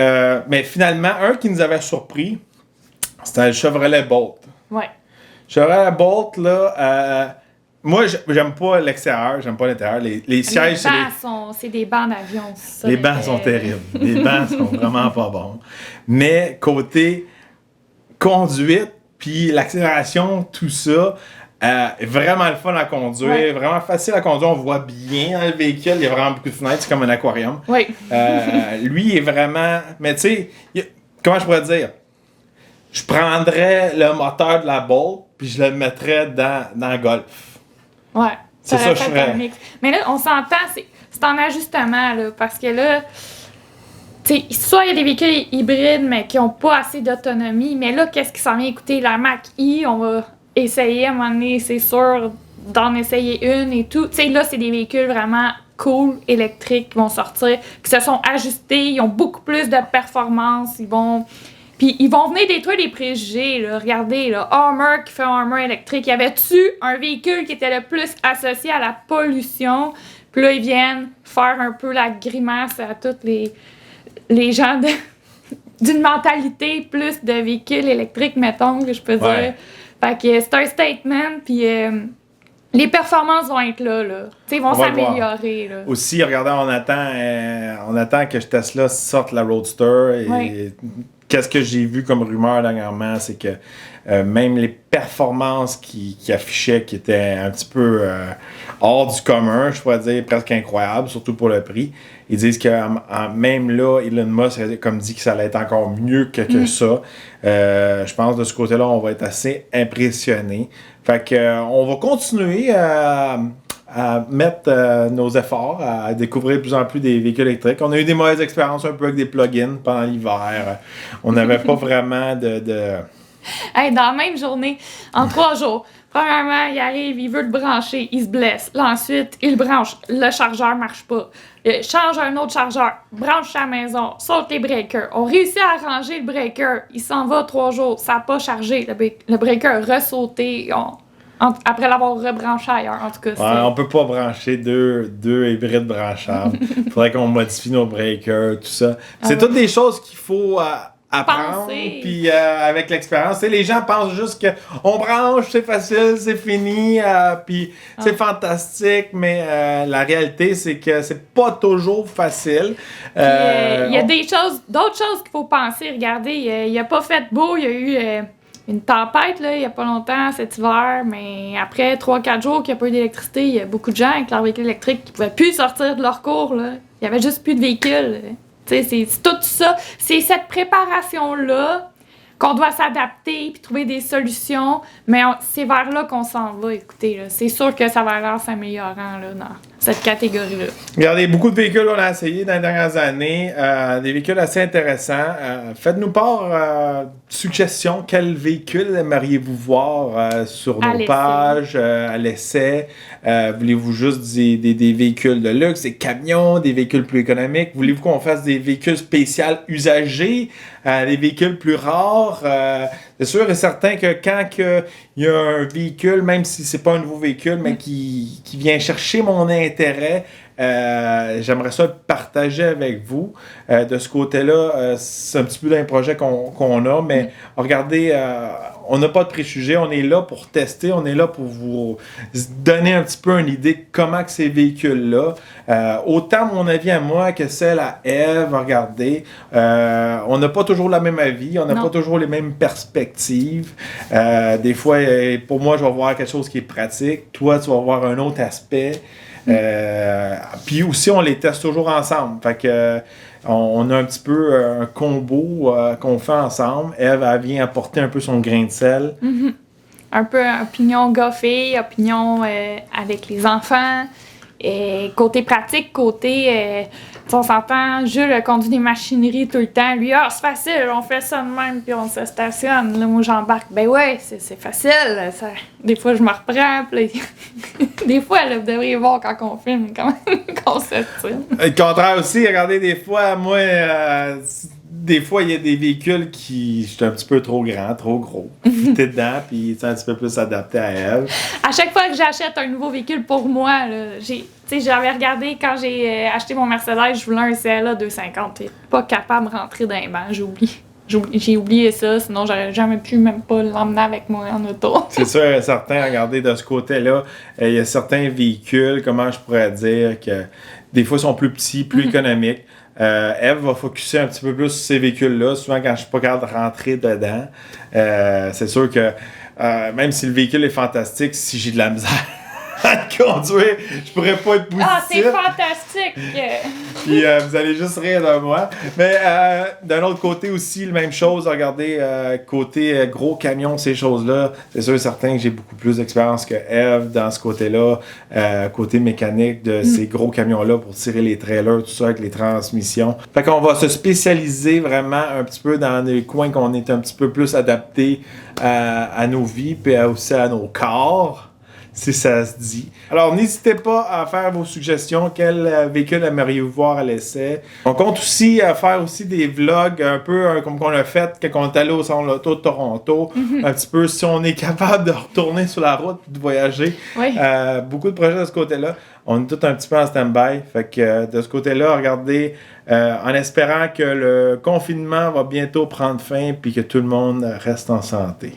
Speaker 1: mais finalement, un qui nous avait surpris, c'était le Chevrolet Bolt.
Speaker 2: Ouais.
Speaker 1: Chevrolet Bolt, là, moi, j'aime pas l'extérieur, j'aime pas l'intérieur. Les sièges,
Speaker 2: c'est des bancs d'avion.
Speaker 1: Les bancs sont terribles. Les bancs sont vraiment pas bons. Mais côté conduite, puis l'accélération, tout ça, vraiment le fun à conduire, vraiment facile à conduire. On voit bien dans le véhicule, il y a vraiment beaucoup de fenêtres, c'est comme un aquarium.
Speaker 2: Oui.
Speaker 1: Lui, il est vraiment... Mais tu sais, comment je pourrais dire? Je prendrais le moteur de la Bolt puis je le mettrais dans le Golf.
Speaker 2: Ouais.
Speaker 1: C'est ça que je ferais.
Speaker 2: Mais là, on s'entend, c'est en ajustement, là, parce que là, tu sais, soit il y a des véhicules hybrides, mais qui n'ont pas assez d'autonomie, mais là, qu'est-ce qui s'en vient? Écoutez, la Mach-E, on va essayer à un moment donné, c'est sûr, d'en essayer une et tout. Tu sais, là, c'est des véhicules vraiment cool, électriques, qui vont sortir, qui se sont ajustés, ils ont beaucoup plus de performance, Puis ils vont venir détruire les préjugés, là. Regardez, là, Hummer qui fait un Hummer électrique. Y avait-tu un véhicule qui était le plus associé à la pollution? Puis là, ils viennent faire un peu la grimace à tous les gens d'une mentalité plus de véhicules électriques, mettons, que je peux dire. Fait que c'est un statement, puis les performances vont être là. Tu sais, ils vont s'améliorer, là.
Speaker 1: Aussi, regardez, on attend que Tesla sorte la Roadster et qu'est-ce que j'ai vu comme rumeur dernièrement, c'est que même les performances qui affichaient, qui étaient un petit peu hors du commun, je pourrais dire presque incroyables, surtout pour le prix, ils disent que même là, Elon Musk a comme dit que ça allait être encore mieux que ça. Je pense de ce côté-là, on va être assez impressionnés. Fait que on va continuer à mettre nos efforts, à découvrir de plus en plus des véhicules électriques. On a eu des mauvaises expériences un peu avec des plugins pendant l'hiver. On n'avait pas vraiment de...
Speaker 2: Hey, dans la même journée, en 3 jours, premièrement, il arrive, il veut le brancher, il se blesse. Là, ensuite, il le branche, le chargeur marche pas. Change un autre chargeur, branche à la maison, saute les breakers. On réussit à arranger le breaker, il s'en va 3 jours, ça n'a pas chargé. Le breaker a ressauté après l'avoir rebranché ailleurs. En tout cas,
Speaker 1: ouais, on peut pas brancher deux hybrides branchables. Il faudrait qu'on modifie nos breakers, tout ça. C'est toutes des choses qu'il faut... apprendre, puis avec l'expérience. Les gens pensent juste que on branche, c'est facile, c'est fini, puis c'est fantastique, mais la réalité, c'est que c'est pas toujours facile.
Speaker 2: Il y a d'autres choses qu'il faut penser. Regardez, il a pas fait beau, il y a eu une tempête là, il y a pas longtemps cet hiver, mais après 3-4 jours qu'il n'y a pas eu d'électricité, il y a beaucoup de gens avec leur véhicule électrique qui pouvaient plus sortir de leur cours. Là. Il y avait juste plus de véhicules. C'est tout ça. C'est cette préparation-là qu'on doit s'adapter puis trouver des solutions. Mais c'est vers là qu'on s'en va. Écoutez, là, c'est sûr que ça va aller en s'améliorant là, dans cette catégorie-là.
Speaker 1: Regardez, beaucoup de véhicules qu'on a essayé dans les dernières années. Des véhicules assez intéressants. Faites-nous part suggestions. Quel véhicule aimeriez-vous voir sur nos pages, à l'essai? Voulez-vous juste des véhicules de luxe, des camions, des véhicules plus économiques? Voulez-vous qu'on fasse des véhicules spéciaux usagés, des véhicules plus rares? C'est sûr et certain que quand il y a un véhicule, même si c'est pas un nouveau véhicule, mais qui vient chercher mon intérêt, j'aimerais ça le partager avec vous. De ce côté-là, c'est un petit peu d'un projet qu'on a, mais regardez, on n'a pas de préjugés, on est là pour tester, on est là pour vous donner un petit peu une idée de comment que ces véhicules-là, autant mon avis à moi que celle à Eve, regardez, on n'a pas toujours le même avis, on n'a pas toujours les mêmes perspectives. Des fois, pour moi, je vais voir quelque chose qui est pratique, toi, tu vas voir un autre aspect. Puis aussi, on les teste toujours ensemble. Fait que on a un petit peu un combo qu'on fait ensemble. Eve, elle vient apporter un peu son grain de sel.
Speaker 2: Mm-hmm. Un peu opinion gars-fille, opinion avec les enfants. Côté pratique, on s'entend, Jules conduit des machineries tout le temps. Lui, c'est facile, on fait ça de même, puis on se stationne. Là, moi, j'embarque. Ben ouais, c'est facile. Ça... Des fois, je me reprends. Puis des fois, là, vous devriez voir quand on filme, qu'on se tire.
Speaker 1: Le contraire aussi, regardez, des fois, moi... des fois, il y a des véhicules qui... Je suis un petit peu trop grand, trop gros. T'es dedans, puis c'est un petit peu plus adapté à elle.
Speaker 2: À chaque fois que j'achète un nouveau véhicule pour moi, là, j'avais regardé quand j'ai acheté mon Mercedes, je voulais un CLA 250. T'es pas capable de rentrer dans les bancs, j'ai oublié ça, sinon j'aurais jamais pu même pas l'emmener avec moi en auto. C'est
Speaker 1: sûr et certain, regardez, de ce côté-là, il y a certains véhicules, comment je pourrais dire, que des fois sont plus petits, plus économiques. Eve va focusser un petit peu plus sur ces véhicules-là. Souvent, quand je suis pas capable de rentrer dedans, c'est sûr que même si le véhicule est fantastique, si j'ai de la misère à le conduire, je pourrais pas être positif.
Speaker 2: Ah, c'est fantastique!
Speaker 1: Puis vous allez juste rire de moi. Mais d'un autre côté aussi, la même chose. Regardez, côté gros camions, ces choses-là, c'est sûr et certain que j'ai beaucoup plus d'expérience que Eve dans ce côté-là. Côté mécanique de ces gros camions-là pour tirer les trailers, tout ça avec les transmissions. Fait qu'on va se spécialiser vraiment un petit peu dans des coins qu'on est un petit peu plus adaptés à nos vies, puis aussi à nos corps. Si ça se dit. Alors, n'hésitez pas à faire vos suggestions. Quel véhicule aimeriez-vous voir à l'essai? On compte aussi à faire aussi des vlogs un peu comme qu'on a fait quand on est allé au Salon de l'Auto de Toronto. Un petit peu si on est capable de retourner sur la route et de voyager.
Speaker 2: Oui.
Speaker 1: Beaucoup de projets de ce côté-là. On est tous un petit peu en stand-by. Fait que de ce côté-là, regardez, en espérant que le confinement va bientôt prendre fin et que tout le monde reste en santé.